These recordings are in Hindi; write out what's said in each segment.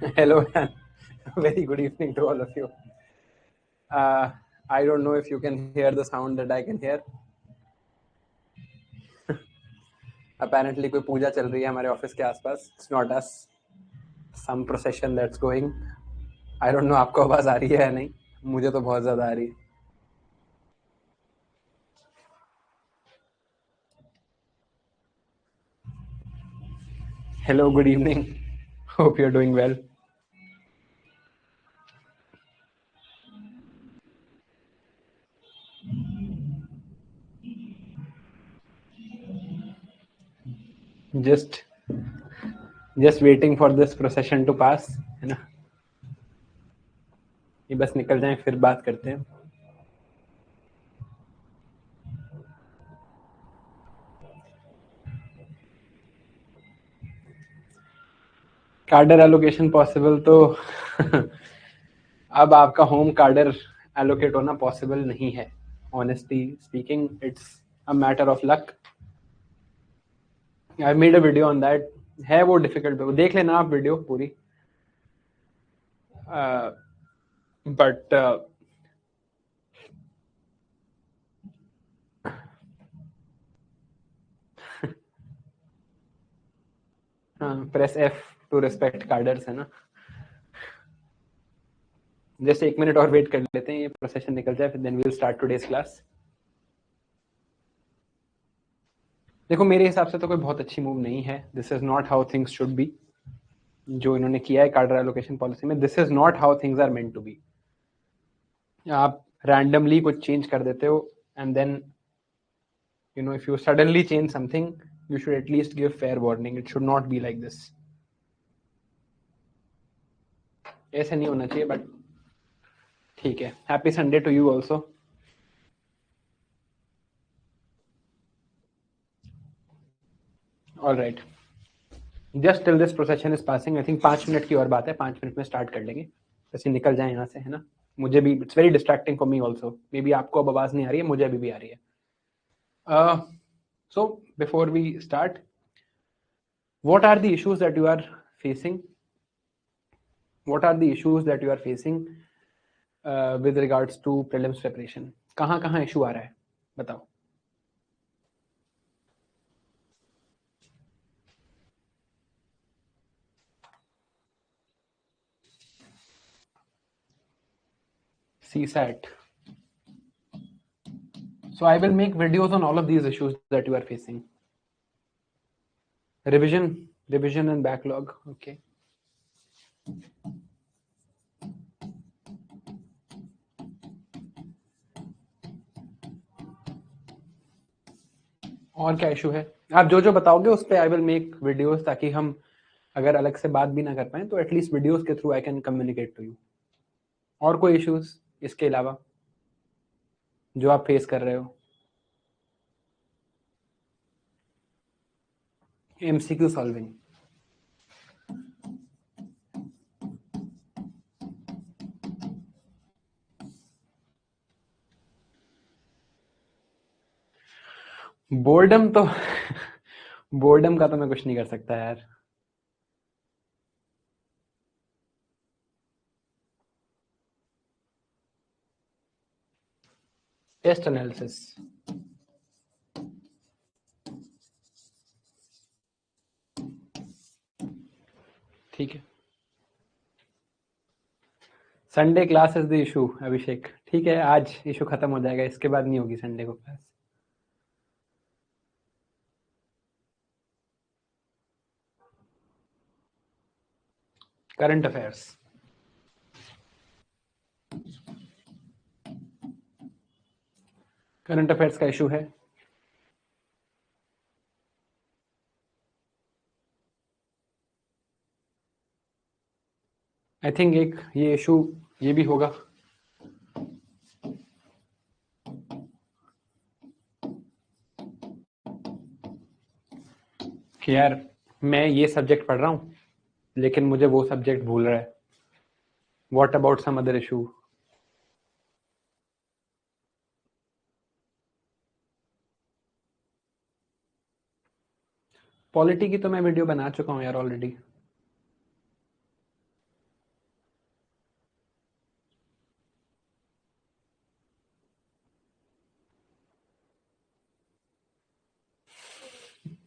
Hello and very good evening to all of you. I don't know if you can hear the sound that I can hear. Apparently कोई पूजा चल रही है हमारे ऑफिस के आसपास. It's not us. Some procession that's going. I don't know आपको आवाज आ रही है या नहीं. मुझे तो बहुत ज़्यादा आ रही है. Hello, good evening. Hope you're doing well. Just waiting for this procession to pass, है ना. ये बस निकल जाए फिर बात करते हैं. कार्डर एलोकेशन पॉसिबल तो अब आपका होम कार्डर एलोकेट होना पॉसिबल नहीं है. Honestly speaking it's a matter of luck. I made a video on that. है वो डिफिकल्ट, वो देख लेना आप वीडियो पूरी. But press F two respect cadres, है ना. जस्ट 1 मिनट और वेट कर लेते हैं, ये प्रोसेशन निकल जाए, फिर then we will start today's class. देखो मेरे हिसाब से तो कोई बहुत अच्छी मूव नहीं है. This is not how things should be. जो इन्होंने किया है कार्डर एलोकेशन पॉलिसी में, this is not how things are meant to be. आप रैंडमली कुछ चेंज कर देते हो and then if you suddenly change something, you should at least give fair warning. It should not be like this. ऐसा नहीं होना चाहिए. बट ठीक है. Happy Sunday to you also. All right. Just till this procession is passing, I think 5 minute की और बात है. 5 मिनट में स्टार्ट कर लेंगे. वैसे निकल जाए यहाँ से, है ना. मुझे भी it's very distracting for me also. May be आपको अब आवाज नहीं आ रही है, मुझे अभी भी आ रही है. So before we start, what are the issues that you are facing? What are the issues that you are facing with regards to prelims preparation? कहाँ कहाँ इशू आ रहा है बताओ. CSAT. So I will make videos on all of these issues that you are facing. Revision and backlog. Okay. और क्या इशू है? आप जो जो बताओगे उस पर आई विल मेक वीडियोस, ताकि हम अगर अलग से बात भी ना कर पाए तो एटलीस्ट वीडियोस के थ्रू I can communicate to you. और कोई इश्यूज इसके अलावा जो आप फेस कर रहे हो? MCQ solving. बोर्डम तो बोर्डम का तो मैं कुछ नहीं कर सकता यार. Test analysis. ठीक है. Sunday class is the issue Abhishek. ठीक है, आज इशू खत्म हो जाएगा, इसके बाद नहीं होगी संडे को class. Current affairs. Current affairs का इशू है. आई थिंक एक ये इशू ये भी होगा कि यार मैं ये सब्जेक्ट पढ़ रहा हूँ लेकिन मुझे वो सब्जेक्ट भूल रहा है. What about some other issue? Polity की तो मैं वीडियो बना चुका हूँ यार ऑलरेडी.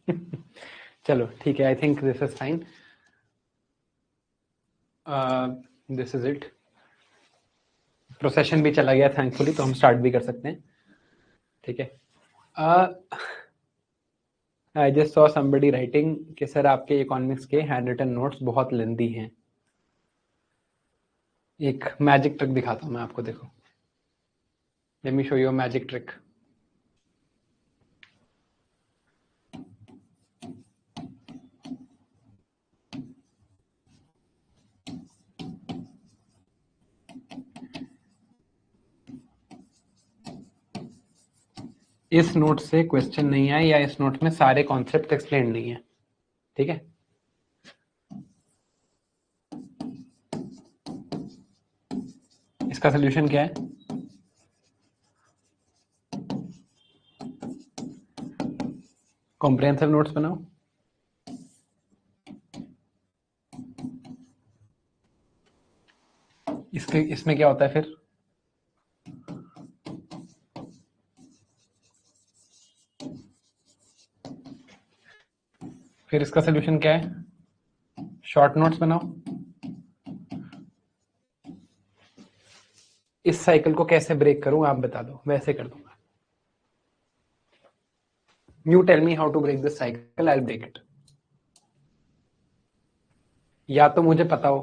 चलो ठीक है, I think this is fine, this is it. Procession भी चला गया थैंकफुली, तो हम स्टार्ट भी कर सकते हैं, ठीक है। I just saw somebody writing कि सर आपके इकोनॉमिक्स के हैंड रिटन नोट्स बहुत लेंदी हैं। एक मैजिक ट्रिक दिखाता हूँ मैं आपको, देखो, let me show you a magic trick. इस नोट से क्वेश्चन नहीं है, या इस नोट में सारे कॉन्सेप्ट एक्सप्लेन नहीं है, ठीक है। इसका सोल्यूशन क्या है? कॉम्प्रिहेंसिव नोट्स बनाओ। इसके इसमें क्या होता है फिर इसका सोल्यूशन क्या है? शॉर्ट नोट्स बनाओ। इस साइकिल को कैसे ब्रेक करूं आप बता दो, वैसे कर दूंगा। You tell me how to break this cycle, I will break it. या तो मुझे पता हो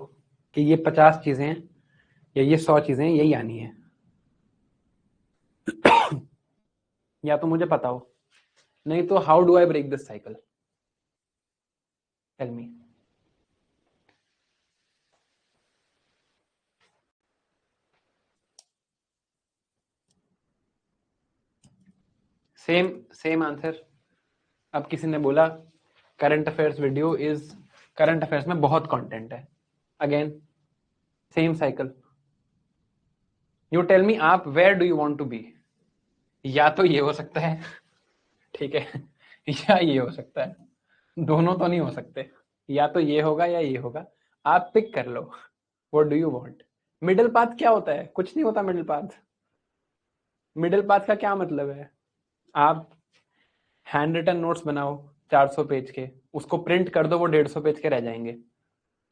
कि ये 50 चीजें हैं या ये 100 चीजें हैं, यही आनी है। या तो मुझे पता हो, नहीं तो how do I break this cycle, tell me. Same same answer. अब किसी ने बोला current affairs video is, current affairs में बहुत कंटेंट है, again same cycle. You tell me आप where do you want to be. या तो ये हो सकता है, ठीक है, या ये हो सकता है, दोनों तो नहीं हो सकते। या तो ये होगा या ये होगा, आप पिक कर लो। What do you want? Middle path क्या होता है? कुछ नहीं होता मिडिल पाथ। मिडिल पाथ का क्या मतलब है? आप हैंड रिटन नोट्स बनाओ 400 पेज के, उसको प्रिंट कर दो, वो 150 पेज के रह जाएंगे,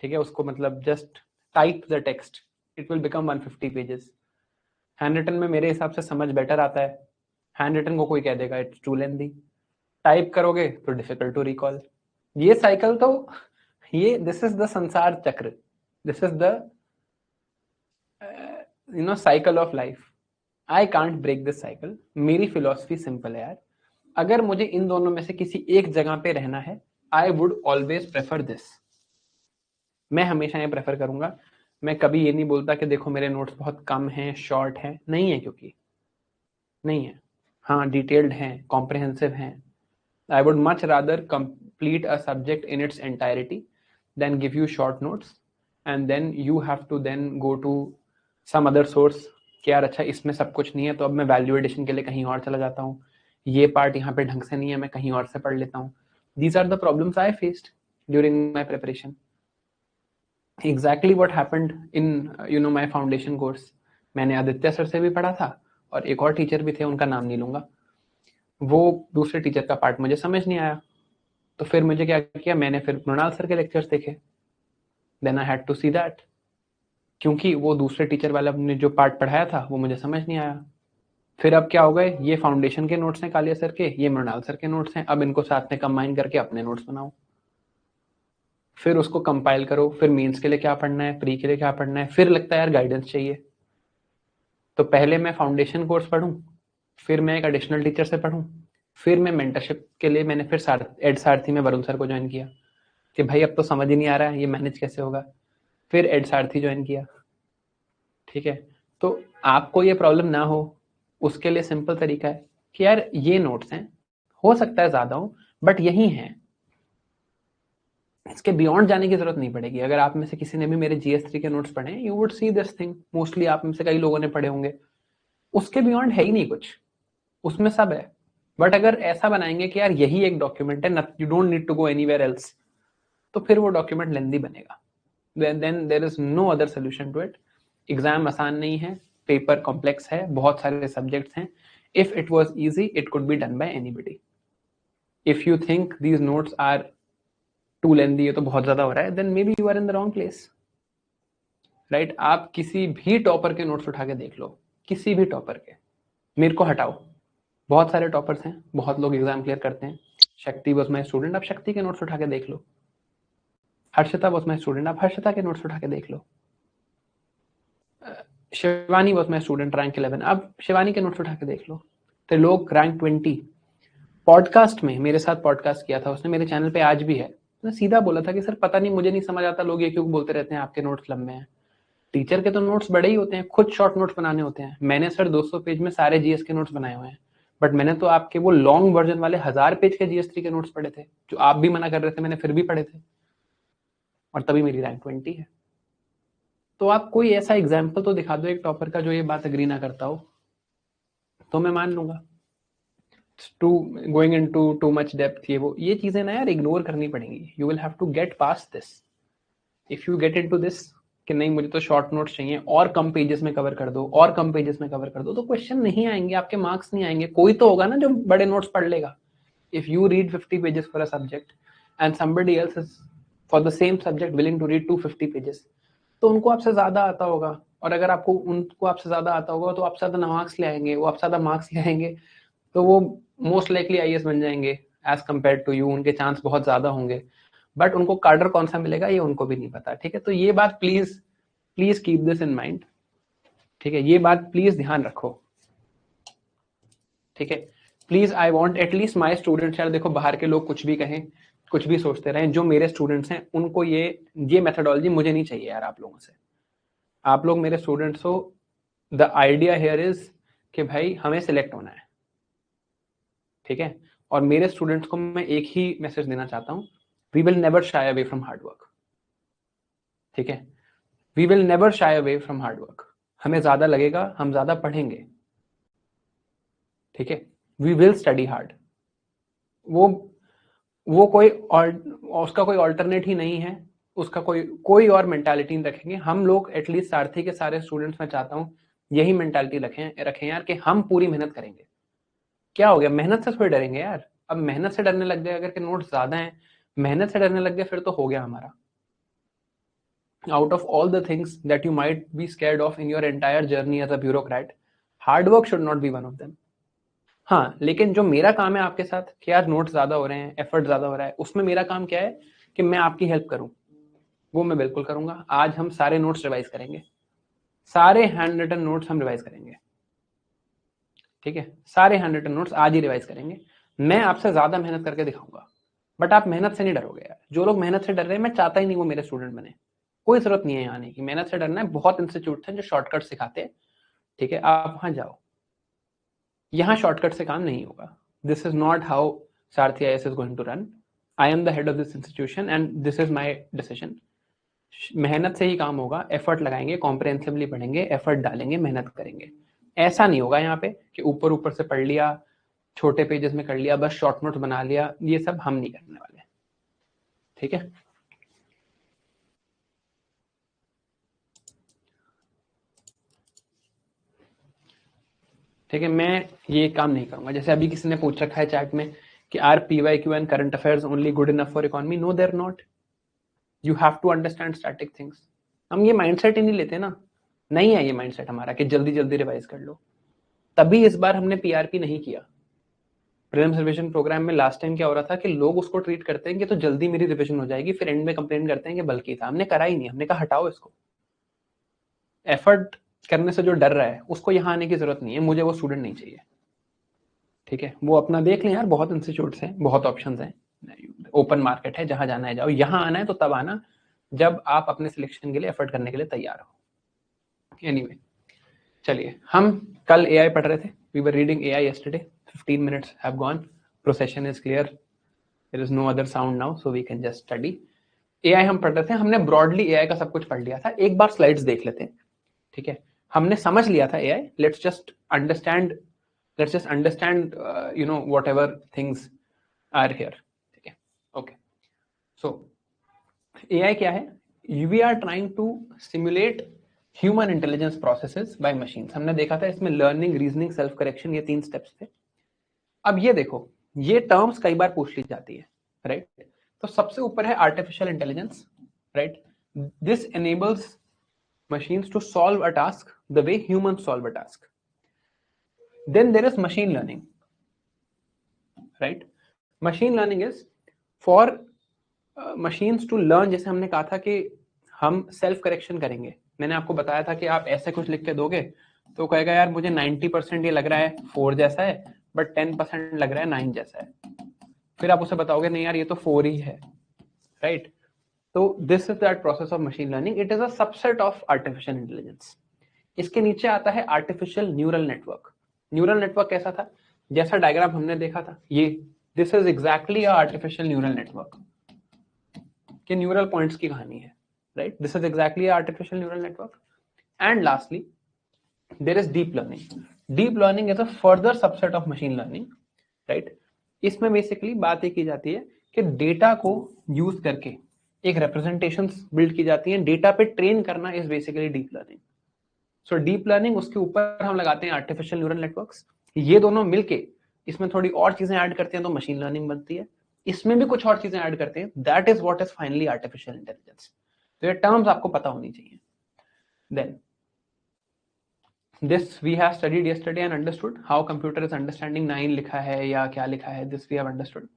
ठीक है। उसको मतलब just type the text, it will become 150 pages. Handwritten में मेरे हिसाब से समझ बेटर आता है। हैंड रिटन को कोई कह देगा इट्स टू लेंथी, टाइप करोगे तो डिफिकल्ट टू रिकॉल। ये साइकिल तो, ये दिस इज द संसार चक्र, this is the cycle of life. I can't break this cycle. मेरी फिलॉसफी सिंपल है यार, अगर मुझे इन दोनों में से किसी एक जगह पे रहना है, I would always prefer this. मैं हमेशा ये प्रेफर करूंगा। मैं कभी ये नहीं बोलता कि देखो मेरे नोट्स बहुत कम हैं, शॉर्ट हैं, नहीं है, क्योंकि नहीं है। हाँ, डिटेल्ड हैं, कॉम्प्रिहेंसिव हैं। I would much rather complete a subject in its entirety than give you short notes and then you have to then go to some other source कि यार अच्छा इसमें सब कुछ नहीं है, तो अब मैं वैल्यू एडिशन के लिए कहीं और चला जाता हूँ, ये पार्ट यहाँ पे ढंग से नहीं है, मैं कहीं और से पढ़ लेता हूँ। These are the problems I faced during my preparation. Exactly what happened in my foundation course. मैंने आदित्य सर से भी पढ़ा था, और एक और टीचर भी थे, उनका नाम नहीं लूंगा। वो दूसरे टीचर का पार्ट मुझे समझ नहीं आया, तो फिर मुझे क्या किया, मैंने फिर मृणाल सर के लेक्चर्स देखे, then I had to see that, क्योंकि वो दूसरे टीचर वाला ने जो पार्ट पढ़ाया था वो मुझे समझ नहीं आया। फिर अब क्या हो गए, ये फाउंडेशन के नोट्स हैं कालिया सर के, ये मृणाल सर के नोट्स हैं, अब इनको साथ में कंबाइन करके अपने नोट्स बनाओ, फिर उसको कंपाइल करो, फिर मेंस के लिए क्या पढ़ना है, प्री के लिए क्या पढ़ना है, फिर लगता है यार गाइडेंस चाहिए, तो पहले मैं फाउंडेशन कोर्स पढ़ूं, फिर मैं एक एडिशनल टीचर से पढ़ूं, फिर मैं मेंटरशिप के लिए मैंने फिर एड सारथी में वरुण सर को ज्वाइन किया कि भाई अब तो समझ ही नहीं आ रहा है, ये मैनेज कैसे होगा, फिर एड सारथी ज्वाइन किया, ठीक है। तो आपको ये प्रॉब्लम ना हो, उसके लिए सिंपल तरीका है कि यार ये नोट्स हैं, हो सकता है ज्यादा हो, बट यही हैं, इसके बियॉन्ड जाने की जरूरत नहीं पड़ेगी। अगर आप में से किसी ने भी मेरे GS3 के नोट्स पढ़े, you would see this thing, mostly आप में से कई लोगों ने पढ़े होंगे, उसके बियॉन्ड है ही नहीं कुछ, उसमें सब है। बट अगर ऐसा बनाएंगे कि यार यही एक डॉक्यूमेंट है, you don't need to go anywhere else, तो फिर वो डॉक्यूमेंट लेंदी बनेगा। Then there is no other solution to it. Exam आसान नहीं है, पेपर कॉम्प्लेक्स है, बहुत सारे सब्जेक्ट्स हैं। If it was easy it could be done by anybody. If you think these notes are too lengthy, ये तो बहुत ज्यादा हो रहा है, then maybe you are in the wrong place, right? आप किसी भी टॉपर के नोट्स उठा के देख लो, किसी भी टॉपर के, मेरे को हटाओ, बहुत सारे टॉपर्स हैं, बहुत लोग एग्जाम क्लियर करते हैं। शक्ति वॉज माई स्टूडेंट, आप शक्ति के नोट्स उठा के देख लो। हर्षिता वॉज माई स्टूडेंट, आप हर्षिता के नोट्स उठा के देख लो। Shivani was my student rank 11, आप शिवानी के नोट्स उठा के देख लो। त्रिलोक रैंक 20, पॉडकास्ट में मेरे साथ पॉडकास्ट किया था उसने, मेरे चैनल पे आज भी है। उसने सीधा बोला था कि सर पता नहीं, मुझे नहीं समझ आता लोग ये क्यों बोलते रहते हैं आपके नोट्स लंबे हैं। टीचर के तो नोट्स बड़े ही होते हैं, खुद शॉर्ट नोट्स बनाने होते हैं। मैंने सर 200 पेज में सारे जीएस के नोट्स बनाए हुए हैं, बट मैंने तो आपके वो लॉन्ग वर्जन वाले 1000 पेज के जीएस3 के नोट्स पढ़े थे, जो आप भी मना कर रहे थे, मैंने फिर भी पढ़े थे, और तभी मेरी रैंक 20 है। तो आप कोई ऐसा एग्जाम्पल तो दिखा दो एक टॉपर का जो ये बात अग्री ना करता हो, तो मैं मान लूंगा। To going into too much depth, ये चीजें ना यार इग्नोर करनी पड़ेंगी। You will have to get past this. If you get into this कि नहीं मुझे तो शॉर्ट नोट्स चाहिए, और कम पेजेस में कवर कर दो, और कम पेजेस में कवर कर दो, तो क्वेश्चन नहीं आएंगे, आपके मार्क्स नहीं आएंगे। कोई तो होगा ना जो बड़े नोट्स पढ़ लेगा। If you read 50 pages for a subject and somebody else is for the same subject willing to read 250 pages, तो उनको आपसे ज्यादा आता होगा, और अगर आपको उनको आपसे ज्यादा आता होगा तो आपसे ज्यादा मार्क्स ले आएंगे, वो आपसे ज्यादा मार्क्स ले आएंगे तो वो मोस्ट लाइकली आईएएस बन जाएंगे एज कम्पेयर टू यू, उनके चांस बहुत ज्यादा होंगे। बट उनको कार्डर कौन सा मिलेगा ये उनको भी नहीं पता, ठीक है? तो ये बात please please keep this in mind, ठीक है? ये बात प्लीज ध्यान रखो, ठीक है? Please I want at least my students, यार देखो बाहर के लोग कुछ भी कहें, कुछ भी सोचते रहें, जो मेरे स्टूडेंट्स हैं उनको ये मेथोडोलॉजी मुझे नहीं चाहिए यार आप लोगों से। आप लोग मेरे स्टूडेंट्स हो, द आइडिया हियर इज कि भाई हमें सिलेक्ट होना है, ठीक है? और मेरे स्टूडेंट्स को मैं एक ही मैसेज देना चाहता हूं, we will never shy away from hard work, ठीक है? We will never shy away from hard work. हमें ज्यादा लगेगा, हम ज्यादा पढ़ेंगे, ठीक है? We will study hard. वो कोई और उसका कोई ऑल्टरनेट ही नहीं है, उसका कोई और मेंटालिटी नहीं रखेंगे हम लोग। एटलीस्ट सारथी के सारे स्टूडेंट्स, मैं चाहता हूं यही मेंटालिटी रखें यार, कि हम पूरी मेहनत करेंगे। क्या हो गया, मेहनत से थोड़ी डरेंगे यार। अब मेहनत से डरने लग गए अगर के नोट्स ज्यादा हैं, मेहनत से डरने लग गए फिर तो हो गया हमारा। Out of all the things that you might be scared of in your entire journey as a bureaucrat, hard work should not be one of them. हाँ, लेकिन जो मेरा काम है आपके साथ कि यार नोट्स ज्यादा हो रहे हैं, एफर्ट ज्यादा हो रहा है, उसमें मेरा काम क्या है कि मैं आपकी हेल्प करूं, वो मैं बिल्कुल करूंगा। आज हम सारे नोट्स रिवाइज करेंगे, सारे हैंड रिटन नोट्स हम रिवाइज करेंगे, ठीक है? सारे हैंड रिटन नोट्स आज ही रिवाइज करेंगे। मैं आपसे ज्यादा मेहनत करके दिखाऊंगा, बट आप मेहनत से नहीं डरोगे यार। जो लोग मेहनत से डर रहे हैं, मैं चाहता ही नहीं वो मेरे स्टूडेंट बने। कोई जरूरत नहीं है यहाँ आने की, मेहनत से डरना है। बहुत इंस्टीट्यूट हैं जो शॉर्टकट सिखाते हैं, ठीक है? आप वहां जाओ, यहाँ शॉर्टकट से काम नहीं होगा। This is not how Sarathi IAS is going to run. I am the head of this institution and this is my decision. मेहनत से ही काम होगा, एफर्ट लगाएंगे, कॉम्प्रिहेंसिवली पढ़ेंगे, एफर्ट डालेंगे, मेहनत करेंगे। ऐसा नहीं होगा यहाँ पे कि ऊपर ऊपर से पढ़ लिया, छोटे पेजेस में कर लिया, बस शॉर्ट नोट्स बना लिया। ये सब हम नहीं करने वाले, ठीक है? ठीक है, मैं ये काम नहीं करूंगा। जैसे अभी किसी ने पूछ रखा है चैट में कि are PYQ and current affairs only good enough for economy? No, they are not. You have to understand static things. हम ये माइंडसेट ही नहीं लेते ना, नहीं है ये माइंडसेट हमारा कि जल्दी जल्दी रिवाइज कर लो। तभी इस बार हमने पीआरपी नहीं किया। प्रीलिम्स रिवीजन प्रोग्राम में लास्ट टाइम क्या हो रहा था कि लोग उसको ट्रीट करते हैं कि तो जल्दी मेरी रिवीजन हो जाएगी, फिर एंड में कंप्लेन करते हैं कि बल्कि था। हमने करा ही नहीं, हमने कहा हटाओ इसको। एफर्ट करने से जो डर रहा है उसको यहाँ आने की जरूरत नहीं है, मुझे वो स्टूडेंट नहीं चाहिए, ठीक है? वो अपना देख लें यार, बहुत इंस्टीट्यूट्स हैं, बहुत ऑप्शंस हैं, ओपन मार्केट है, जहां जाना है जाओ। यहाँ आना है तो तब आना जब आप अपने सिलेक्शन के लिए एफर्ट करने के लिए तैयार हो। एनीवे, चलिए, हम कल एआई पढ़ रहे थे, we were reading AI yesterday, 15 minutes have gone, procession is clear, there is no other sound now, so we can just study। AI हम पढ़ रहे थे, हमने ब्रॉडली एआई का सब कुछ पढ़ लिया था। एक बार स्लाइड्स देख लेते हैं, ठीक है? हमने समझ लिया था AI, let's just understand you know whatever things are here, ठीक है? ओके, सो एआई क्या है? We are trying to simulate human intelligence processes by machines. हमने देखा था इसमें लर्निंग, रीजनिंग, सेल्फ करेक्शन, ये 3 स्टेप्स थे। अब ये देखो, ये टर्म्स कई बार पूछ ली जाती है, राइट? तो सबसे ऊपर है artificial intelligence, right? This enables machines to solve a task the way humans solve a task. Then there is machine learning, right? Machine learning is for machines to learn. जैसे हमने कहा था कि हम सेल्फ करेक्शन करेंगे, मैंने आपको बताया था कि आप ऐसे कुछ लिख के दोगे तो कहेगा यार मुझे 90% ये लग रहा है 4 जैसा है, बट 10% लग रहा है 9 जैसा है। फिर आप उसे बताओगे नहीं यार ये तो 4 ही है, राइट? तो this is that process of machine learning. It is a subset of artificial intelligence. इसके नीचे आता है artificial neural network. Neural network कैसा था? जैसा डायग्राम हमने देखा था, ये this is exactly a artificial neural network के न्यूरल पॉइंट्स की कहानी है, right? This is exactly a artificial neural network. And lastly there is deep learning. Deep learning is a further subset of machine learning, right? इसमें बेसिकली बात ये की जाती है कि डेटा को यूज करके एक रिप्रेजेंटेशन बिल्ड की जाती है, डेटा पे ट्रेन करना is basically deep learning. So deep learning, उसके ऊपर हम लगाते हैं आर्टिफिशियल न्यूरल नेटवर्क्स। ये दोनों मिलके इसमें थोड़ी और चीजें ऐड करते हैं तो मशीन लर्निंग बनती है। इसमें भी कुछ और चीजें ऐड करते हैं, that is what is finally artificial intelligence. तो ये टर्म्स आपको पता होनी चाहिए। Then this we have studied yesterday and understood how computer is understanding 9 लिखा है या क्या लिखा है, this we have understood,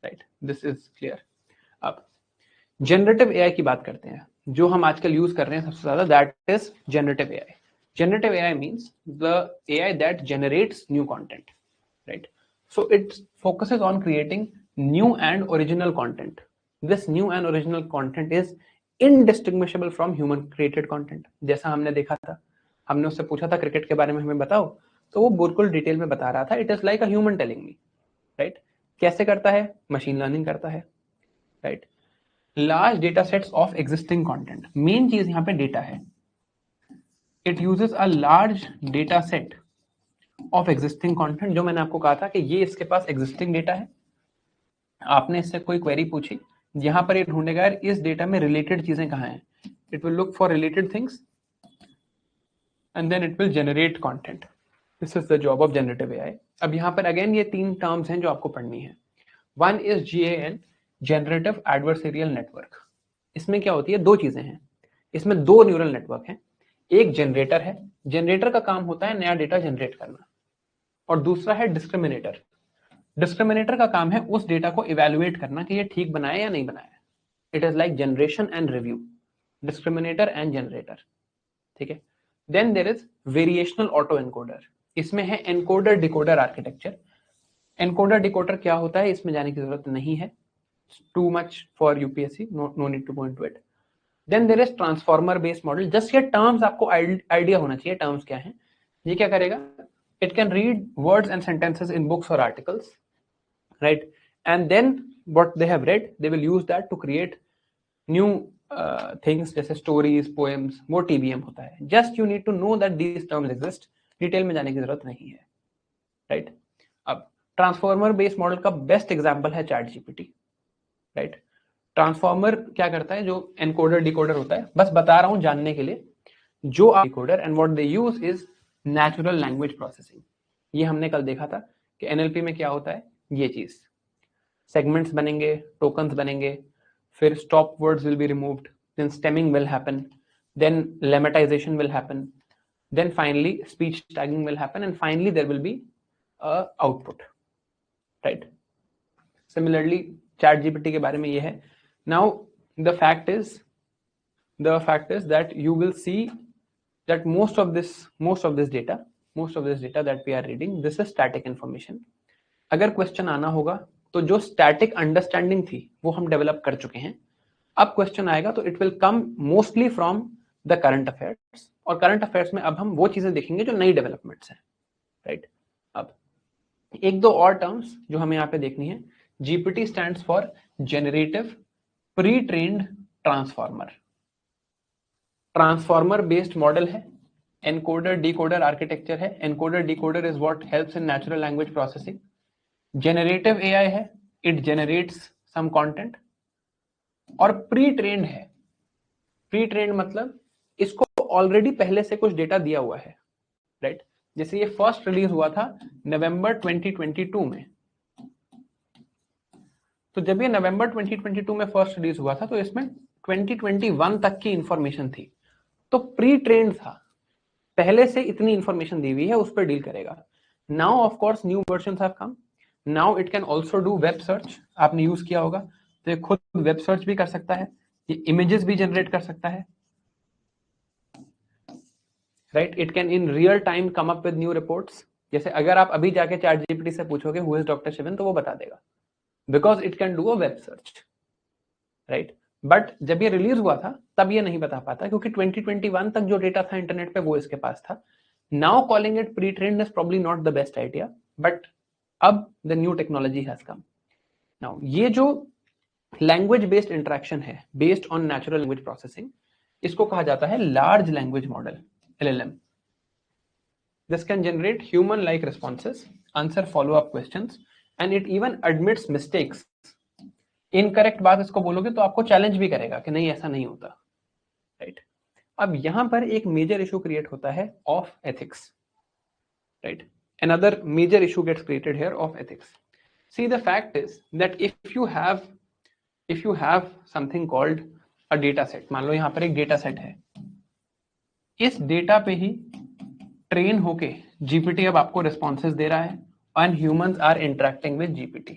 right? This is clear. अब जनरेटिव एआई की बात करते हैं, जो हम आजकल यूज कर रहे हैं सबसे ज्यादा, that is generative AI. Generative AI means the AI that generates new content, right? So it focuses on creating new and original content. This new and original content is indistinguishable from human created content. जैसा हमने देखा था, हमने उससे पूछा था क्रिकेट के बारे में हमें बताओ, तो वो बिल्कुल डिटेल में बता रहा था, it is like a human telling me, right? कैसे करता है? मशीन लर्निंग करता है, right? Large data sets of existing content, main चीज यहाँ पे डेटा है। It uses a large data set of existing content। जो मैंने आपको कहा था कि ये इसके पास existing data है, आपने इससे कोई क्वेरी पूछी, यहां पर ये ढूंढेगा यार इस डेटा में रिलेटेड चीजें कहाँ हैं, it will look for related things and then it will generate content. This is the job of generative AI. अब यहाँ पर अगेन ये 3 टर्म्स हैं जो आपको पढ़नी है। One is GAN, generative adversarial network. इसमें क्या होती है? 2 चीजें हैं, इसमें 2 न्यूरल नेटवर्क हैं। एक जनरेटर है, जनरेटर का काम होता है नया डेटा जनरेट करना, और दूसरा है डिस्क्रिमिनेटर। डिस्क्रिमिनेटर का काम है उस डेटा को इवेल्युएट करना कि ये ठीक बनाया या नहीं बनाया। It is like generation and review, discriminator and generator, ठीक है? Then there is variational auto encoder. इसमें है encoder decoder architecture. Encoder decoder क्या होता है इसमें जाने की जरूरत नहीं है, too much for UPSC, no need to go into it. Then there is transformer based model. Just ये टर्म्स आपको आइडिया होना चाहिए टर्म्स क्या है। ये क्या करेगा? It can read words and sentences in books और articles, right? And then what they have read they will use that to create new things, जैसे स्टोरीज, पोएम्स, वो TBM होता है। Just you need to know that these terms exist, detail में जाने की जरूरत नहीं है, राइट? अब ट्रांसफॉर्मर बेस्ड मॉडल का बेस्ट एग्जांपल है चैट जीपीटी, राइट? ट्रांसफॉर्मर क्या करता है? जो एनकोडर डिकोडर होता है, बस बता रहा हूं जानने के लिए, जो decoder and what they use is natural language processing. ये हमने कल देखा था कि NLP में क्या होता है, ये चीज, सेगमेंट्स बनेंगे, टोकन्स बनेंगे, फिर stop words will be removed, then stemming will happen, then lemmatization will happen, then finally speech tagging will happen, and finally there will be a output, right? Similarly chat gpt के बारे में ये है। now the fact is that you will see that most of this data that we are reading, this is static information। अगर क्वेश्चन आना होगा तो जो स्टैटिक अंडरस्टैंडिंग थी वो हम डेवलप कर चुके हैं। अब क्वेश्चन आएगा तो it will come mostly from the current affairs, और करंट अफेयर्स में अब हम वो चीजें देखेंगे जो नई डेवलपमेंट्स हैं, राइट? अब एक दो और टर्म्स जो हमें यहाँ पे देखनी है। GPT stands for generative pretrained transformer. Transformer based model है, एनकोडर डिकोडर आर्किटेक्चर है। Encoder decoder is what helps in natural language processing. Generative AI है, इट जेनरेट्स सम कंटेंट। और प्री ट्रेन्ड है, प्री ट्रेन्ड मतलब इसको ऑलरेडी पहले से कुछ डेटा दिया हुआ है, राइट? जैसे ये फर्स्ट रिलीज हुआ था नवंबर 2022 में, तो जब ये नवंबर 2022 में फर्स्ट रिलीज हुआ था तो इसमें 2021 तक की इंफॉर्मेशन थी, तो प्री ट्रेंड था, पहले से इतनी इंफॉर्मेशन दी हुई है, उस पर डील करेगा। Now of course new versions have come, now it can also do web search, आपने यूज किया होगा, तो ये खुद वेब सर्च भी कर सकता है, ये इमेजेस भी जनरेट कर सकता है, right. It can in real time come up with new reports. जैसे अगर आप अभी जाके चैट जीपीटी से पूछोगे हु इज डॉक्टर शिवन, तो वो बता देगा, because it can do a web search, right. But जब ये रिलीज हुआ था तब ये नहीं बता पाता, क्योंकि 2021 तक जो डेटा था इंटरनेट पे वो इसके पास था। Now calling it pre trained is probably not the best idea, but अब the new technology has come. Now ये जो लैंग्वेज बेस्ड इंटरेक्शन है based on natural language processing, इसको कहा जाता है large language model, LLM. This can generate human-like responses, answer follow-up questions, and it even admits mistakes. Incorrect बात इसको बोलोगे तो आपको चैलेंज भी करेगा कि नहीं ऐसा नहीं होता, राइट। अब यहां पर एक मेजर इशू क्रिएट होता है of ethics, right. Another major issue gets created here of ethics. See, the fact is that if you have something called a data set, मान लो यहां पर एक डेटा सेट है, इस डेटा पे ही ट्रेन होके जीपीटी अब आपको रिस्पॉन्सेज दे रहा है, and humans are interacting with GPT.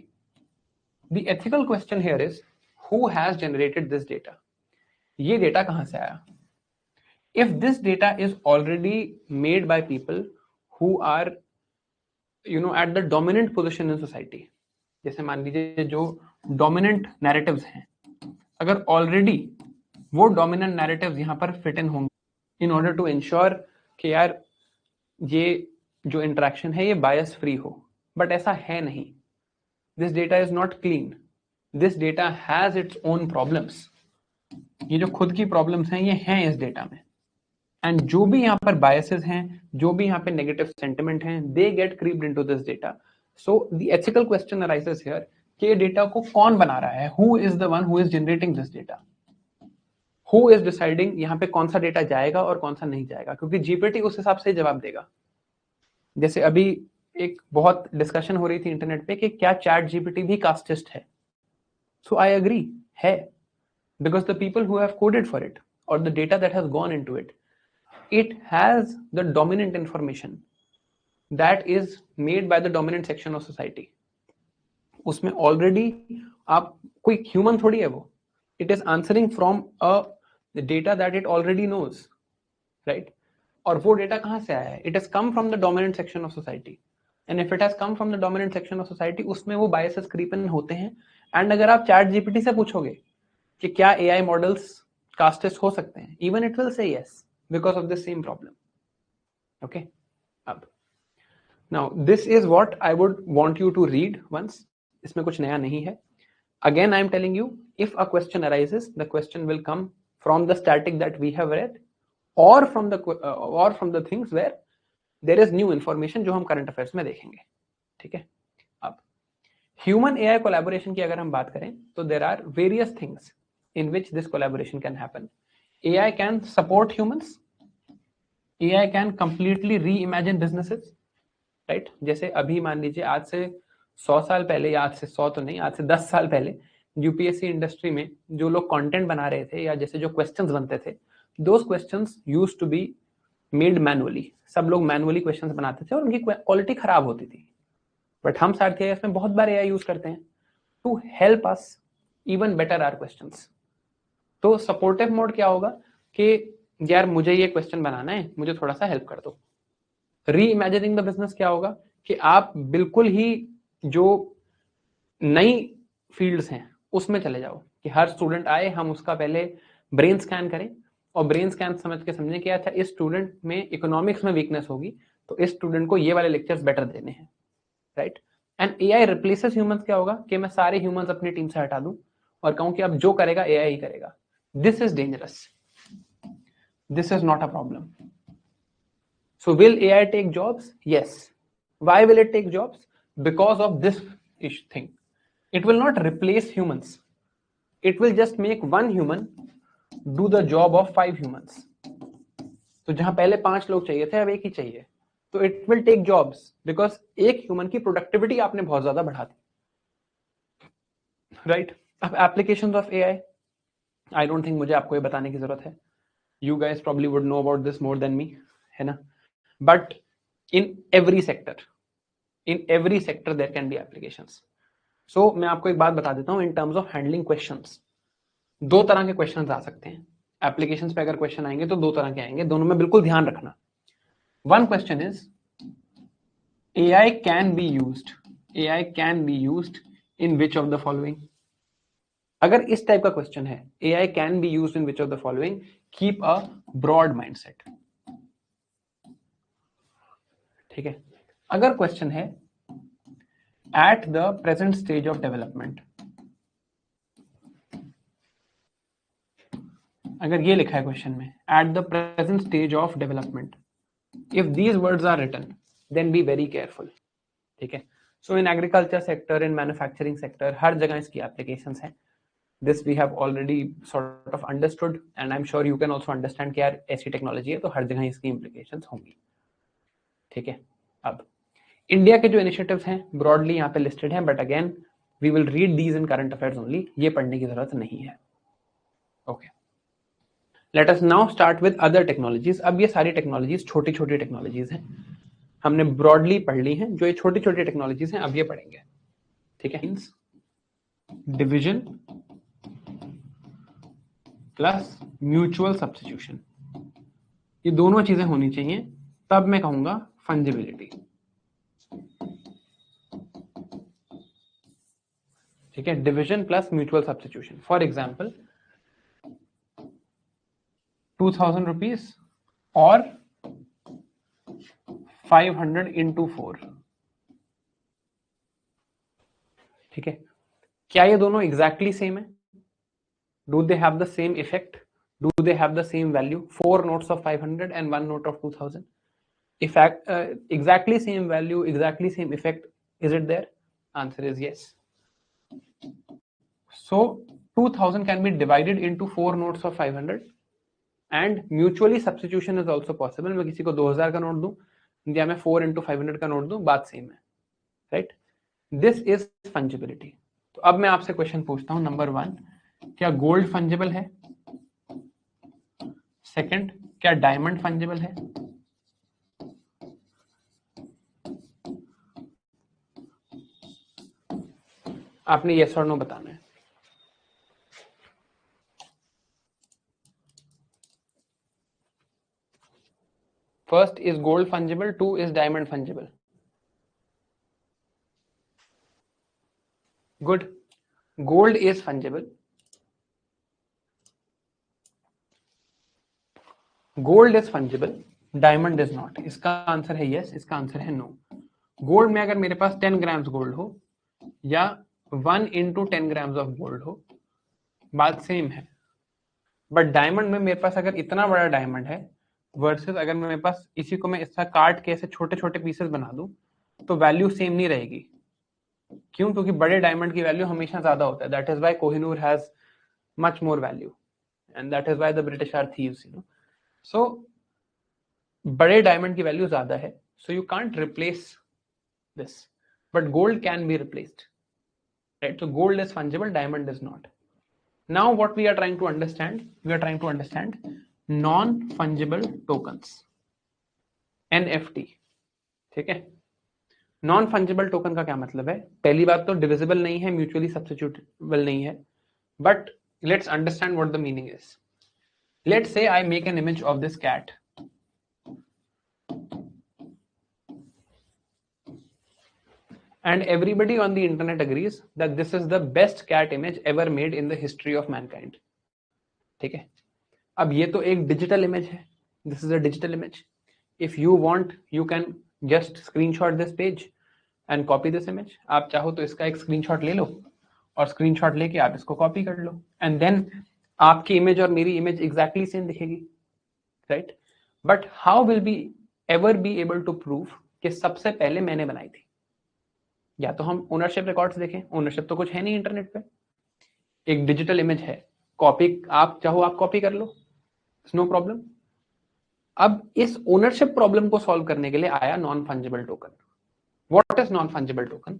The ethical question here is who has generated this data, ये डेटा कहां से आया? If this data is already made by people who are at the dominant position in society, जैसे मान लीजिए जो डोमिनेंट नैरेटिव्स हैं, अगर ऑलरेडी वो डोमिनेंट नैरेटिव्स यहां पर फिट इन होंगे इन ऑर्डर टू इंश्योर कि यार ये जो इंटरेक्शन है ये बायस फ्री हो, बट ऐसा है नहीं। This data is not clean, this data has its own problems, ये जो खुद की प्रॉब्लम्स हैं ये हैं इस डेटा में, एंड जो भी यहाँ पर बायसेस हैं, जो भी यहाँ पे नेगेटिव सेंटिमेंट हैं, they get creeped into this data. So the ethical question arises here कि ये डेटा को कौन बना रहा है, who is the one who is generating this data, who is deciding यहाँ पे कौन सा डेटा जाएगा और कौन सा नहीं जाएगा, क्योंकि जीपीटी उस हिसाब से जवाब देगा। जैसे अभी एक बहुत डिस्कशन हो रही थी इंटरनेट पे कि क्या चैट जीपीटी भी कास्टिस्ट है, सो आई एग्री है, because the people who have coded for it और the data that has gone into it, it has the dominant information that is made by the dominant section of society. उसमें ऑलरेडी आप कोई ह्यूमन थोड़ी है वो, it is answering from a data that it already knows, right. और वो डेटा कहां से आया है? It has come from the dominant section of society, and if it has come from the dominant section of society, उसमें वो बायसेस क्रीप इन होते हैं। एंड अगर आप चैट जीपीटी से पूछोगे कि क्या एआई मॉडल्स कास्टिस्ट हो सकते हैं, even it will say yes, because of the same problem. Okay, now this is what I would want you to read once. इसमें कुछ नया नहीं है. Again, I am telling you, if a question arises, the question will come from the static that we have read, or from the things where there is new information जो हम current affairs में देखेंगे. ठीक है. अब human AI collaboration की अगर हम बात करें, तो there are various things in which this collaboration can happen. AI can support humans. AI can completely reimagine businesses, right? जैसे अभी मान लीजिए आज से 100 साल पहले, या आज से 100 तो नहीं, आज से 10 साल पहले यूपीएससी इंडस्ट्री में जो लोग कंटेंट बना रहे थे, या जैसे जो क्वेश्चंस बनते थे, those questions used to be made manually. सब लोग मैनुअली क्वेश्चंस बनाते थे और उनकी क्वालिटी खराब होती थी। बट हम सारथी आईएएस में बहुत बार AI यूज करते हैं to help us even better our questions. तो सपोर्टिव मोड क्या होगा कि यार मुझे ये क्वेश्चन बनाना है, मुझे थोड़ा सा हेल्प कर दो। री इमेजिनिंग द बिजनेस क्या होगा कि आप बिल्कुल ही जो नई फील्ड्स हैं उसमें चले जाओ, कि हर स्टूडेंट आए, हम उसका पहले ब्रेन स्कैन करें, और ब्रेन स्कैन समझ के समझें कि अच्छा इस स्टूडेंट में इकोनॉमिक्स में वीकनेस होगी, तो इस स्टूडेंट को ये वाले लेक्चर्स बेटर देने हैं, right. And AI replaces humans क्या होगा कि मैं सारे ह्यूमंस अपनी टीम से हटा दूं और कहूं कि अब जो करेगा AI ही करेगा। This is dangerous, this is not a problem. So will AI take jobs? Yes. Why will it take jobs? Because of this thing. It will not replace humans. It will just make one human do the job of 5 humans. तो जहां पहले 5 लोग चाहिए थे, अब एक ही चाहिए, तो it will take jobs because एक ह्यूमन की प्रोडक्टिविटी आपने बहुत ज्यादा बढ़ा दी। राइट। अब applications of AI, I don't think मुझे आपको ये बताने की जरूरत है, you guys probably would know about this more than me, है ना, but in every sector there can be applications. So मैं आपको एक बात बता देता हूं, in terms of handling questions, दो तरह के क्वेश्चंस आ सकते हैं एप्लीकेशंस पे। अगर क्वेश्चन आएंगे तो दो तरह के आएंगे, दोनों में बिल्कुल ध्यान रखना। One question is AI can be used in which of the following। अगर इस टाइप का क्वेश्चन है, AI can be used in which of the following, keep a broad mindset। ठीक है। अगर क्वेश्चन है at the present stage of development, अगर ये लिखा है क्वेश्चन में at the present stage of development, if these words are written then be very careful। ठीक है। So in agriculture sector, in manufacturing sector, हर जगह इसकी एप्लीकेशंस हैं। This we have already sort of understood and I am sure you can also understand कि यार ऐसी टेक्नोलॉजी है तो हर जगह इसकी इंप्लीकेशंस होंगी। ठीक है। अब इंडिया के जो इनिशिएटिव्स हैं ब्रॉडली यहाँ पे लिस्टेड हैं, but again we will read these in current affairs only, ये पढ़ने की जरूरत नहीं है। Okay, let us now start with other technologies. अब ये सारी टेक्नोलॉजीज छोटी छोटी टेक्नोलॉजीज हैं, हमने ब्रॉडली पढ़ ली हैं। जो ये छोटी छोटी टेक्नोलॉजीज हैं अब ये पढ़ेंगे। ठीक है। डिविजन प्लस म्यूचुअल सब्स्टिट्यूशन, ये दोनों चीजें होनी चाहिए, तब मैं कहूंगा फंजिबिलिटी। ठीक है। Division plus mutual substitution, for example 2000 rupees और 500 इंटू 4। ठीक है। क्या ये दोनों एग्जैक्टली सेम है? Do they have the same effect? Do they have the same value? 4 notes of 500 and 1 note of 2000, effect, exactly same value, exactly same effect, is it there? Answer is yes. So 2000 can be divided into 4 notes of 500 and mutually substitution is also possible। मैं किसी को 2000 का नोट दूं या मैं 4 into 500 का नोट दूं, बात सेम है, राइट? This is फंजिबिलिटी। तो अब मैं आपसे क्वेश्चन पूछता हूं, नंबर 1, क्या गोल्ड फंजिबल है? सेकंड, क्या डायमंड फंजिबल है? आपने यस और नो बताना है। First, is gold fungible? 2, is diamond fungible? Good, gold is fungible. Gold is fungible, diamond is not. इसका आंसर है यस, इसका आंसर है नो। गोल्ड में अगर मेरे पास 10 ग्राम्स गोल्ड हो या 1 into 10 ग्राम्स ऑफ गोल्ड हो, बात सेम है। बट डायमंड में मेरे पास अगर इतना बड़ा डायमंड है वर्सेस अगर मेरे पास इसी को मैं इसका काट के ऐसे छोटे छोटे पीसेस बना दूं, तो वैल्यू सेम नहीं रहेगी। क्यों? क्योंकि बड़े डायमंड की वैल्यू हमेशा ज्यादा होता है। That is why Kohinoor has much more value and that is why the British are thieves, you know. So बड़े डायमंड की वैल्यू ज्यादा है, so you can't replace this, but gold can be replaced, right? So gold is fungible, diamond is not. Now what we are trying to understand, non-fungible tokens, NFT। ठीक है। नॉन फंजिबल टोकन का क्या मतलब है? पहली बात तो डिविजिबल नहीं है, म्यूचुअली सब्स्टिट्यूटेबल नहीं है, but let's understand what the meaning is. Let's say I make an image of this cat, and everybody on the internet agrees that this is the best cat image ever made in the history of mankind। ठीक है। अब ये तो एक डिजिटल इमेज है, this is a digital image. If you want you can just screenshot this page and copy this image. आप चाहो तो इसका एक स्क्रीनशॉट ले लो और स्क्रीनशॉट लेके आप इसको कॉपी कर लो, एंड देन आपकी इमेज और मेरी इमेज एग्जैक्टली सेम दिखेगी, right? But how will be ever be able to prove कि सबसे पहले मैंने बनाई थी? या तो हम ओनरशिप रिकॉर्ड्स देखें, ओनरशिप तो कुछ है नहीं इंटरनेट पे। एक डिजिटल इमेज है, कॉपी आप चाहो आप कॉपी कर लो, नो प्रॉब्लम। अब इस ओनरशिप प्रॉब्लम को सॉल्व करने के लिए आया non fungible token. What is non fungible token?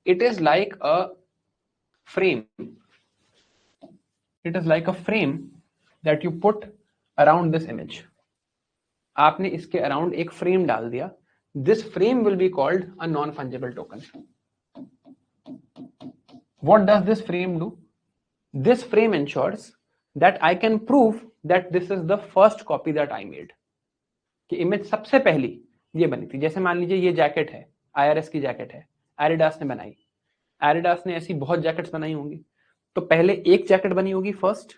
It is like a frame. It is like a frame that you put around this image. आपने इसके अराउंड एक फ्रेम डाल दिया. This frame will be called a non-fungible token. What does this frame do? This frame ensures that I can prove that this is the first copy that I made. कि इमेज सबसे पहली ये बनी थी. जैसे मान लीजिए ये जैकेट है, IRS की जैकेट है, एडिडास ने बनाई. एडिडास ने ऐसी बहुत जैकेट्स बनाई होंगी, तो पहले एक जैकेट बनी होगी फर्स्ट,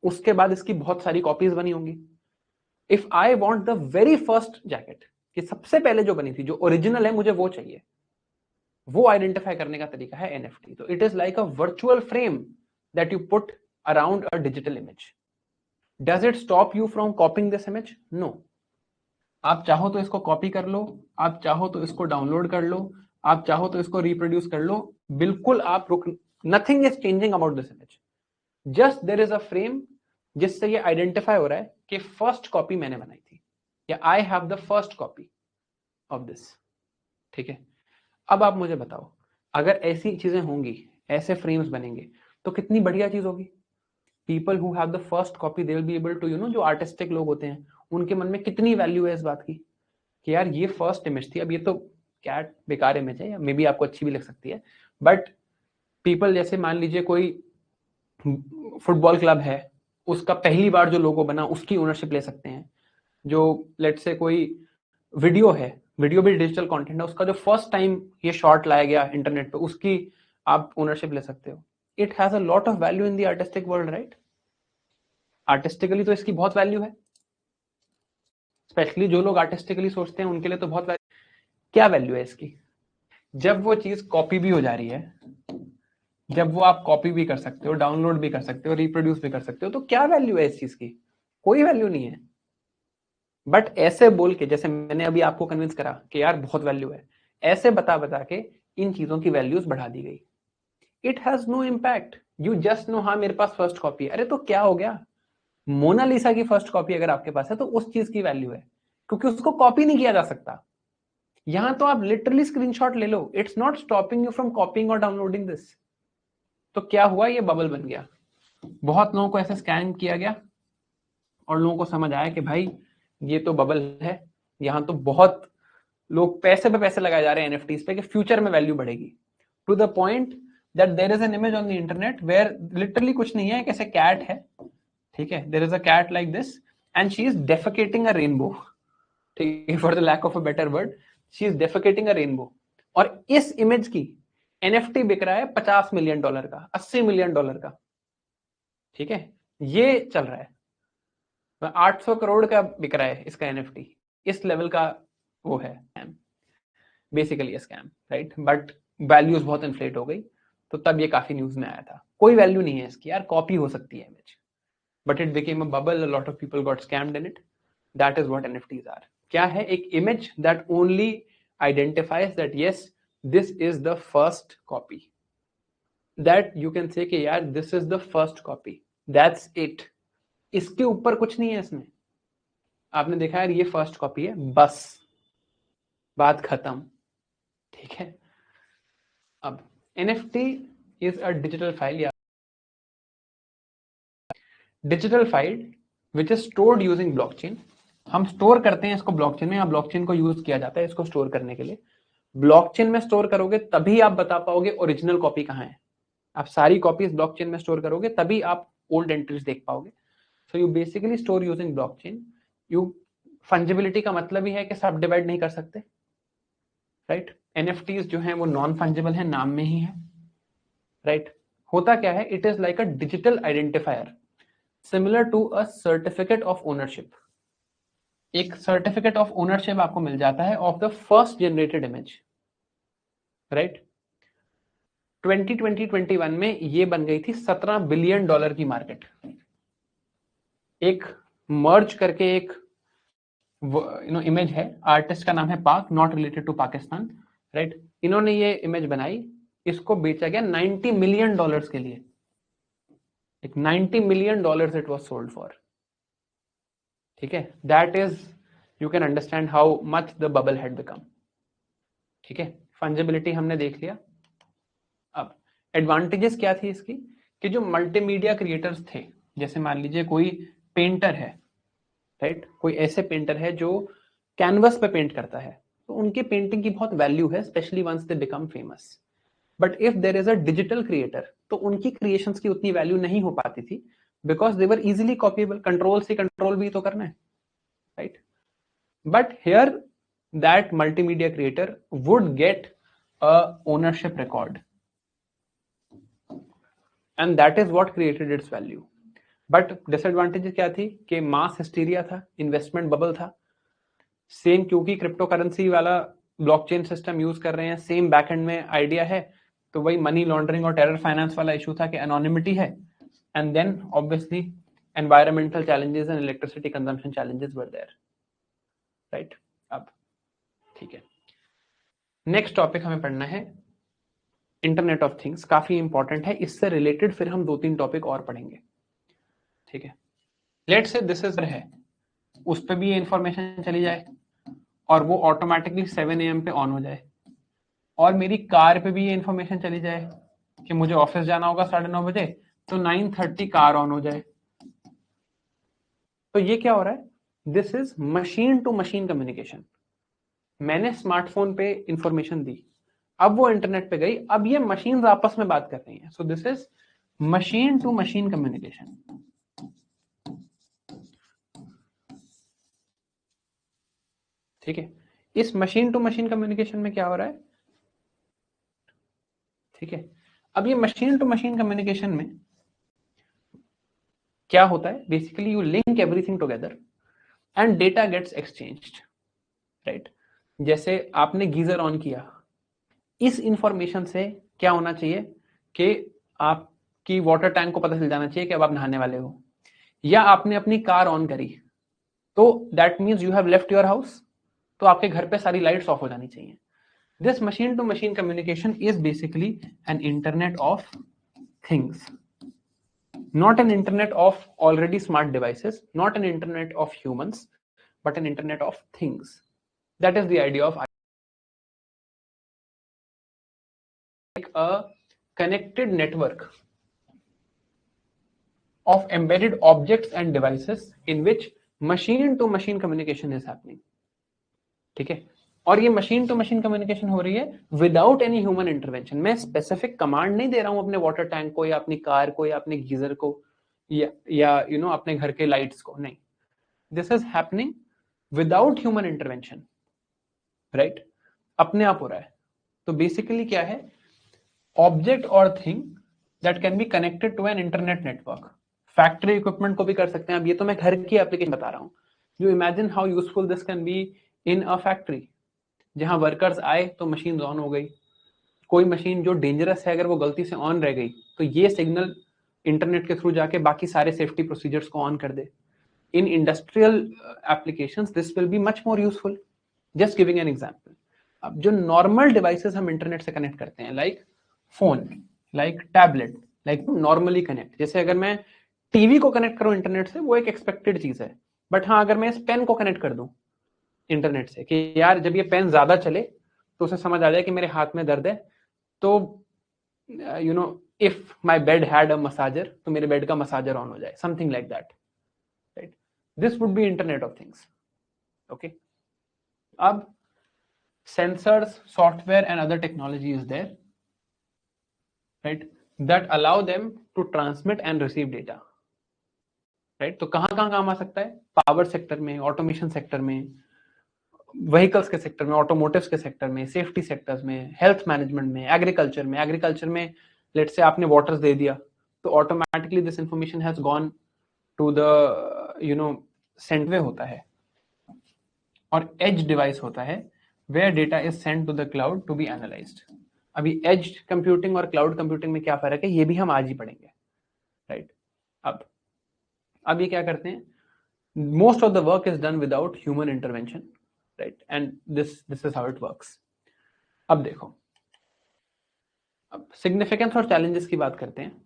उसके बाद इसकी बहुत सारी कॉपीज बनी होंगी. If I want the very first jacket, कि सबसे पहले जो बनी थी, जो ओरिजिनल है, मुझे वो चाहिए, वो आइडेंटिफाई करने का तरीका है NFT. तो it is like a virtual frame that you put around a digital image. Does it stop you from copying this image? No. आप चाहो तो इसको कॉपी कर लो, आप चाहो तो इसको डाउनलोड कर लो, आप चाहो तो इसको रिप्रोड्यूस कर लो, बिल्कुल आप रुक. Nothing is changing about this image. Just there is a frame जिससे ये आइडेंटिफाई हो रहा है कि फर्स्ट कॉपी मैंने बनाई थी, या I have the first copy of this. ठीक है. अब आप मुझे बताओ, अगर ऐसी चीजें होंगी, ऐसे फ्रेम्स बनेंगे, तो कितनी बढ़िया चीज होगी. People who have the first copy they will be able to, जो आर्टिस्टिक लोग होते हैं, उनके मन में कितनी वैल्यू है इस बात की कि यार ये फर्स्ट इमेज थी. अब ये तो क्या बेकार इमेज है, या मे बी आपको अच्छी भी लग सकती है, बट पीपल, जैसे मान लीजिए कोई फुटबॉल क्लब है, उसका पहली बार जो लोगो बना उसकी ओनरशिप ले सकते हैं. जो लेट से कोई वीडियो है, वीडियो भी डिजिटल कंटेंट है, उसका जो फर्स्ट टाइम ये शॉट लाया गया इंटरनेट पे, उसकी आप ओनरशिप ले सकते हो. It has a lot of value in the artistic world, right. Artistically तो इसकी बहुत वैल्यू है, स्पेशली जो लोग आर्टिस्टिकली सोचते हैं उनके लिए तो बहुत वैल्यू. क्या वैल्यू है इसकी? जब वो चीज कॉपी भी हो जा रही है, जब वो आप कॉपी भी कर सकते हो, डाउनलोड भी कर सकते हो, रिप्रोड्यूस भी कर सकते हो, तो क्या वैल्यू है इस चीज की? कोई वैल्यू नहीं है. बट ऐसे बोल के, जैसे मैंने अभी आपको कन्विंस करा कि यार बहुत वैल्यू है, ऐसे बता बता के इन चीजों की वैल्यूज बढ़ा दी गई. It has no impact. You just know, हाँ मेरे पास फर्स्ट कॉपी है. अरे तो क्या हो गया, मोनालिसा की फर्स्ट कॉपी अगर आपके पास है तो उस चीज की वैल्यू है, क्योंकि उसको कॉपी नहीं किया जा सकता. यहां तो आप लिटरली स्क्रीनशॉट ले लो. It's not stopping you from copying और डाउनलोडिंग दिस. तो क्या हुआ, ये बबल बन गया. बहुत लोगों को ऐसे स्कैम किया गया और लोगों को समझ आया कि भाई ये तो बबल है, यहां तो बहुत लोग पैसे पे पैसे लगाए जा रहे हैं NFTs पे कि फ्यूचर में वैल्यू बढ़ेगी. To the point that there is an image on the internet where literally कुछ नहीं है, कैसे कैट है, ठीक है, there is a cat like this and she is defecating a rainbow. ठीक है, for the lack of a better word, she is defecating a rainbow. और इस इमेज की NFT बिक रहा है $50 मिलियन का, $80 मिलियन का. ठीक है, ये चल रहा है. 800 करोड़ का बिक रहा है इसका NFT. इस लेवल का वो है basically scam, right. But values बहुत इन्फ्लेट हो गई, तो तब ये काफी न्यूज में आया था. कोई वैल्यू नहीं है इसकी यार, कॉपी हो सकती है image, but it became a bubble. A lot of people got scammed in it. That is what NFTs are. क्या है? एक image that only identifies that yes this is the first copy. That you can say कि यार this is the first copy, that's it. इसके ऊपर कुछ नहीं है इसमें. आपने देखा यार ये फर्स्ट कॉपी है, बस बात खत्म. ठीक है. अब NFT is a digital file, या digital file which is stored using blockchain. हम स्टोर करते हैं इसको ब्लॉकचेन में, या ब्लॉकचेन को यूज किया जाता है इसको स्टोर करने के लिए. ब्लॉकचेन में स्टोर करोगे तभी आप बता पाओगे ओरिजिनल कॉपी कहाँ है. आप सारी कॉपीज ब्लॉकचेन में स्टोर करोगे तभी आप ओल्ड एंट्रीज देख पाओगे. So you basically store using blockchain. You fungibility का मतलब ही है कि सब डिवाइड नहीं कर सकते, राइट. NFTs जो हैं वो नॉन फंजिबल है, नाम में ही है, राइट. होता क्या है, it is like a digital identifier similar to a certificate of ownership. एक सर्टिफिकेट ऑफ ओनरशिप आपको मिल जाता है of the first generated image, right. 2020-21 में ये बन गई थी $17 बिलियन की मार्केट. एक मर्ज करके एक इमेज है, आर्टिस्ट का नाम है Pak, not related to Pakistan, right. इन्होंने ये इमेज बनाई, इसको बेचा गया $90 मिलियन के लिए. एक $90 million it was sold for. ठीक है. That is, you can understand how much the bubble had become. ठीक है. फंजिबिलिटी हमने देख लिया. अब एडवांटेजेस क्या थी इसकी कि जो मल्टीमीडिया क्रिएटर्स थे, जैसे मान लीजिए कोई पेंटर है, राइट, कोई ऐसे पेंटर है जो कैनवस पे पेंट करता है, तो उनके पेंटिंग की बहुत वैल्यू है, specially once they become famous. But if there is a digital creator, तो उनकी क्रिएशंस की उतनी वैल्यू नहीं हो पाती थी, because they were easily copyable, control से कंट्रोल भी तो करना है, right. But here that multimedia creator would get a ownership record, and that is what created it's value. But disadvantage क्या थी कि मास हिस्टीरिया था, इन्वेस्टमेंट बबल था, सेम क्योंकि क्रिप्टो करेंसी वाला ब्लॉकचेन सिस्टम यूज कर रहे हैं, सेम बैकएंड में आइडिया है, तो वही मनी लॉन्ड्रिंग और टेरर फाइनेंस वाला इशू था कि एनोनिमिटी है, and then obviously environmental challenges and electricity consumption challenges were there, right. अब ठीक है, नेक्स्ट टॉपिक हमें पढ़ना है इंटरनेट ऑफ थिंग्स, काफी इंपॉर्टेंट है, इससे रिलेटेड फिर हम 2-3 टॉपिक और पढ़ेंगे, ठीक है। लेट्स से दिस इज है, उस पर भी ये इंफॉर्मेशन चली जाए और वो ऑटोमेटिकली 7 AM पे ऑन हो जाए, और मेरी कार पे भी ये इंफॉर्मेशन चली जाए कि मुझे ऑफिस जाना होगा 9:30 बजे, तो 9:30 कार ऑन हो जाए। तो ये क्या हो रहा है? This is machine to machine communication. मैंने स्मार्टफोन पे इंफॉर्मेशन दी, अब वो इंटरनेट पे गई, अब ये मशीन आपस में बात कर रही हैं, so this is machine to machine communication, ठीक है। इस मशीन टू मशीन कम्युनिकेशन में क्या हो रहा है, ठीक है। अब ये मशीन टू मशीन कम्युनिकेशन में क्या होता है, basically you link everything together and data gets exchanged, right. जैसे आपने गीजर ऑन किया, इस इंफॉर्मेशन से क्या होना चाहिए कि आपकी वाटर टैंक को पता चल जाना चाहिए कि अब आप नहाने वाले हो, या आपने अपनी कार ऑन करी, तो that means you have left your house, तो आपके घर पे सारी लाइट्स ऑफ हो जानी चाहिए। This machine to machine communication is basically an internet of things, not an internet of already smart devices, not an internet of humans, but an internet of things. That is the idea of like a connected network of embedded objects and devices in which machine to machine communication is happening, ठीक है। और ये मशीन टू मशीन कम्युनिकेशन हो रही है विदाउट एनी ह्यूमन इंटरवेंशन। मैं स्पेसिफिक कमांड नहीं दे रहा हूं अपने वाटर टैंक को, या अपनी कार को, या अपने गीजर को, या यू नो अपने घर के लाइट्स को, नहीं, this is happening without human intervention, right, अपने आप हो रहा है। तो बेसिकली क्या है, ऑब्जेक्ट और thing that can be connected to an internet network. Factory equipment को भी कर सकते हैं, अब ये तो मैं घर की एप्लीकेशन बता रहा हूं। You imagine how useful this can be in a factory, जहां वर्कर्स आए तो मशीन ऑन हो गई, कोई मशीन जो डेंजरस है अगर वो गलती से ऑन रह गई, तो ये सिग्नल इंटरनेट के थ्रू जाके बाकी सारे सेफ्टी प्रोसीजर्स को ऑन कर दे। In industrial applications this will be much more useful. Just giving an example, अब जो नॉर्मल डिवाइसेस हम इंटरनेट से कनेक्ट करते हैं, like phone, like tablet, like normally connect, जैसे अगर मैं टीवी को कनेक्ट करूं इंटरनेट से, वो एक एक्सपेक्टेड चीज है। बट हाँ, अगर मैं इस पेन को कनेक्ट कर दूं इंटरनेट से कि यार जब ये पेन ज्यादा चले तो उसे समझ आ जाए कि मेरे हाथ में दर्द है, तो you know if my bed had a massager, तो मेरे बेड का मसाजर ऑन हो जाए, something like that, right. This would be internet of things, okay. अब sensors, software and other technology is there, right, that allow them to transmit and receive data, right। तो कहां कहां काम आ सकता है, पावर सेक्टर में, ऑटोमेशन सेक्टर में, व्हीकल्स के सेक्टर में, ऑटोमोटिव्स के सेक्टर में, सेफ्टी सेक्टर्स में, हेल्थ मैनेजमेंट में, एग्रीकल्चर में लेट से आपने वाटर्स दे दिया, तो automatically this information has gone to the you know सेंटवे होता है, और एज डिवाइस होता है where data is sent to the cloud to be analyzed। अभी एज कंप्यूटिंग और क्लाउड कंप्यूटिंग में क्या फर्क है, ये भी हम आज ही पढ़ेंगे, राइट। अब ये क्या करते हैं, most of the work is done without human intervention, right, and this is how it works. अब देखो, अब सिग्निफिकेंस और चैलेंजेस की बात करते हैं।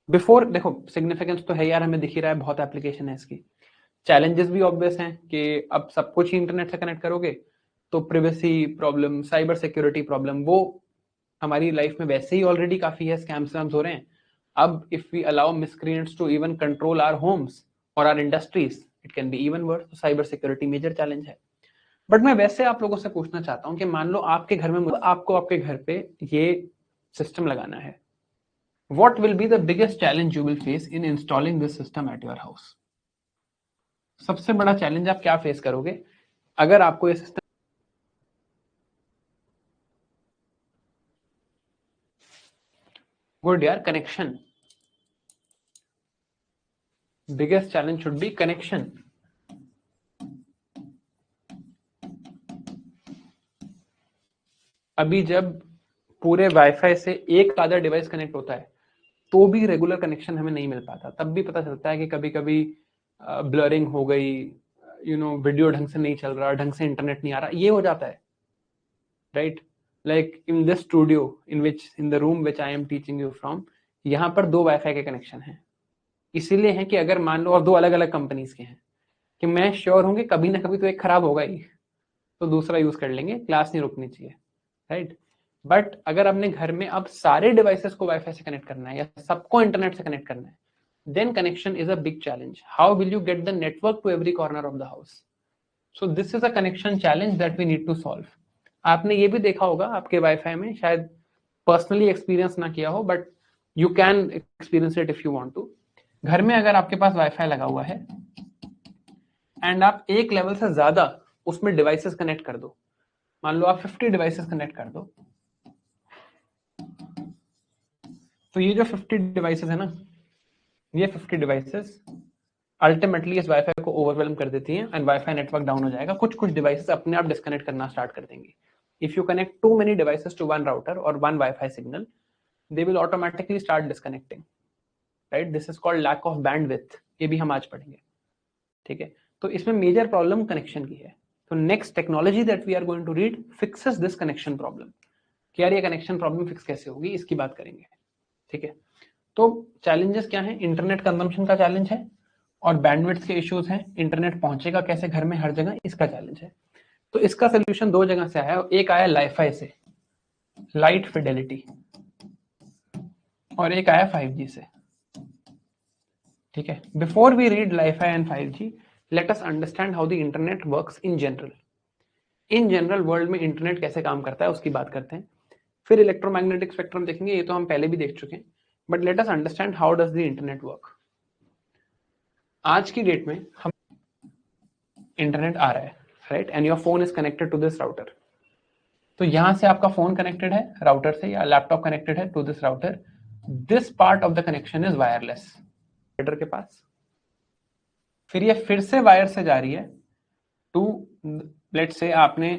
बिफोर, देखो सिग्निफिकेंस तो है यार, हमें दिख ही रहा है, बहुत एप्लीकेशन है इसकी। चैलेंजेस भी ऑब्वियस हैं कि अब सब कुछ ही इंटरनेट से कनेक्ट करोगे तो privacy problem, cyber security problem, वो हमारी लाइफ में वैसे ही ऑलरेडी काफी है, स्कैम्स हो रहे हैं. अब if we allow miscreants to even control our homes और our industries, it can be even worse. तो साइबर सिक्योरिटी मेजर चैलेंज है. बट मैं वैसे आप लोगों से पूछना चाहता हूं कि मान लो आपके घर में, आपको आपके घर पे ये सिस्टम लगाना है, what will be the biggest challenge you will face in installing this system at your house? सबसे बड़ा चैलेंज आप क्या फेस करोगे अगर आपको ये सिस्टम. गुड यार, connection. Biggest challenge should be connection. अभी जब पूरे वाईफाई से एक आधा डिवाइस कनेक्ट होता है तो भी रेगुलर कनेक्शन हमें नहीं मिल पाता. तब भी पता चलता है कि कभी कभी ब्लरिंग हो गई, वीडियो ढंग से नहीं चल रहा, ढंग से इंटरनेट नहीं आ रहा, ये हो जाता है, right. Like in this studio in the room which I am teaching you from, यहाँ पर 2 वाईफाई के कनेक्शन हैं. इसीलिए है कि अगर मान लो, और 2 अलग अलग कंपनीज के हैं, कि मैं श्योर हूं कि कभी ना कभी तो एक खराब होगा ही, तो दूसरा यूज कर लेंगे, क्लास नहीं रुकनी चाहिए, राइट. बट अगर अपने घर में अब सारे डिवाइसेस को वाईफाई से कनेक्ट करना है या सबको इंटरनेट से कनेक्ट करना है, then connection is a big challenge. How will you get the network to every corner of the house? So this is a connection challenge that we need to solve. आपने ये भी देखा होगा आपके वाईफाई में, शायद पर्सनली एक्सपीरियंस ना किया हो, but you can experience it if you want to. घर में अगर आपके पास वाईफाई लगा हुआ है एंड आप एक लेवल से ज्यादा उसमें डिवाइसेस कनेक्ट कर दो, मान लो आप 50 डिवाइसेस कनेक्ट कर दो, तो ये जो 50 डिवाइसेस है ना, ये 50 डिवाइसेस अल्टीमेटली इस वाईफाई को ओवरवेलम कर देती हैं एंड वाईफाई नेटवर्क डाउन हो जाएगा. कुछ कुछ डिवाइसेस अपने आप डिस्कनेक्ट करना स्टार्ट कर देंगे. If you connect to many devices to one router और one wifi signal, they will automatically start disconnecting, right. This is called lack of bandwidth. ये भी हम आज पढ़ेंगे, ठीक है. तो इसमें मेजर प्रॉब्लम कनेक्शन की है. तो next technology that we are going to read fixes this connection problem. कि यार ये कनेक्शन प्रॉब्लम फिक्स कैसे होगी, इसकी बात करेंगे, ठीक है. तो चैलेंजेस क्या है? इंटरनेट कंजम्पशन का चैलेंज है और बैंडविड्थ के इश्यूज हैं. इंटरनेट पहुंचेगा कैसे घर में हर जगह, इसका चैलेंज है. तो इसका सोल्यूशन 2 जगह से आया. एक आया लाईफाई से, लाइट फिडेलिटी, और एक आया 5G से, ठीक है. Before we read LiFi and 5G, let us understand how the internet works in general. In general world में इंटरनेट कैसे काम करता है उसकी बात करते हैं. फिर इलेक्ट्रोमैग्नेटिक स्पेक्ट्रम देखेंगे, ये तो हम पहले भी देख चुके हैं. But let us understand how does the internet work. आज की डेट में हम इंटरनेट आ रहा है, right, and your phone is connected to this router. तो यहां से आपका फोन कनेक्टेड है राउटर से, या लैपटॉप कनेक्टेड है to this router. This part of the connection is wireless router के पास. फिर ये फिर से वायर से जा रही है टू, लेट्स से आपने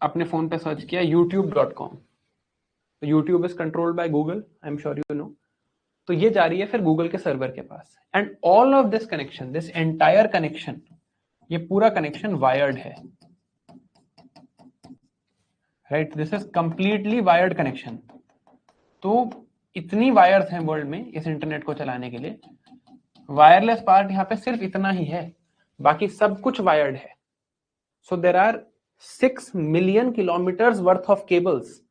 अपने फोन पे सर्च किया youtube.com. तो YouTube is controlled by Google, I am sure you know. तो ये जा रही है फिर गूगल के सर्वर के पास. And all of this connection, this entire connection, ये पूरा कनेक्शन वायर्ड है, right. This is completely wired connection. तो इतनी वायर्स हैं वर्ल्ड में इस इंटरनेट को चलाने के लिए. वायरलेस पार्ट यहाँ पे सिर्फ इतना ही है, बाकी सब कुछ वायर्ड है. So there are 6 million kilometres worth of cables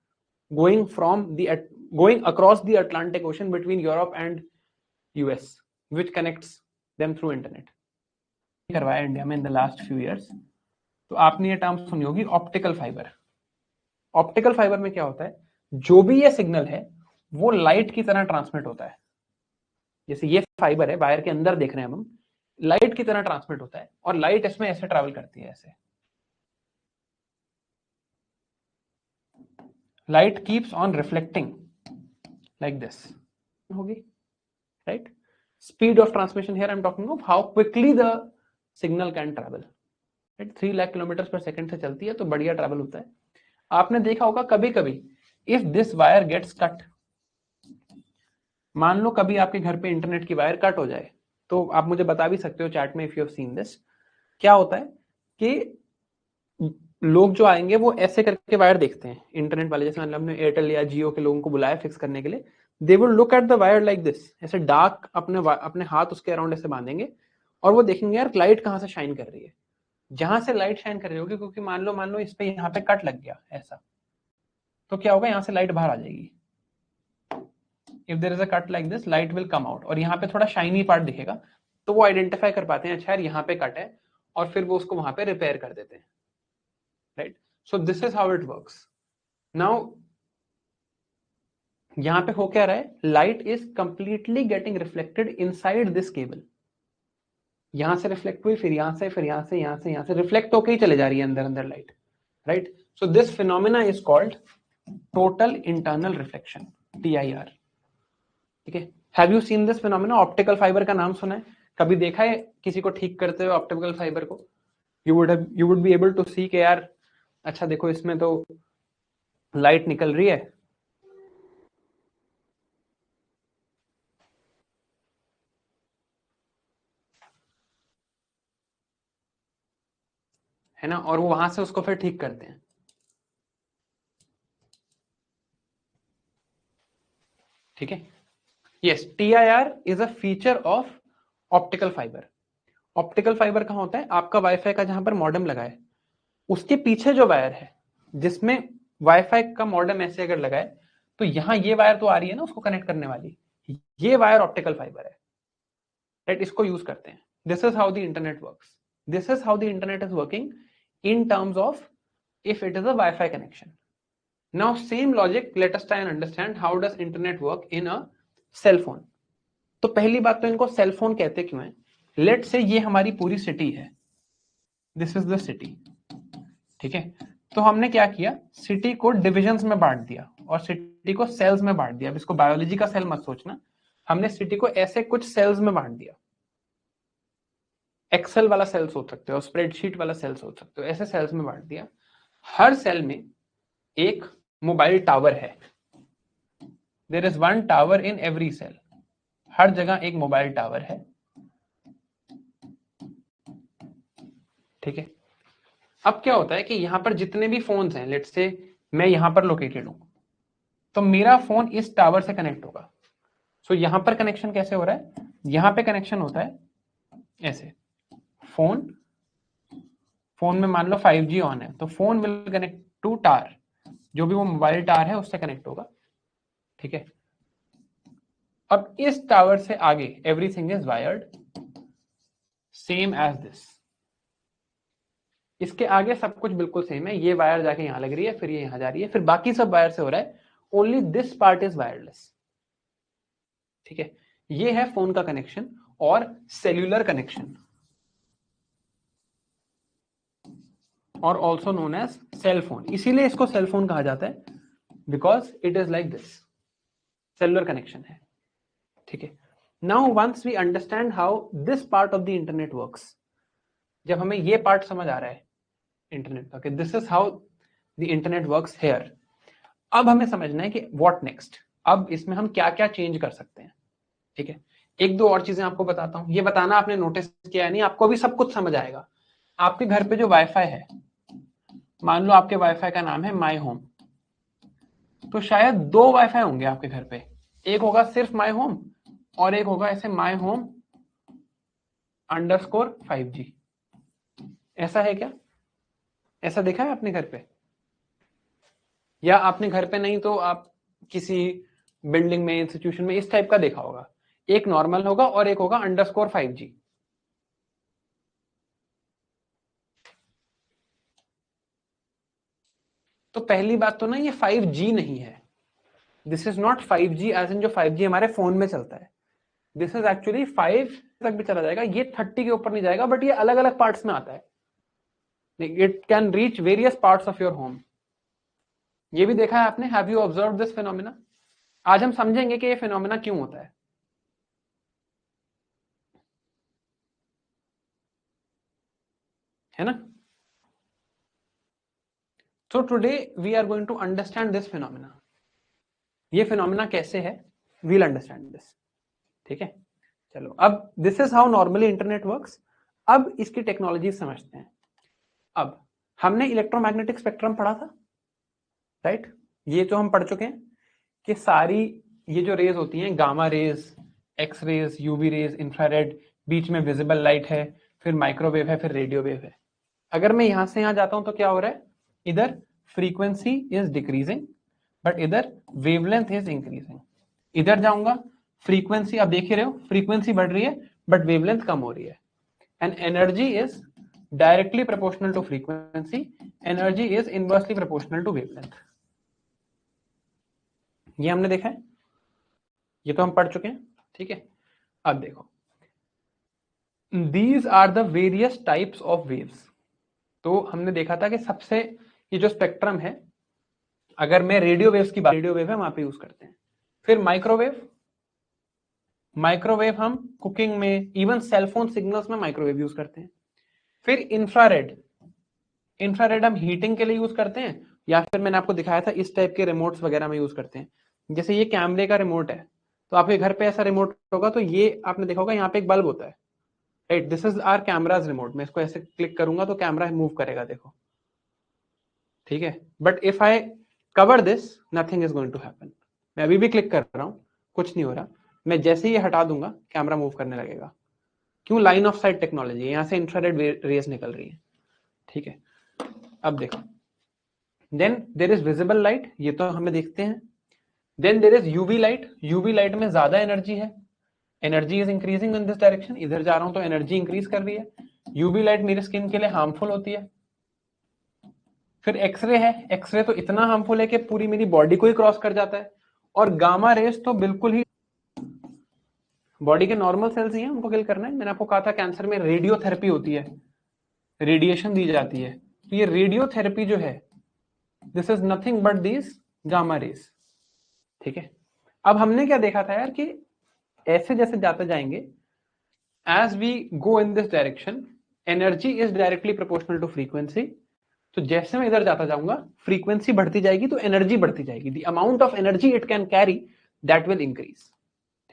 going across the Atlantic Ocean between Europe and US, which connects them through internet. करवाया इंडिया में in the last few years. तो आपने ये टर्म सुनी होगी, ऑप्टिकल फाइबर. ऑप्टिकल फाइबर में क्या होता है, जो भी ये सिग्नल है वो लाइट की तरह ट्रांसमिट होता है. जैसे ये फाइबर है, वायर के अंदर देख रहे हैं हम, लाइट की तरह ट्रांसमिट होता है, और लाइट इसमें ऐसे ट्रैवल करती है, ऐसे. Light keeps on reflecting like this होगी, right. Speed of transmission here I'm talking of how quickly the signal can travel, right. 3 lakh kilometre पर सेकंड से चलती है, तो बढ़िया ट्रैवल होता है. आपने देखा होगा कभी कभी if this wire gets cut, मान लो कभी आपके घर पे इंटरनेट की वायर कट हो जाए, तो आप मुझे बता भी सकते हो चैट में, if you have seen this. क्या होता है कि लोग जो आएंगे वो ऐसे करके वायर देखते हैं, इंटरनेट वाले, जैसे मतलब हमने एयरटेल या जियो के लोगों को बुलाया फिक्स करने के लिए. They will look at the wire like this, ऐसे डार्क अपने हाथ उसके अराउंड ऐसे बांधेंगे और वो देखेंगे यार लाइट कहाँ से शाइन कर रही है. जहां से लाइट शाइन कर रही होगी, क्योंकि मान लो इस पे यहाँ पे कट लग गया ऐसा, तो क्या होगा, यहाँ से लाइट बाहर आ जाएगी। If there is a cut like this, light will come out, और यहाँ पे थोड़ा शाइनी पार्ट दिखेगा, तो वो आइडेंटिफाई कर पाते हैं, अच्छा यार यहाँ पे कट है, और फिर वो उसको वहां पे रिपेयर कर देते हैं, right. So this is how it works. Now यहां पे हो क्या रहा है, light is completely getting reflected inside this cable. यहां से रिफ्लेक्ट हुई, फिर यहां से, फिर यहां से, यहां से रिफ्लेक्ट होकर ही चले जा रही है अंदर अंदर light, right. So this phenomena is called total internal reflection, TIR। ठीक है, have you seen this phenomena? Optical fibre का नाम सुना है? कभी देखा है किसी को ठीक करते हुए ऑप्टिकल फाइबर को? You would be able to see के यार, अच्छा देखो इसमें तो लाइट निकल रही है ना, और वो वहां से उसको फिर ठीक करते हैं। ठीक है, yes, TIR is a feature of optical fibre. Optical fibre कहाँ होता है? आपका वाईफाई का जहां पर मॉडेम लगा है, उसके पीछे जो वायर है, जिसमें वाईफाई का मॉडेम ऐसे अगर लगा है, तो यहां ये वायर तो आ रही है ना उसको कनेक्ट करने वाली, ये वायर ऑप्टिकल फाइबर है, राइट। इसको यूज करते हैं। This is how the internet works. This is how the internet is working in terms of if it is a Wi-Fi connection. Now same logic, let us try and understand how does internet work in a cell phone. तो पहली बात तो इनको सेल फोन कहते क्यों हैं? लेट से ये हमारी पूरी सिटी है, दिस इज द सिटी, ठीक है। तो हमने क्या किया, सिटी को डिविजन्स में बांट दिया और सिटी को सेल्स में बांट दिया। अब इसको बायोलॉजी का सेल मत सोचना, हमने सिटी को ऐसे कुछ सेल्स में बांट दिया। एक्सेल वाला सेल सोच सकते हो, स्प्रेडशीट वाला सेल सोच सकते हो, ऐसे सेल्स में बांट दिया। हर सेल में एक मोबाइल टावर है, there is one tower in every cell, हर जगह एक मोबाइल टावर है, ठीक है। अब क्या होता है कि यहां पर जितने भी फोन्स हैं, लेट्स से मैं यहां पर लोकेटेड हूं, तो मेरा फोन इस टावर से कनेक्ट होगा। सो यहां पर कनेक्शन कैसे हो रहा है, यहां पे कनेक्शन होता है ऐसे, फोन फोन में मान लो 5G ऑन है, तो phone will connect to tower, जो भी वो मोबाइल टावर है उससे कनेक्ट होगा, ठीक है। अब इस टावर से आगे everything is wired same as this, इसके आगे सब कुछ बिल्कुल सेम है। ये वायर जाके यहां लग रही है, फिर ये यहां जा रही है, फिर बाकी सब वायर से हो रहा है, only this part is wireless, ठीक है। ये है फोन का कनेक्शन और सेल्यूलर कनेक्शन, और also known as cell phone. इसीलिए इसको सेल फोन कहा जाता है, because it is like this, cellular connection है, ठीक है। Now once we understand how this part of the internet works, जब हमें ये पार्ट समझ आ रहा है इंटरनेट का, this is how the internet works here, अब हमें समझना है कि व्हाट नेक्स्ट, अब इसमें हम क्या क्या चेंज कर सकते हैं, ठीक है। एक दो और चीजें आपको बताता हूं, ये बताना आपने नोटिस किया है नहीं, आपको भी सब कुछ समझ आएगा। आपके घर पे जो वाईफाई है, मान लो आपके वाईफाई का नाम है माई होम, तो शायद दो वाईफाई होंगे आपके घर पे, एक होगा सिर्फ माई होम और एक होगा ऐसे माई होम _5G। ऐसा है क्या? ऐसा देखा है आपने घर पे? या आपने घर पे नहीं तो आप किसी बिल्डिंग में, इंस्टीट्यूशन में इस टाइप का देखा होगा, एक नॉर्मल होगा और एक होगा _5G। तो पहली बात तो ना, ये 5G नहीं है, this is not 5G as in जो 5G हमारे फोन में चलता है, दिस इज एक्चुअली 5 तक भी चला जाएगा, ये 30 के ऊपर नहीं जाएगा, बट ये अलग अलग पार्ट्स में आता है, it can reach various parts of your home. ये भी देखा है आपने? Have you observe this phenomena? आज हम समझेंगे कि ये फिनोमिना क्यों होता है ना। So today we are going to understand this phenomena, ये फिनोमिना कैसे है, वील अंडरस्टैंड दिस, ठीक है। चलो, अब this is how normally internet works. अब इसकी टेक्नोलॉजी समझते हैं। अब हमने इलेक्ट्रोमैग्नेटिक स्पेक्ट्रम पढ़ा था, राइट। ये तो हम पढ़ चुके हैं कि सारी ये जो रेज होती हैं, gamma rays, X rays, UV rays, infrared, बीच में विजिबल लाइट है, फिर माइक्रोवेव है, फिर रेडियो वेव है, अगर मैं यहां से यहां जाता हूं तो क्या हो रहा है, इधर फ्रीक्वेंसी इज डिक्रीजिंग बट इधर वेवलेंथ इज इंक्रीजिंग। इधर जाऊंगा, फ्रीक्वेंसी आप देख ही रहे हो, फ्रीक्वेंसी बढ़ रही है बट वेवलेंथ कम हो रही है। And energy is directly proportional to frequency, energy is inversely proportional to wavelength. ये हमने देखा है, ये तो हम पढ़ चुके हैं, ठीक है। अब देखो, these are the various types of waves. तो हमने देखा था कि सबसे, ये जो स्पेक्ट्रम है, अगर मैं रेडियो वेव्स की बात, रेडियो वेव है वहां पे यूज करते हैं। फिर माइक्रोवेव, माइक्रोवेव हम कुकिंग में, इवन सेलफोन सिग्नल्स में माइक्रोवेव यूज करते हैं। फिर इंफ्रारेड, इंफ्रारेड हम हीटिंग के लिए यूज करते हैं, या फिर मैंने आपको दिखाया था इस टाइप के रिमोट्स वगैरह में यूज करते हैं। जैसे ये कैमरे का रिमोट है, तो आपके घर पे ऐसा रिमोट होगा, तो ये आपने देखा होगा यहाँ पे एक बल्ब होता है, right, this is our camera's remote. मैं इसको ऐसे क्लिक करूंगा तो कैमरा मूव करेगा, देखो, ठीक है। But if I cover this, nothing is going to happen. मैं अभी भी क्लिक कर रहा हूं, कुछ नहीं हो रहा। मैं जैसे ही हटा दूंगा कैमरा मूव करने लगेगा। क्यों? लाइन ऑफ साइट टेक्नोलॉजी, यहां से इंफ्रारेड रेज निकल रही है, ठीक है। अब देखो, then there is visible light, ये तो हमें देखते हैं। Then there is UV light, UV light में ज्यादा एनर्जी है, energy is increasing in this direction, इधर जा रहा हूं तो एनर्जी इंक्रीज कर रही है। यूवी लाइट मेरी स्किन के लिए हार्मफुल होती है। फिर एक्सरे है, एक्सरे तो इतना हार्मफुल है कि पूरी मेरी बॉडी को ही क्रॉस कर जाता है। और गामा रेस तो बिल्कुल ही, बॉडी के नॉर्मल सेल्स ही हैं, उनको किल करना है। मैंने आपको कहा था कैंसर में रेडियोथेरेपी होती है, रेडिएशन दी जाती है। तो ये रेडियोथेरेपी जो है, this is nothing but this gamma rays, ठीक है। अब हमने क्या देखा था यार कि ऐसे जैसे जाते जाएंगे, as we go in this direction, energy is directly proportional to frequency. तो जैसे मैं इधर जाता जाऊंगा, फ्रीक्वेंसी बढ़ती जाएगी तो एनर्जी बढ़ती जाएगी, the amount of energy it can carry that will increase,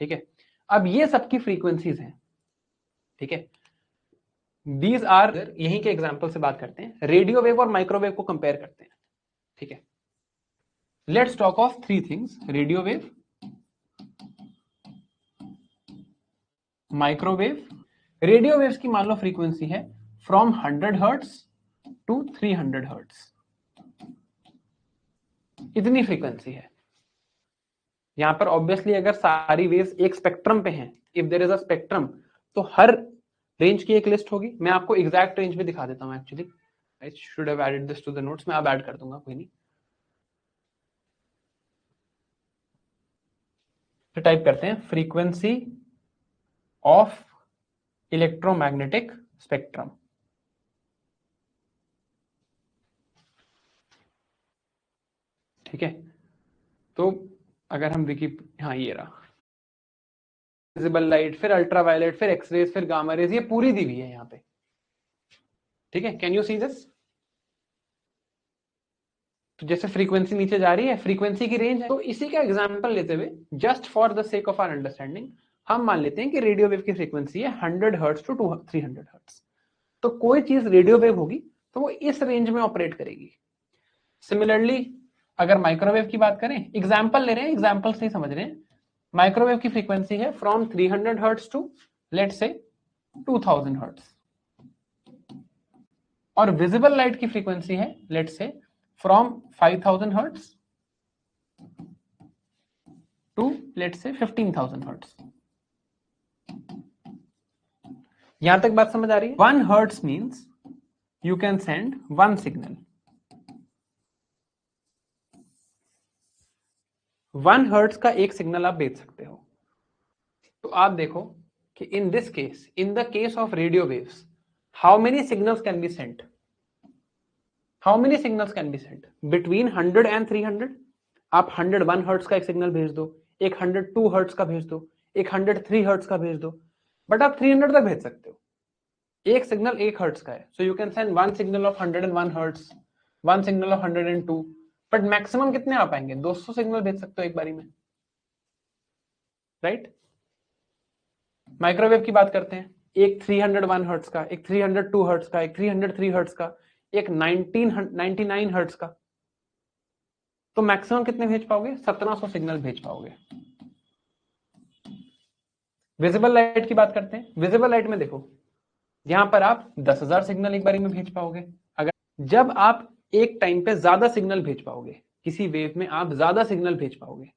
ठीक है। अब ये सबकी फ्रीक्वेंसीज हैं, ठीक है। दीज आर, यहीं के एग्जांपल से बात करते हैं, रेडियो वेव और माइक्रोवेव को कंपेयर करते हैं, ठीक है। Let's talk of three things, radio wave, microwave. Radio waves की मान लो फ्रीक्वेंसी है फ्रॉम 100 हर्ट्ज टू 300 हर्ट्ज, इतनी फ्रीक्वेंसी है। यहां पर ऑब्वियसली अगर सारी वेव्स एक स्पेक्ट्रम पे हैं, if there is a spectrum, तो हर रेंज की एक लिस्ट होगी। मैं आपको एग्जैक्ट रेंज भी दिखा देता हूं actually, I should have added this to the notes, मैं अब ऐड कर दूंगा, कोई नहीं। तो टाइप करते हैं फ्रीक्वेंसी ऑफ इलेक्ट्रोमैग्नेटिक स्पेक्ट्रम, ठीक है। तो अगर हम विकी, हाँ ये रहा, विजिबल लाइट, फिर अल्ट्रावायलेट, फिर एक्सरेज, फिर गामा रेज, ये पूरी दी हुई है यहाँ पे, ठीक है। Can you see this? तो जैसे फ्रीक्वेंसी नीचे जा रही है, फ्रीक्वेंसी की रेंज है। तो इसी का एग्जांपल लेते हुए, just for the sake of our understanding, हम मान लेते हैं कि रेडियो वेव की फ्रीक्वेंसी है 100 हर्ट्ज टू 300 हर्ट्ज। तो कोई चीज रेडियो वेव होगी तो वो इस रेंज में ऑपरेट करेगी। सिमिलरली अगर माइक्रोवेव की बात करें, एग्जाम्पल ले रहे हैं, एग्जाम्पल से ही समझ रहे हैं, माइक्रोवेव की फ्रीक्वेंसी है फ्रॉम 300 हर्ट्ज टू लेट्स से 2000 हर्ट्ज, और विजिबल लाइट की फ्रीक्वेंसी है let's say from 5000 hertz to let's say 15,000 hertz. यहां तक बात समझ आ रही है? 1 hertz means you can send 1 signal, 1 hertz का एक सिग्नल आप भेज सकते हो। तो आप देखो कि in this case, in the case of radio waves, how many signals can be sent, how many signals can be sent between 100 and 300? आप 101 हर्ट्ज का एक सिग्नल भेज दो, एक 102 हर्ट्ज का भेज दो, एक 103 हर्ट्ज का भेज दो, बट आप 300 तक भेज सकते हो। एक सिग्नल 1 हर्ट्ज का है, so you can send 1 signal of 101 hertz, 1 signal of 102, but maximum कितने आ पाएंगे? 200 सिग्नल भेज सकते हो एक बारी में, राइट? माइक्रोवेव की बात करते हैं, एक 301 हर्ट्ज का, एक 302 हर्ट्ज का, एक 303 हर्ट्ज का, एक 99 हर्ट्ज का। तो मैक्सिमम कितने भेज पाओगे? 1700 सिग्नल भेज पाओगे। विजिबल लाइट की बात करते हैं, विजिबल लाइट में देखो, यहां पर आप 10,000 सिग्नल एक बारी में भेज पाओगे। अगर जब आप एक टाइम पे ज्यादा सिग्नल भेज पाओगे, किसी वेव में आप ज्यादा सिग्नल भेज पाओगे,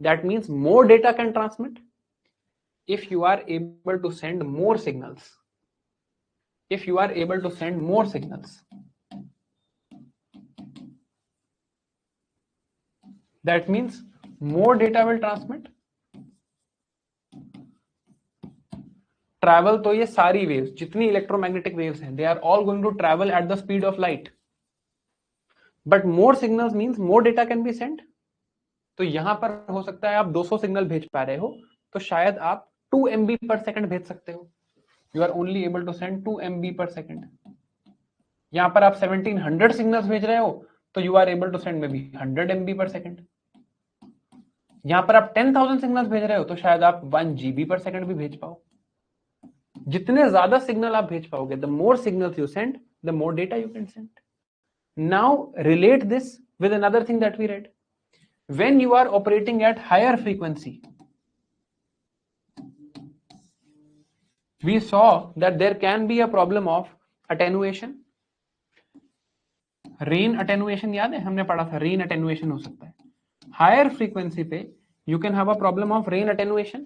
that means more data can transmit. If you are able to send more signals, if you are able to send more signals, that means more data will transmit, travel तो ये सारी waves, जितनी electromagnetic waves हैं, they are all going to travel at the speed of light, but more signals means more data can be sent। तो यहां पर हो सकता है आप 200 सिग्नल भेज पा रहे हो, तो शायद आप 2 MB पर सेकंड भेज सकते हो। You are only able to send 2 MB per second. यहां पर आप 1700 सिग्नल्स भेज रहे हो, तो you are able to send maybe 100 MB per second. यहां पर आप 10,000 सिग्नल्स भेज रहे हो, तो शायद आप 1 GB पर सेकंड भी भेज पाओ। जितने ज्यादा सिग्नल आप भेज पाओगे, the more signals you send, the more data you can send. Now relate this with another thing that we read. When you are operating at higher frequency, we saw that there can be a problem of attenuation। Rain attenuation याद है, हमने पढ़ा था रेन अटेनुएशन हो सकता है हायर फ्रीक्वेंसी पे। You can have a problem of rain attenuation,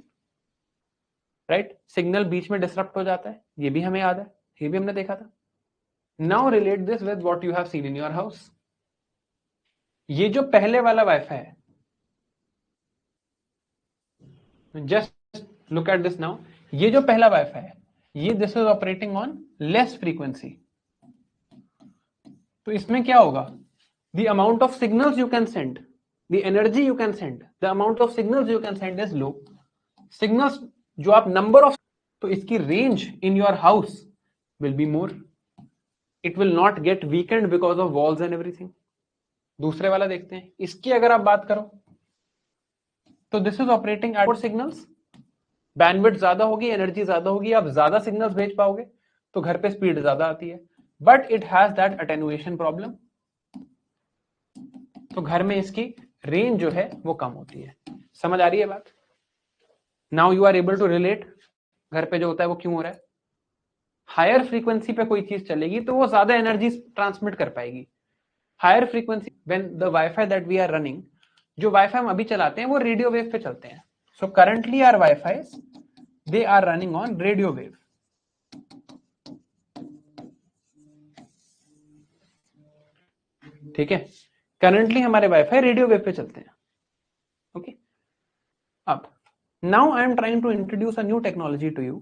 right. Signal बीच में डिसरप्ट हो जाता है, ये भी हमें याद है, ये भी हमने देखा था। Now relate this with what you have seen in your house. ये जो पहले वाला वाईफाई है, just look at this now. ये जो पहला वाईफाई है, ये this is operating on less frequency. तो इसमें क्या होगा, the amount of signals you can send, the energy you can send, the amount of signals you can send is low. Signals जो आप नंबर ऑफ, तो इसकी range in your house will be more. It will not gate weekend because of walls and everything. दूसरे वाला देखते हैं, इसकी अगर आप बात करो तो this is operating eight signals, bandwidth ज्यादा होगी, एनर्जी ज्यादा होगी, आप ज्यादा सिग्नल्स भेज पाओगे, तो घर पे स्पीड ज्यादा आती है, but it has that attenuation problem. तो घर में इसकी रेंज जो है वो कम होती है। समझ आ रही है बात? Now you are able to relate घर पे जो होता है वो क्यों हो रहा है। हायर फ्रीक्वेंसी पे कोई चीज चलेगी तो वो ज्यादा एनर्जी ट्रांसमिट कर पाएगी। Higher frequency when the WiFi that we are running, जो वाईफाई हम अभी चलाते हैं वो रेडियो वेव पे चलते हैं। So currently our WiFi they are running on radio wave. ठीक है, करंटली हमारे वाईफाई रेडियो वेव पे चलते हैं। ओके, अब now I am trying to introduce a new technology to you,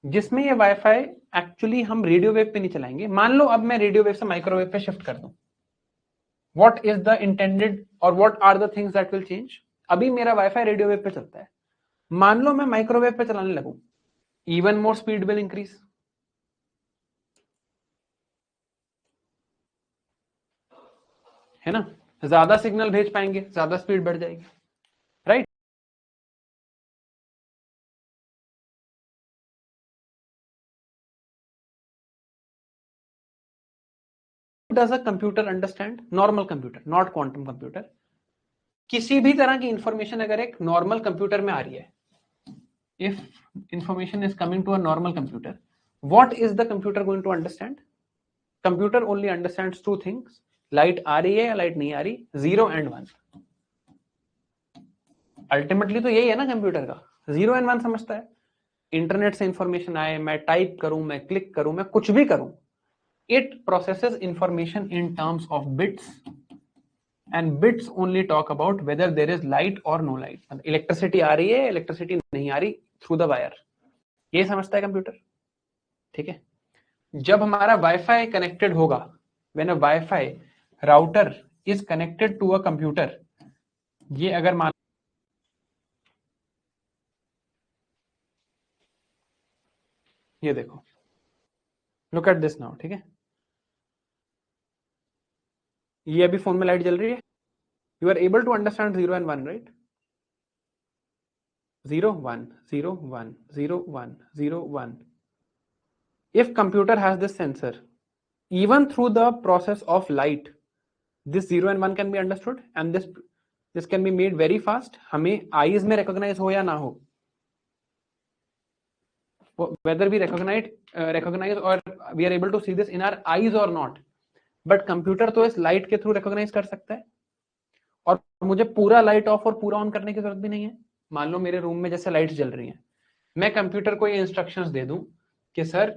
जिसमें ये वाईफाई एक्चुअली हम रेडियो वेव पे नहीं चलाएंगे। मान लो अब मैं रेडियो वेव से माइक्रोवेव पे शिफ्ट कर दूं, व्हाट इज द इंटेंडेड और what are the things that will change. अभी मेरा वाईफाई रेडियो वेव पे चलता है, मान लो मैं माइक्रोवेव पे चलाने लगूं, even more speed will increase. है ना, ज्यादा सिग्नल भेज पाएंगे, ज्यादा स्पीड बढ़ जाएगी, right. Does a computer understand, normal computer, not quantum computer. किसी भी तरह की इंफॉर्मेशन अगर एक नॉर्मल कंप्यूटर में आ रही है, if information is coming to a normal computer, what is the computer going to understand. Computer only understands two things, light आ रही है या लाइट नहीं आ रही, 0 and 1। अल्टीमेटली तो यही है ना कंप्यूटर का, 0 and 1 समझता है। इंटरनेट से इंफॉर्मेशन आए, मैं टाइप करूं, मैं क्लिक करूं, मैं कुछ भी करूं, it processes information in terms of bits, and bits only talk about whether there is light और नो लाइट। इलेक्ट्रिसिटी आ रही है, इलेक्ट्रिसिटी नहीं आ रही, थ्रू द वायर, ये समझता है कंप्यूटर। ठीक है, जब हमारा वाईफाई कनेक्टेड होगा, when a WiFi router is connected to a computer, ये अगर मान, ये देखो, लुक एट दिस नाउ। ठीक है, ये अभी फोन में लाइट जल रही है, you are able to understand 0 and 1, right. 0 1 0 1 0 1 0 1। if computer has this sensor, even through the process of light, this 0 and 1 can be understood, and this can be made very fast, हमें eyes में recognize हो या ना हो। whether we recognize or we are able to see this in our eyes or not, but computer तो इस लाइट के थ्रू रिकॉग्नाइज कर सकता है, और मुझे पूरा लाइट ऑफ और पूरा ऑन करने की जरूरत भी नहीं है। मान लो मेरे रूम में जैसे लाइट्स जल रही हैं, मैं कंप्यूटर को ये इंस्ट्रक्शंस दे दूं कि सर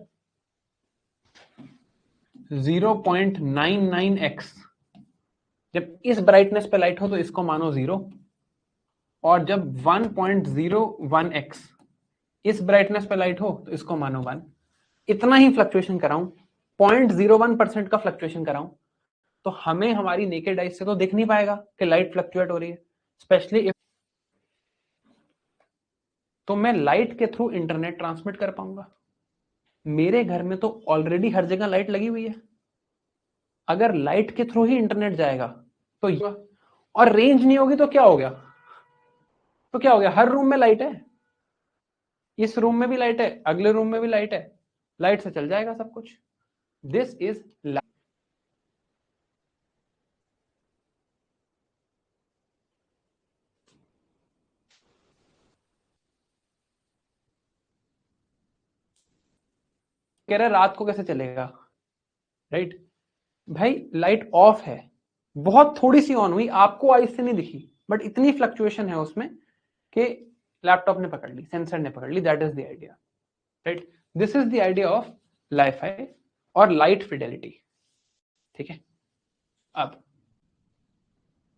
0.99x जब इस ब्राइटनेस पे लाइट हो तो इसको मानो 0, और जब 1.01x इस ब्राइटनेस पे लाइट हो तो इसको मानो 1। इतना ही फ्लक्चुएशन कराऊं, 0.01% का फ्लक्चुएशन कराऊं, तो हमें हमारी नेकेड आइज से तो दिख नहीं पाएगा कि लाइट फ्लक्चुएट हो रही है, स्पेशली इफ, तो मैं लाइट के थ्रू इंटरनेट ट्रांसमिट कर पाऊंगा। मेरे घर में तो ऑलरेडी हर जगह लाइट लगी हुई है, अगर लाइट के थ्रू ही इंटरनेट जाएगा तो, और रेंज नहीं होगी तो क्या हो गया, तो क्या हो गया, हर रूम में लाइट है, इस रूम में भी लाइट है, अगले रूम में भी लाइट है, लाइट से चल जाएगा सब कुछ। This is light. कह रहे रात को कैसे चलेगा, राइट भाई, लाइट ऑफ है, बहुत थोड़ी सी ऑन हुई, आपको आइज से नहीं दिखी, बट इतनी फ्लक्चुएशन है उसमें कि लैपटॉप ने पकड़ ली, सेंसर ने पकड़ ली, that is the idea, right. This is the idea of LiFi और लाइट फिडेलिटी, ठीक है। अब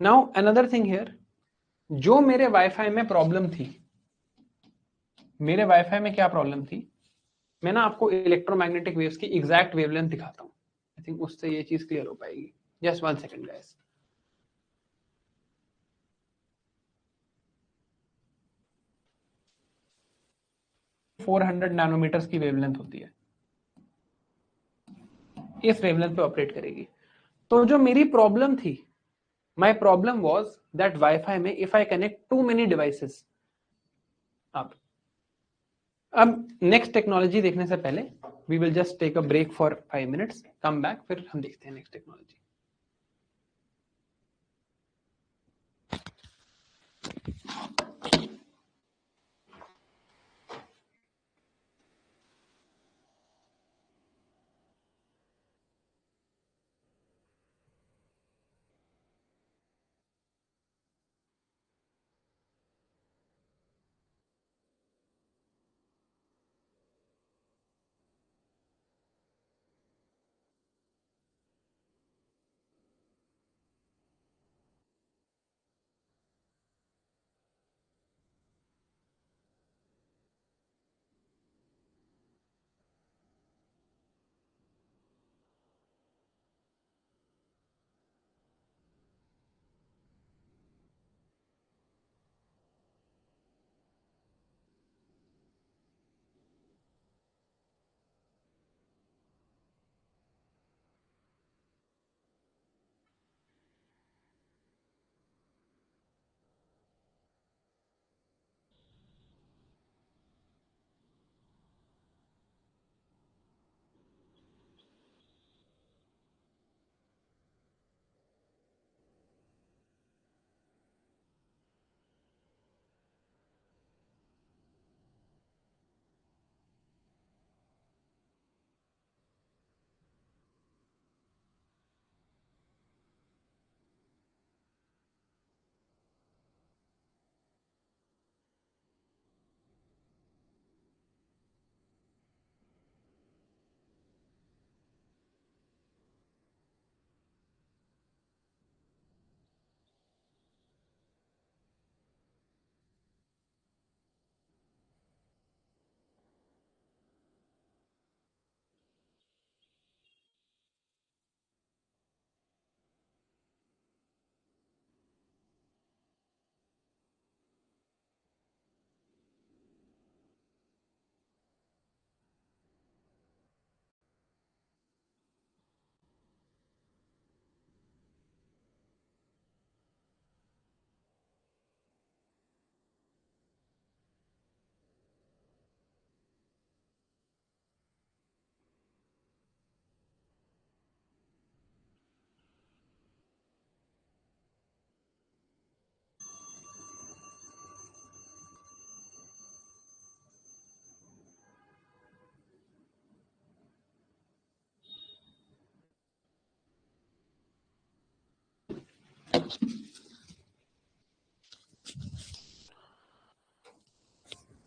नाउ अनदर थिंग हियर, जो मेरे वाईफाई में प्रॉब्लम थी, मेरे वाईफाई में क्या प्रॉब्लम थी, मैं ना आपको इलेक्ट्रोमैग्नेटिक वेव्स की एग्जैक्ट वेवलेंथ दिखाता हूं, आई थिंक उससे ये चीज क्लियर हो पाएगी। Just 1 second guys. 400 नैनोमीटर्स की वेवलेंथ होती है, इस वेवलेंथ पे ऑपरेट करेगी। तो जो मेरी प्रॉब्लम थी, my problem was that wifi में if I connect to many devices. अब नेक्स्ट टेक्नोलॉजी देखने से पहले we will just take a break for 5 minutes, come back, फिर हम देखते हैं next technology.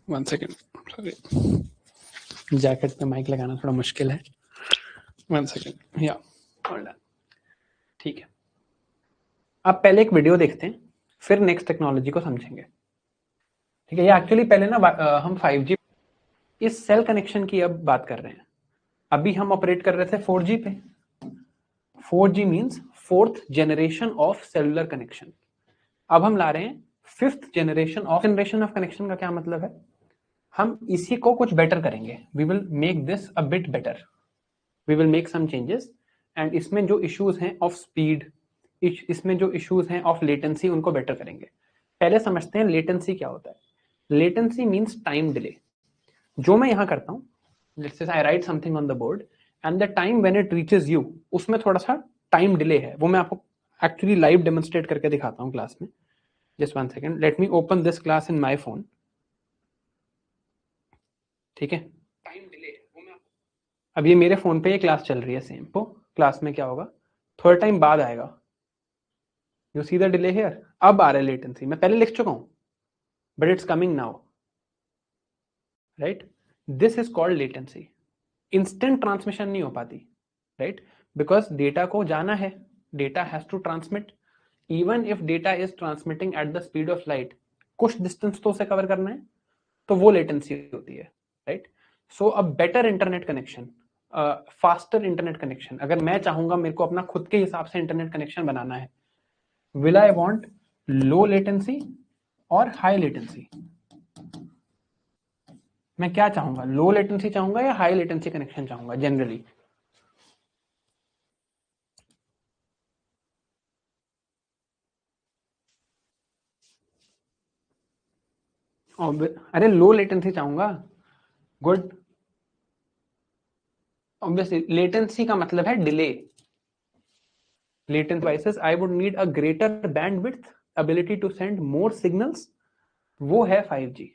One second, sorry, jacket पे माइक लगाना थोड़ा मुश्किल है। वन सेकेंड, या ठीक है। अब पहले एक वीडियो देखते हैं, फिर नेक्स्ट टेक्नोलॉजी को समझेंगे। ठीक है, ये एक्चुअली पहले ना हम 5G इस सेल कनेक्शन की अब बात कर रहे हैं। अभी हम ऑपरेट कर रहे थे 4G पे। 4G means fourth generation of cellular connection. अब हम ला रहे हैं फिफ्थ जनरेशन ऑफ कनेक्शन। का क्या मतलब है? हम इसी को कुछ बेटर करेंगे। We will make this a bit better, we will make some changes, and इसमें जो इश्यूज हैं ऑफ स्पीड, इसमें जो इश्यूज हैं ऑफ लेटेंसी, उनको बेटर करेंगे। पहले समझते हैं लेटेंसी क्या होता है। Latency means time delay. जो मैं यहां करता हूं, let's say I right something on the board and the time when it reaches you, उसमें थोड़ा सा टाइम डिले है। वो मैं आपको एक्चुअली लाइव डेमोन्स्ट्रेट करके दिखाता हूं क्लास में। Just one second, let me open this class in my phone. ठीक है, टाइम डिले है वो मैं अब ये मेरे फोन पे ये क्लास चल रही है सेम। तो क्लास में क्या होगा, थोड़ा टाइम बाद आएगा। You see the delay here. अब आ रहा है लेटेंसी, मैं पहले लिख चुका हूं but it's coming now, right. This is called latency. Instant transmission नहीं हो पाती, राइट, बिकॉज डेटा को जाना है, data has to transmit. Even if data is transmitting at the speed of light, कुछ डिस्टेंस तो उसे कवर करना है, तो वो लेटेंसी होती है, right. So a better internet connection, faster internet connection, अगर मैं चाहूंगा मेरे को अपना खुद के हिसाब से इंटरनेट कनेक्शन बनाना है, will I want low latency और हाई लेटेंसी? मैं क्या चाहूंगा, लो लेटेंसी चाहूंगा या हाई लेटेंसी कनेक्शन चाहूंगा जनरली? अरे लो लेटेंसी चाहूंगा। गुड। ऑब्वियसली लेटेंसी का मतलब है delay. Latent devices I would need a greater bandwidth, ability to send more signals, वो है 5G।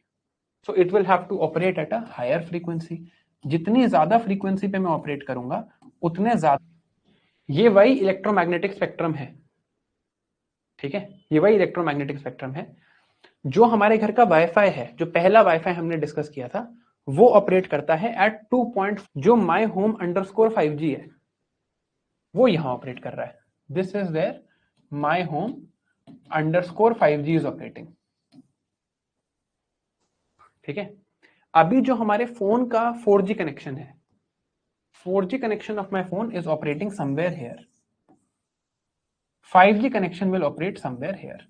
So it will have to operate at a higher frequency. जितनी ज्यादा फ्रीक्वेंसी पे मैं ऑपरेट करूंगा उतने ज्यादा, ये वही इलेक्ट्रोमैग्नेटिक स्पेक्ट्रम है। ठीक है, ये वही इलेक्ट्रोमैग्नेटिक स्पेक्ट्रम है जो हमारे घर का वाईफाई है, जो पहला वाईफाई हमने डिस्कस किया था, वो ऑपरेट करता है एट 2. जो माई होम अंडरस्कोर 5G है, वो यहां ऑपरेट कर रहा है। This is there my home underscore 5G is operating. ठीक है, अभी जो हमारे फोन का 4G कनेक्शन है, 4G connection of my phone is operating somewhere here, 5G connection will operate somewhere here.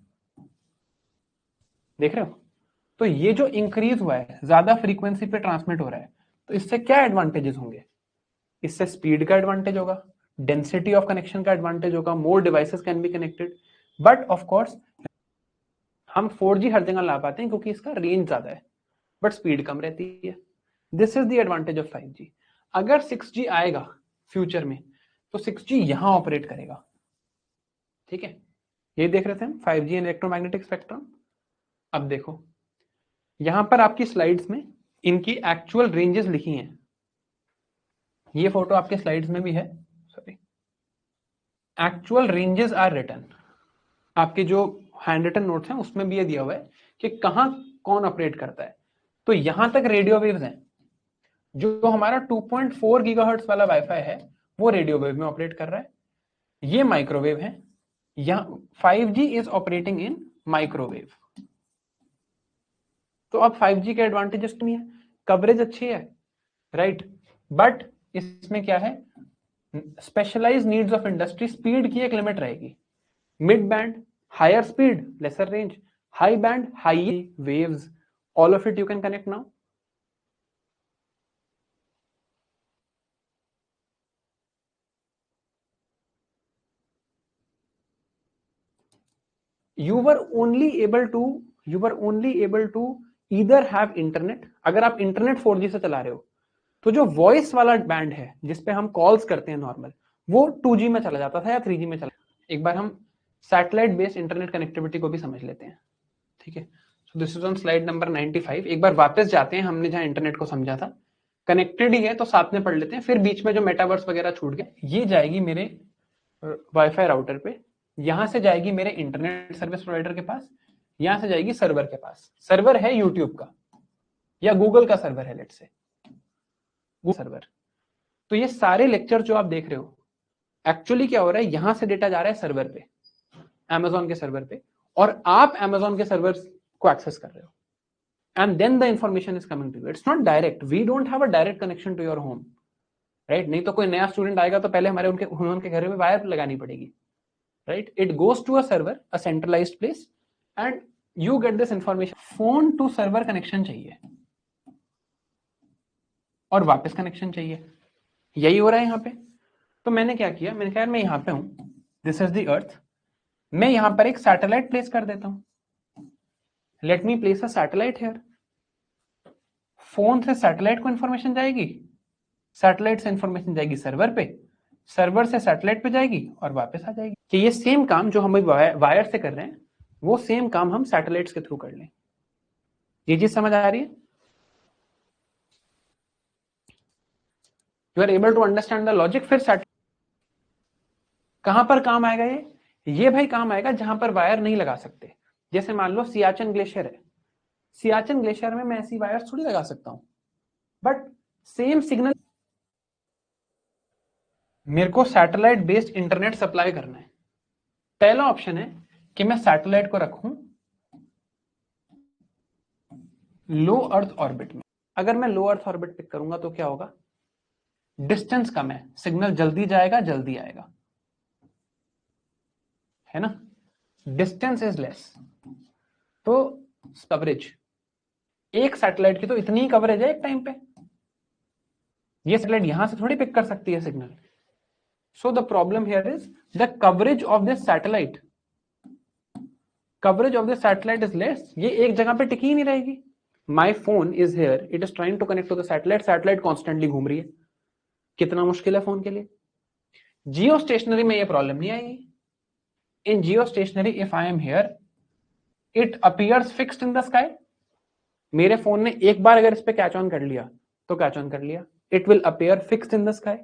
देख रहे हो? तो ये जो इंक्रीज हुआ है, ज्यादा फ्रीक्वेंसी पे ट्रांसमिट हो रहा है, तो इससे क्या एडवांटेजेस होंगे? इससे स्पीड का एडवांटेज होगा, डेंसिटी ऑफ कनेक्शन का एडवांटेज होगा, more devices can be connected. But of course हम 4G हर जगह ला पाते हैं क्योंकि इसका रेंज ज्यादा है, बट स्पीड कम रहती है। This is the advantage of 5G। अगर 6G आएगा फ्यूचर में, तो 6G यहां ऑपरेट करेगा। ठीक है, ये देख रहे थे हम 5G एंड इलेक्ट्रोमैग्नेटिक स्पेक्ट्रम। अब देखो, यहां पर आपकी स्लाइड्स में इनकी एक्चुअल रेंजेस लिखी हैं। ये फोटो आपके स्लाइड्स में भी है, sorry. Actual ranges are written, आपके जो हैंड रिटन नोट्स हैं उसमें भी ये दिया हुआ है कि कहां कौन ऑपरेट करता है। तो यहां तक रेडियो वेव्स हैं। जो हमारा 2.4 गीगाहर्ट्ज वाला वाईफाई है, वो रेडियो वेव में ऑपरेट कर रहा है। ये माइक्रोवेव है, यहां 5G is operating in microwave. तो अब 5G के एडवांटेजेस नहीं है, कवरेज अच्छी है, राइट, बट इसमें क्या है, specialise needs of industry, speed की एक लिमिट रहेगी। Mid band higher speed lesser range, high band high waves, all of it you can connect now. you were only able to either have internet, अगर आप इंटरनेट 4G से चला रहे हो, तो जो वॉइस वाला बैंड है जिसपे हम कॉल्स करते हैं नॉर्मल, वो 2G में चला जाता था या 3G में चला। एक बार हम सैटेलाइट बेस्ड इंटरनेट कनेक्टिविटी को भी समझ लेते हैं। ठीक है, सो this is on slide number 95। एक बार वापस जाते हैं, हमने जहां इंटरनेट को समझा था, कनेक्टेड ही है तो साथ में पढ़ लेते हैं, फिर बीच में जो मेटावर्स वगैरह छूट गए, ये जाएगी मेरे वाईफाई राउटर पे, यहां से जाएगी मेरे इंटरनेट सर्विस प्रोवाइडर के पास, यहां से जाएगी सर्वर के पास। सर्वर है यूट्यूब का, या गूगल का सर्वर है, लेट्स से सर्वर। तो ये सारे लेक्चर जो आप देख रहे हो, एक्चुअली क्या हो रहा है, यहां से डेटा जा रहा है सर्वर पे, Amazon के सर्वर पे, और आप Amazon के सर्वर को एक्सेस कर रहे हो, and then the information is coming to you. It's not direct. We don't have a direct connection to your home, right? नहीं तो कोई नया स्टूडेंट आएगा तो पहले उनके घर में वायर लगानी पड़ेगी, right? It goes to a server, a centralized place, and you get this information. Phone to server connection चाहिए और वापस कनेक्शन चाहिए, यही हो रहा है यहाँ पे। तो मैंने क्या किया, मैंने कहा मैं यहाँ पे हूं, दिस इज द अर्थ, मैं यहाँ पर एक सैटेलाइट प्लेस कर देता हूं। Let me place a satellite here. Phone से सैटेलाइट को इंफॉर्मेशन जाएगी, सैटेलाइट से इंफॉर्मेशन जाएगी सर्वर पे, सर्वर से सैटेलाइट पे जाएगी और वापस आ जाएगी। कि ये सेम काम जो हम वायर से कर रहे हैं, वो सेम काम हम सैटेलाइट्स के थ्रू कर लें। ये चीज समझ आ रही है? You are able to understand the logic. फिर कहां पर काम आएगा ये भाई काम आएगा जहां पर वायर नहीं लगा सकते। जैसे मान लो सियाचिन ग्लेशियर है, सियाचिन ग्लेशियर में मैं ऐसी वायर थोड़ी लगा सकता हूं, बट सेम सिग्नल मेरे को सैटेलाइट बेस्ड इंटरनेट सप्लाई करना है। पहला ऑप्शन है कि मैं सैटेलाइट को रखूं लो अर्थ ऑर्बिट में। अगर मैं लो अर्थ ऑर्बिट पिक करूंगा तो क्या होगा, डिस्टेंस कम है, सिग्नल जल्दी जाएगा, जल्दी आएगा, है ना, डिस्टेंस इज लेस। तो कवरेज, एक सैटेलाइट की तो इतनी ही कवरेज है एक टाइम पे, ये सैटेलाइट यहां से थोड़ी पिक कर सकती है signal. So the problem here is the coverage of this satellite, coverage of this satellite is less, ये एक जगह पे टिकी ही नहीं रहेगी। My phone is here, it is trying to connect to the satellite, satellite constantly घूम रही है, कितना मुश्किल है फोन के लिए। जियो स्टेशनरी में ये प्रॉब्लम नहीं आएगी। In geostationary if I am here, it appears fixed in the sky. मेरे फोन ने एक बार अगर इस पे कैच ऑन कर लिया तो कैच ऑन कर लिया, it will appear fixed in the sky,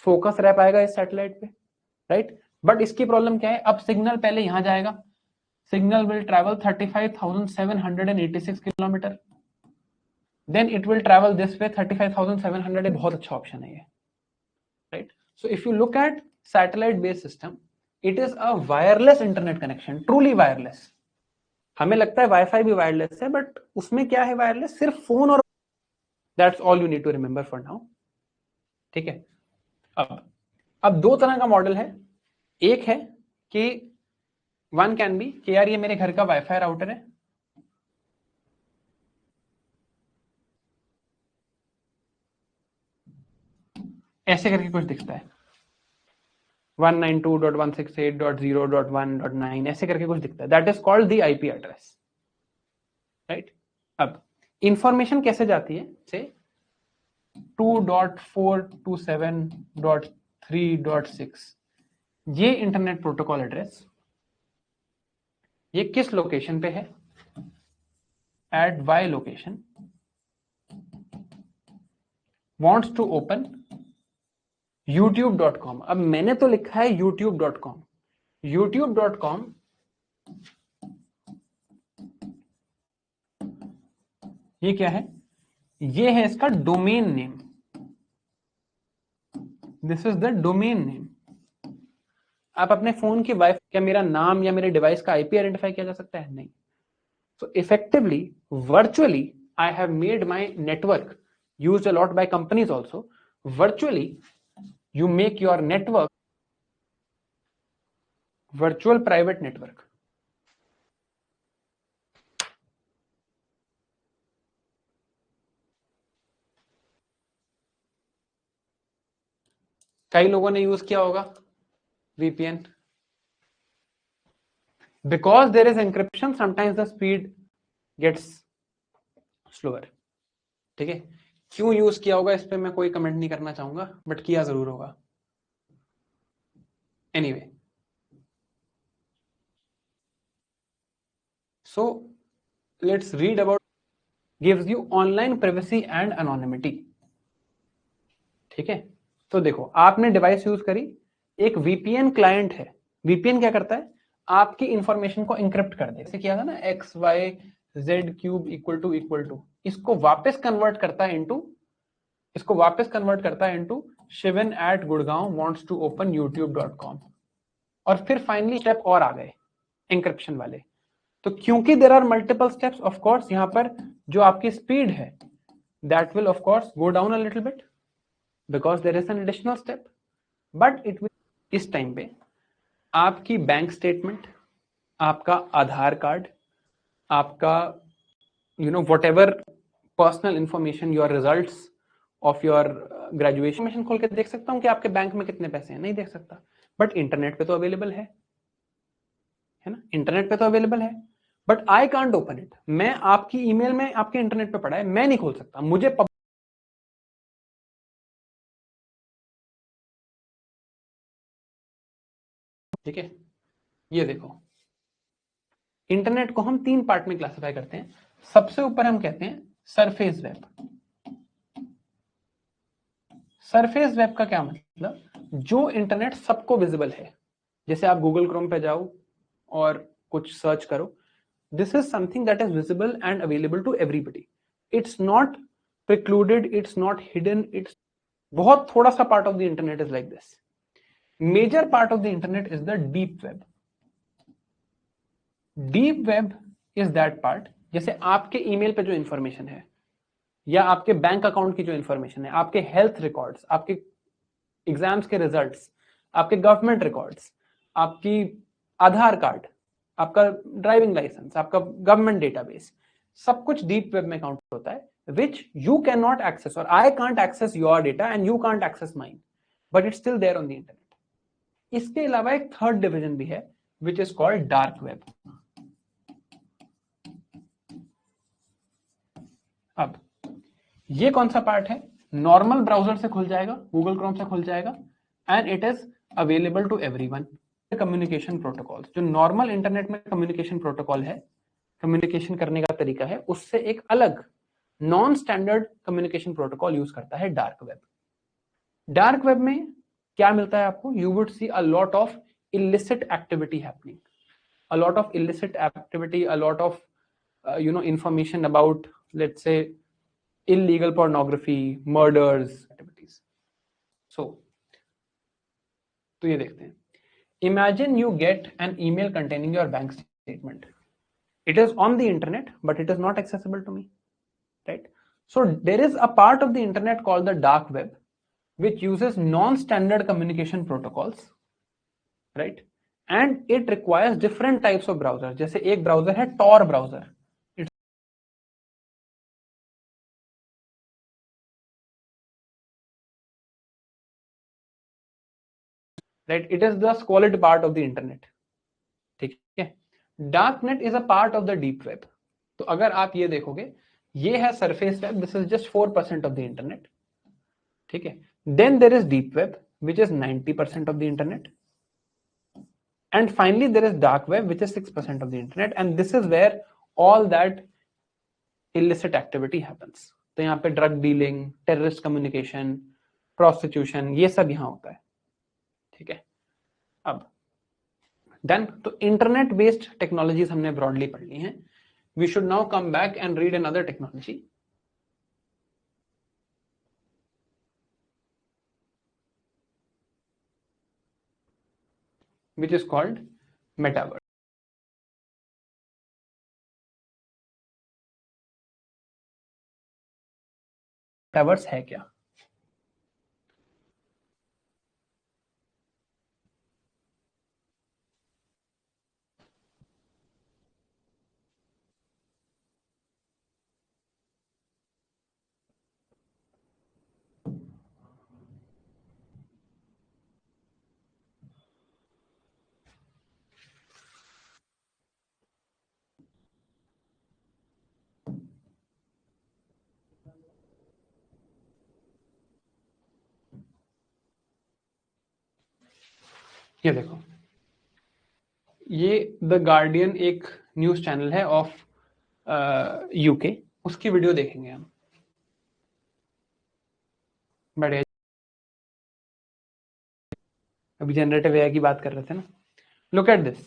focus रह पाएगा इस सैटेलाइट पे, राइट। बट इसकी प्रॉब्लम क्या है, अब सिग्नल पहले यहां जाएगा, signal will travel 35,786 kilometre, then it will travel this way 35,700, बहुत अच्छा ऑप्शन है ये, right. So if you look at satellite based system, it is a wireless internet connection, truly wireless. हमें लगता है वाईफाई भी वायरलेस है, बट उसमें क्या है वायरलेस, सिर्फ फोन और, that's all you need to remember for now, ठीक है। अब दो तरह का मॉडल है, एक है कि वन कैन बी कि यार ये मेरे घर का वाईफाई राउटर है, ऐसे करके कुछ दिखता है 192.168.0.1.9 ऐसे करके कुछ दिखता है, that is called the IP address, right. अब इंफॉर्मेशन कैसे जाती है, से 2.427.3.6, ये इंटरनेट प्रोटोकॉल एड्रेस, ये किस लोकेशन पे है, at Y location, wants to open youtube.com। अब मैंने तो लिखा है youtube.com, youtube.com ये क्या है, ये है इसका domain name, this is the domain name. आप अपने फोन की वाईफाई, क्या मेरा नाम या मेरे डिवाइस का आईपी आइडेंटिफाई किया जा सकता है, नहीं। सो effectively virtually I have made my network used a lot by companies also, virtually you make your network virtual private network। कई लोगों ने यूज किया होगा VPN, because there is encryption sometimes the speed gets slower, ठीक है। क्यों यूज किया होगा इस पे मैं कोई कमेंट नहीं करना चाहूंगा, बट किया जरूर होगा। Anyway, so let's read about, gives you online privacy and anonymity, ठीक है। तो देखो आपने डिवाइस यूज करी, एक VPN क्लाइंट है, VPN क्या करता है, आपकी इंफॉर्मेशन को इंक्रिप्ट कर दे, जैसे किया था ना XY z cube equal to इसको वापस कन्वर्ट करता है into Shivan at Gurgaon wants to open youtube.com और फिर फाइनली स्टेप और आ गए एंक्रिप्शन वाले। तो क्योंकि there are multiple steps, of course यहाँ पर जो आपकी स्पीड है that will of course go down a little bit because there is an additional step, but it will इस टाइम पे आपकी बैंक स्टेटमेंट, आपका आधार कार्ड, आपका whatever personal information, your results of your graduation खोल के देख सकता हूं कि आपके बैंक में कितने पैसे हैं, नहीं देख सकता, बट इंटरनेट पे तो अवेलेबल है ना, इंटरनेट पे तो अवेलेबल है, but I can't open it. मैं आपकी ईमेल में आपके इंटरनेट पे पड़ा है, मैं नहीं खोल सकता, मुझे ठीक है। ये देखो, इंटरनेट को हम 3 पार्ट में क्लासिफाई करते हैं। सबसे ऊपर हम कहते हैं सरफेस वेब। सरफेस वेब का क्या मतलब, जो इंटरनेट सबको विजिबल है, जैसे आप गूगल क्रोम पे जाओ और कुछ सर्च करो, this is something that is visible and available to everybody, it's not precluded, it's not hidden, it's बहुत थोड़ा सा part of the internet is like this. Major part of the internet is the deep web. Deep web is that part, जैसे आपके ईमेल पे जो इंफॉर्मेशन है, या आपके बैंक अकाउंट की जो इंफॉर्मेशन है, आपके हेल्थ रिकॉर्ड्स, आपके एग्जाम्स के रिजल्ट्स, आपके गवर्नमेंट रिकॉर्ड्स, आपकी आधार कार्ड, आपका ड्राइविंग लाइसेंस, आपका गवर्नमेंट डेटाबेस, सब कुछ डीप वेब में काउंट होता है, which you can not access, और I can't access your data and you can't access mine, but it's still there on the internet. इसके अलावा एक थर्ड डिवीजन भी है which is called dark web. अब ये कौन सा पार्ट है, नॉर्मल ब्राउजर से खुल जाएगा, गूगल क्रोम से खुल जाएगा, and it is available to everyone. Communication protocol, जो नॉर्मल इंटरनेट में कम्युनिकेशन प्रोटोकॉल है, कम्युनिकेशन करने का तरीका है, उससे एक अलग non standard communication protocol use करता है डार्क वेब। डार्क वेब में क्या मिलता है आपको, you would see a lot of illicit activity happening, a lot of illicit activity, a lot of information about, let's say, illegal pornography, murders, activities. So तो ये देखते हैं, imagine you get an email containing your bank statement. It is on the internet, but it is not accessible to me, right? So there is a part of the internet called the dark web, which uses non-standard communication protocols, right? And it requires different types of browsers. जैसे एक ब्राउजर है Tor browser, right? It is the squalid part of the internet, ठीक है। Dark net is a part of the deep web. तो अगर आप ये देखोगे, ये है surface web, this is just 4% of the internet, ठीक है। Then there is deep web which is 90% of the internet, and finally there is dark web which is 6% of the internet, and this is where all that illicit activity happens। तो यहाँ पे drug dealing, terrorist communication, prostitution, ये सब यहाँ होता है, ठीक है। अब देन तो इंटरनेट बेस्ड टेक्नोलॉजीज हमने ब्रॉडली पढ़ ली हैं। We should now come back and read another technology which is called metaverse। metaverse है क्या? ये देखो, ये द गार्डियन एक न्यूज चैनल है ऑफ यूके, उसकी वीडियो देखेंगे हम, बढ़िया। अभी जनरेटिव एआई की बात कर रहे थे ना, लुक एट दिस,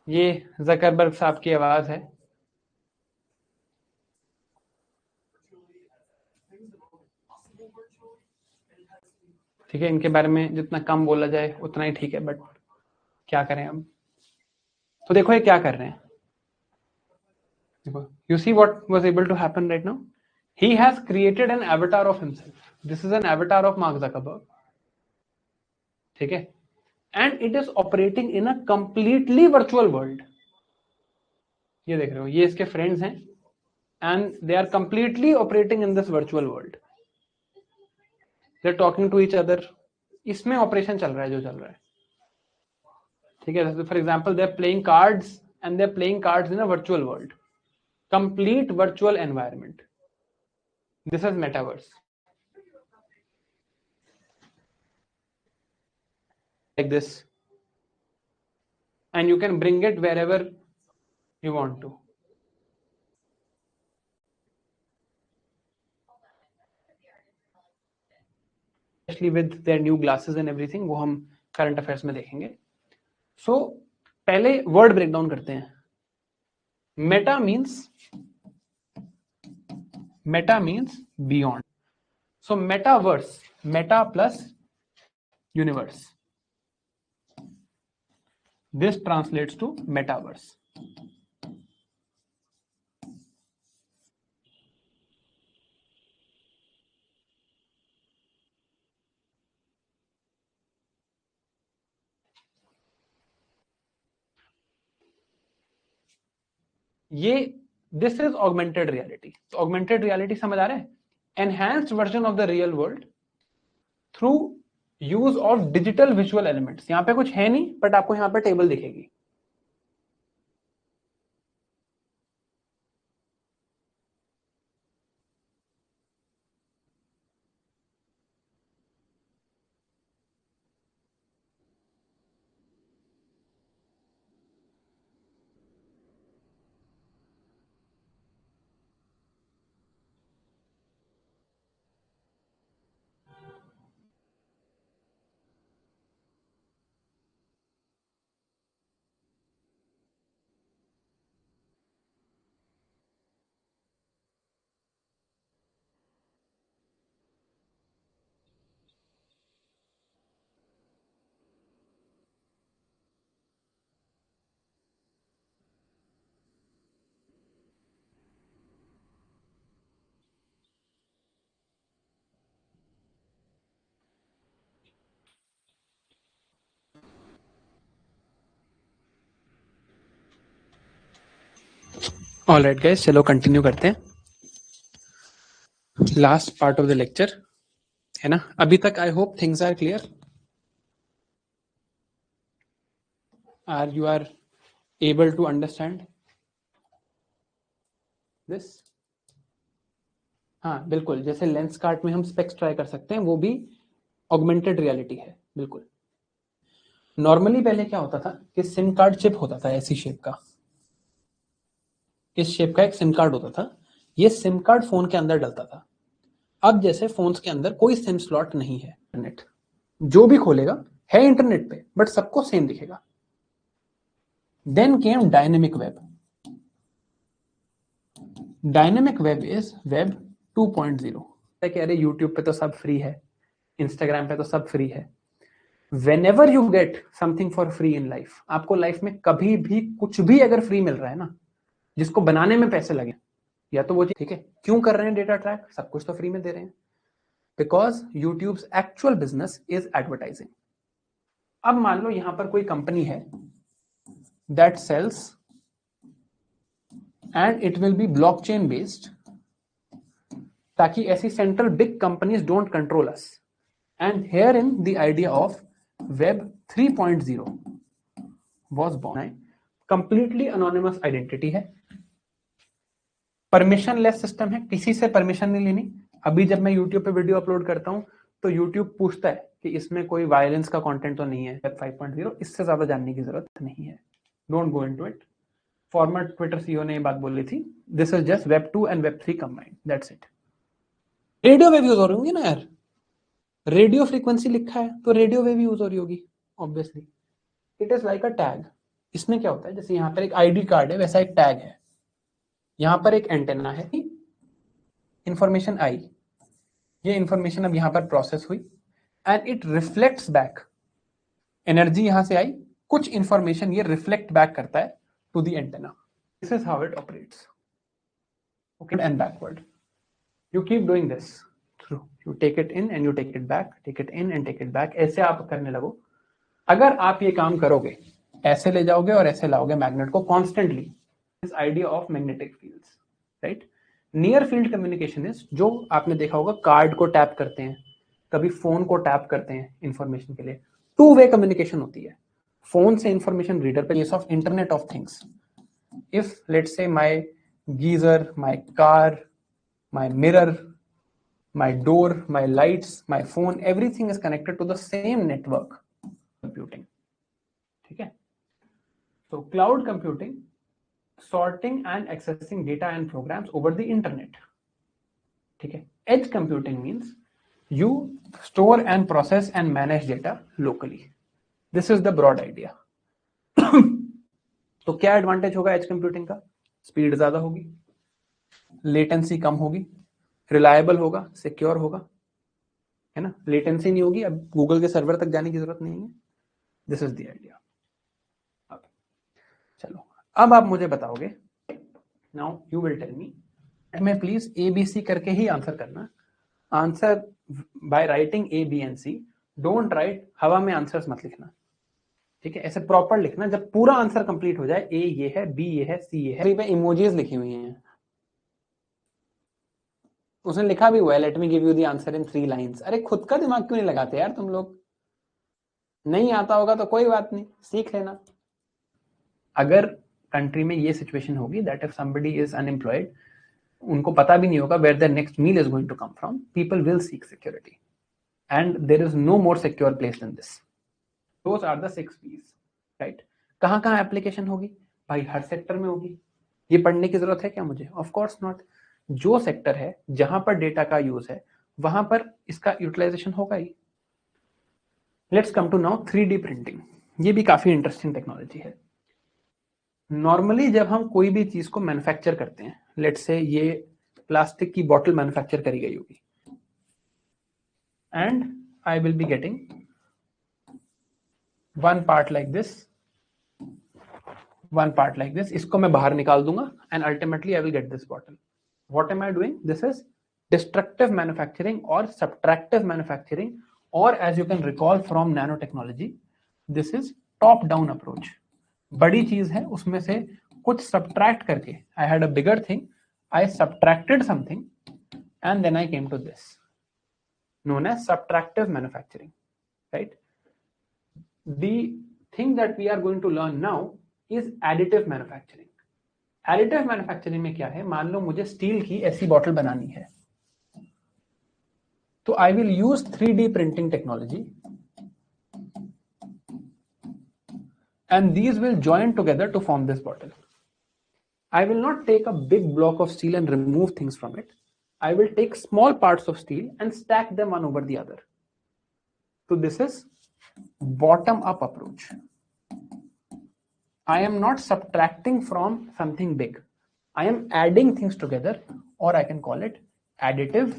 ये जकरबर्ग साहब की आवाज है। ठीक है, इनके बारे में जितना कम बोला जाए उतना ही ठीक है, बट क्या करें अब। तो देखो ये क्या कर रहे हैं, देखो, you see what was able to happen right now? He has created an avatar of himself. This is an avatar of Mark Zuckerberg. ठीक है, and it is operating in a completely virtual world. ये देख रहे हो, ये इसके फ्रेंड्स हैं and they are completely operating in this virtual world. They're talking to each other. इसमें ऑपरेशन चल रहा है जो चल रहा है। ठीक है, for example they are playing cards and they are playing cards in a virtual world, complete virtual environment. This is metaverse, like this, and you can bring it wherever you want to. Especially with their new glasses and everything, वो हम करंट अफेयर्स में देखेंगे। सो पहले वर्ड ब्रेकडाउन करते हैं। Meta means beyond. So metaverse, Meta plus universe, this translates to metaverse. ये दिस इज ऑगमेंटेड रियलिटी। तो ऑगमेंटेड रियलिटी समझ आ रहा है, enhanced version of the real world through use of digital visual elements. यहां पे कुछ है नहीं, बट आपको यहां पे टेबल दिखेगी। ऑलराइट गाइस, चलो कंटिन्यू करते हैं। Last part of the lecture है ना। अभी तक I hope things are clear. Are able to understand this? हाँ बिल्कुल, जैसे लेंस कार्ट में हम स्पेक्स ट्राई कर सकते हैं, वो भी ऑगमेंटेड रियलिटी है बिल्कुल। नॉर्मली पहले क्या होता था कि सिम कार्ड चिप होता था ऐसी शेप का, इस शेप का एक सिम कार्ड होता था। ये सिम कार्ड फोन के अंदर डलता था। अब जैसे फोन्स के अंदर कोई सिम स्लॉट नहीं है, इंटरनेट जो भी खोलेगा है इंटरनेट पे, बट सबको सेम दिखेगा। Then came dynamic web. Dynamic web is web 2.0। कि अरे यूट्यूब पे तो सब फ्री है, इंस्टाग्राम पे तो सब फ्री है। Whenever you get something for free in life, आपको लाइफ में कभी भी कुछ भी अगर फ्री मिल रहा है ना, जिसको बनाने में पैसे लगे, या तो वो, ठीक है, क्यों कर रहे हैं डेटा ट्रैक? सब कुछ तो फ्री में दे रहे हैं। Because YouTube's actual business is advertising. अब मान लो यहां पर कोई कंपनी है that sells, and it will be blockchain based, ताकि ऐसी central big companies don't control us. And here in the idea of web 3.0 was born। Completely anonymous identity है, परमिशन लेस सिस्टम है, किसी से परमिशन नहीं लेनी। अभी जब मैं यूट्यूब पे वीडियो अपलोड करता हूं तो यूट्यूब पूछता है कि इसमें कोई वायलेंस का कंटेंट तो नहीं है। वेब 5.0, इससे ज्यादा जानने की जरूरत नहीं है, don't go into it. Farmer Twitter CEO ने ये बात बोली थी, this is just web 2 and web 3 combined, that's it. Radio wave use हो रही होंगी ना यार, रेडियो फ्रीक्वेंसी लिखा है तो रेडियो वेव यूज हो रही होगी obviously. It is like a tag, इसमें क्या होता है, जैसे यहाँ पर एक आईडी कार्ड है, वैसा एक टैग है, यहाँ पर एक एंटेना है, इंफॉर्मेशन आई, ये इंफॉर्मेशन अब यहाँ पर प्रोसेस हुई and it reflects back, energy यहां से आई, कुछ इंफॉर्मेशन ये रिफ्लेक्ट बैक करता है to the antenna. This is how it operates. Okay, and backward you keep doing this through, you take it in and you take it back, take it in and take it back, ऐसे आप करने लगो. अगर आप ये काम करोगे, ऐसे ले जाओगे और ऐसे लाओगे मैग्नेट को constantly, this idea of magnetic fields, right. Near field communication is, जो आपने देखा होगा कार्ड को टैप करते हैं, कभी फोन को टैप करते हैं इंफॉर्मेशन के लिए, टू वे कम्युनिकेशन होती है. फोन से इंफॉर्मेशन रीडर पे, case of internet of things, if let's say my geyser, my car, my mirror, my door, my lights, my phone, everything is connected to the same network computing. ठीक है. So cloud computing, sorting and accessing data and programs over the internet. ठीक है. Edge computing means you store and process and manage data locally. This is the broad idea. तो क्या एडवांटेज होगा एज कंप्यूटिंग का? स्पीड ज्यादा होगी, लेटेंसी कम होगी, रिलायबल होगा, सिक्योर होगा, है ना. लेटेंसी नहीं होगी, अब गूगल के सर्वर तक जाने की जरूरत नहीं है. This is the idea. अब चलो, अब आप मुझे बताओगे, now you will tell me, मैं प्लीज ABC करके ही आंसर करना. Answer by writing A, B and C. Don't write हवा में आंसर्स मत लिखना, ठीक है. ऐसे प्रॉपर लिखना, जब पूरा आंसर कंप्लीट हो जाए, A ये है, B ये है, C ये है, इमोजीज लिखी हुई हैं. उसने लिखा भी हुआ है, let me give you the answer in 3 lines. अरे खुद का दिमाग क्यों नहीं लगाते यार तुम लोग? नहीं आता होगा तो कोई बात नहीं, सीख लेना. अगर कंट्री में ये सिचुएशन होगी that if somebody is unemployed, उनको पता भी नहीं होगा where their next meal is going to come from, people will seek security and there is no more secure place than this. Those are the 6 P's, right. कहां कहां एप्लीकेशन होगी भाई? हर सेक्टर में होगी. ये पढ़ने की जरूरत है क्या मुझे? Of course not. जो सेक्टर है जहां पर डेटा का यूज है वहां पर इसका यूटिलाइजेशन होगा ही. Let's come to now 3D printing. ये भी काफी इंटरेस्टिंग टेक्नोलॉजी है. नॉर्मली जब हम कोई भी चीज को मैन्युफैक्चर करते हैं, लेट्स से ये प्लास्टिक की बॉटल मैन्युफैक्चर करी गई होगी and I will be getting one part like this, one part like this. इसको मैं बाहर निकाल दूंगा and ultimately I will get this bottle. What am I doing? This is destructive manufacturing or subtractive manufacturing, or as you can recall from nanotechnology, this is top-down approach. बड़ी चीज है, उसमें से कुछ subtract करके, I had a bigger thing, I subtracted something, and then I came to this, known as subtractive manufacturing, right? The thing that we are going to learn now is additive manufacturing. Additive manufacturing में क्या है? मान लो मुझे स्टील की ऐसी बॉटल बनानी है, तो I will use 3D printing technology and these will join together to form this bottle. I will not take a big block of steel and remove things from it. I will take small parts of steel and stack them one over the other. तो this is bottom up approach. I am not subtracting from something big. I am adding things together, or I can call it additive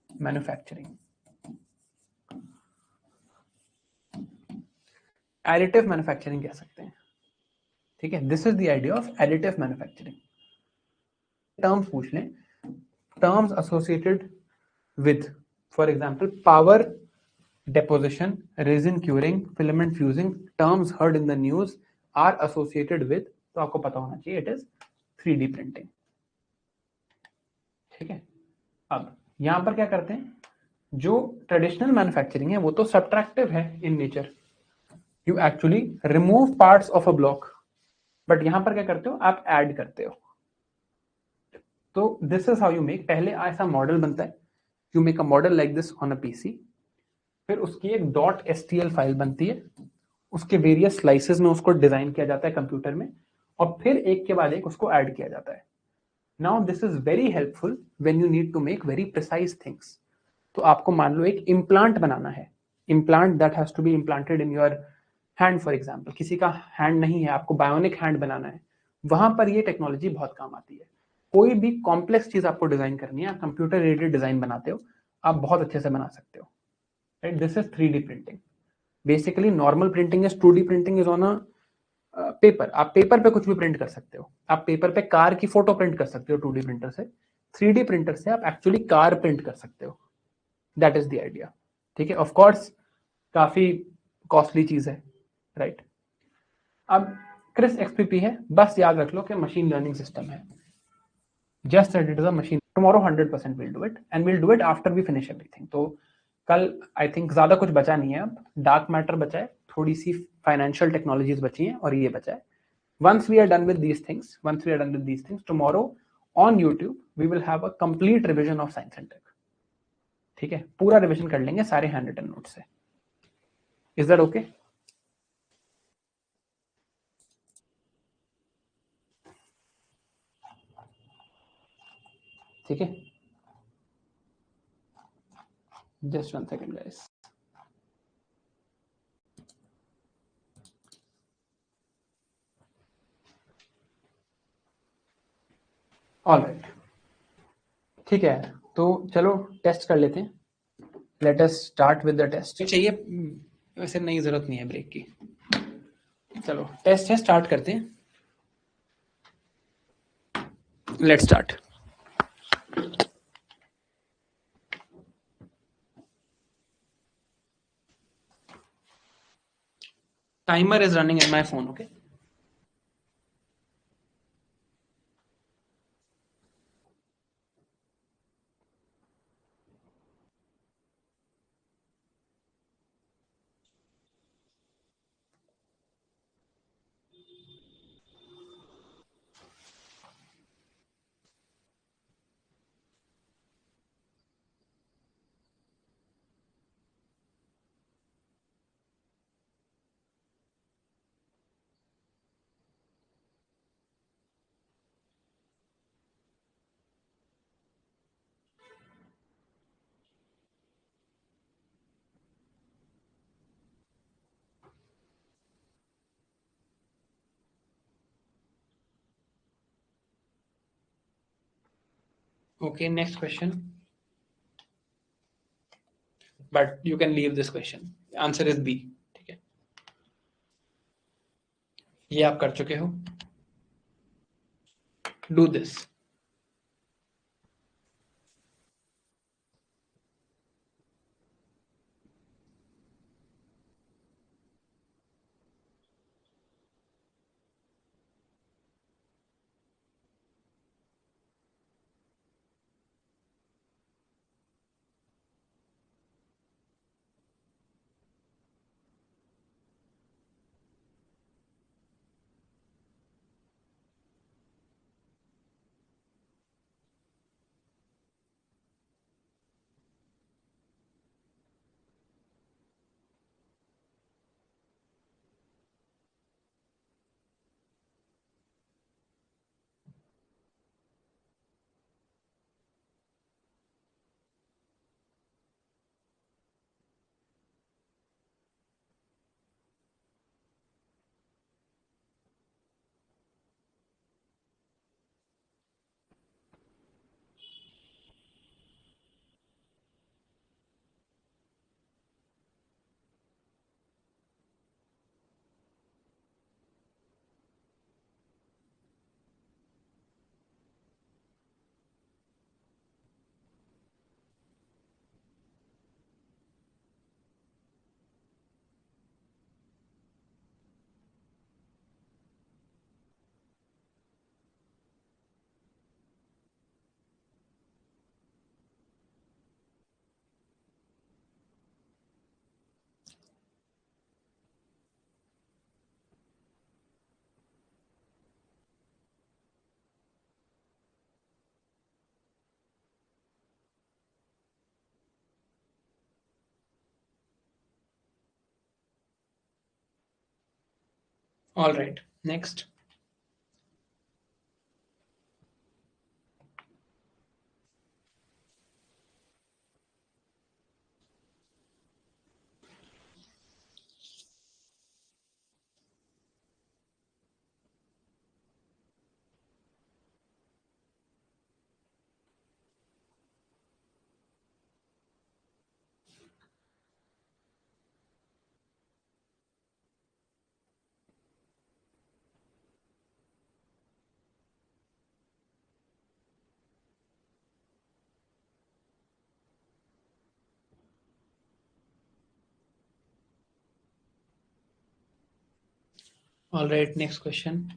manufacturing. Additive manufacturing कह सकते हैं, ठीक है. This is the idea of additive manufacturing. Terms पूछ लें, terms associated with, for example, power deposition, resin curing, filament fusing, terms heard in the news are associated with, तो आपको पता होना चाहिए, it is 3D printing. ठीक है. अब यहां पर क्या करते हैं, जो ट्रेडिशनल मैन्युफैक्चरिंग है वो तो सब्ट्रैक्टिव है in nature, you actually remove parts of a block, but यहां पर क्या करते हो, आप ऐड करते हो. तो this is how you make. पहले ऐसा मॉडल बनता है, you make a model like this on a PC, फिर उसकी एक .stl फाइल बनती है, उसके वेरियस स्लाइसेस में उसको डिजाइन किया जाता है कंप्यूटर में, और फिर एक के बाद एक उसको ऐड किया जाता है. Now this is very helpful when you need to make very precise things. तो आपको मान लो एक इम्प्लांट बनाना है, implant that has to be implanted in your hand for example, किसी का हैंड नहीं है, आपको बायोनिक हैंड बनाना है, वहां पर ये टेक्नोलॉजी बहुत काम आती है। कोई भी कॉम्प्लेक्स चीज आपको डिजाइन करनी है, आप कंप्यूटर एडेड डिजाइन बनाते हो, आप बहुत अच्छे से बना सकते हो, right. This is 3D printing. Basically normal printing is 2D printing is on a paper. आप पेपर पे कुछ भी प्रिंट कर सकते हो, आप पेपर पे कार की फोटो प्रिंट कर सकते हो 2D प्रिंटर से, 3D प्रिंटर से आप एक्चुअली कार प्रिंट कर सकते हो। दैट इज द आइडिया, ठीक है। ऑफ कोर्स काफी कॉस्टली चीज है, राइट। अब क्रिस एक्सपीपी है, बस याद रख लो कि मशीन लर्निंग सिस्टम है, just that it is a machine. Tomorrow 100% will do it, and will do it after we finish everything. तो कल आई थिंक ज्यादा कुछ बचा नहीं है, अब डार्क मैटर बचा है, थोड़ी सी फाइनेंशियल टेक्नोलॉजीज बची हैं, और ये बचा है। once we are done with these things, tomorrow on YouTube we will have a complete revision of science and tech, ठीक है। पूरा रिविजन कर लेंगे सारे हैंड रिटन नोट्स से। Is that okay? ठीक है, जस्ट 1 सेकेंड गाइस। ऑलराइट, ठीक है, तो चलो टेस्ट कर लेते हैं। Let us start with the test. चाहिए वैसे नहीं, जरूरत नहीं है ब्रेक की। चलो टेस्ट है, स्टार्ट करते हैं। Let's start. Timer is running in my phone, okay. Okay, next question, but you can leave this question, answer is B, ठीक है। ये आप कर चुके हो, do this. All right, next. All right, next question.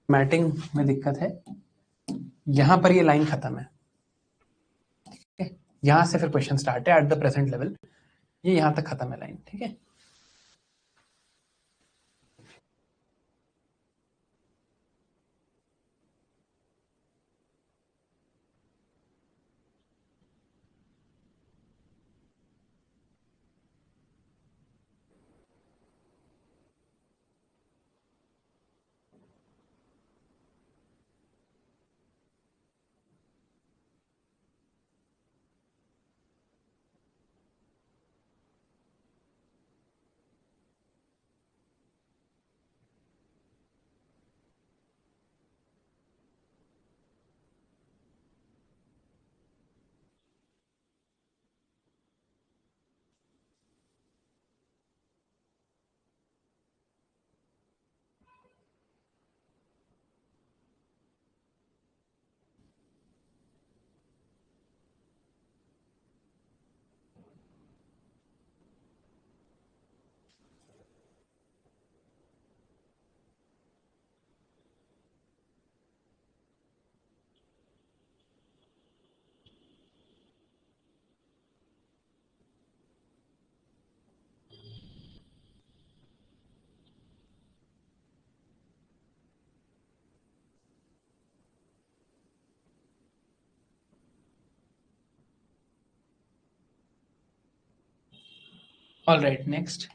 मैटिंग में दिक्कत है, यहां पर ये लाइन खत्म है, ठीक है, यहां से फिर क्वेश्चन स्टार्ट है एट द प्रेजेंट लेवल, ये यहां तक खत्म है लाइन, ठीक है। All right, next.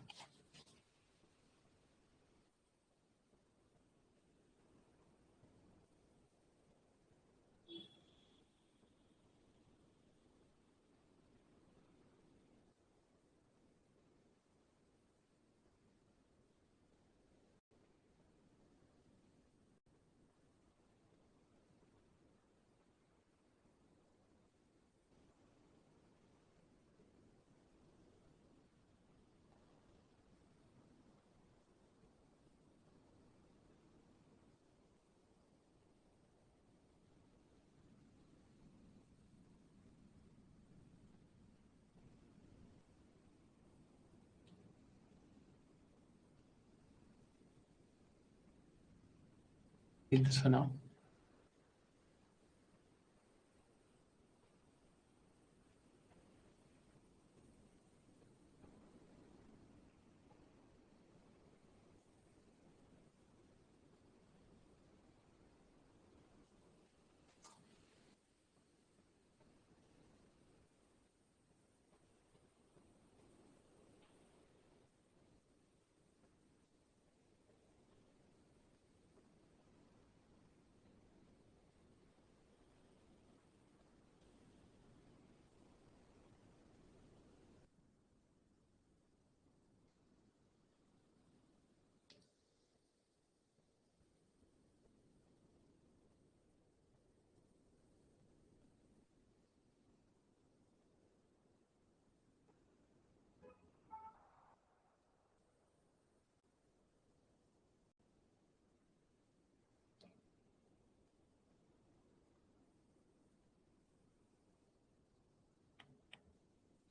this for now.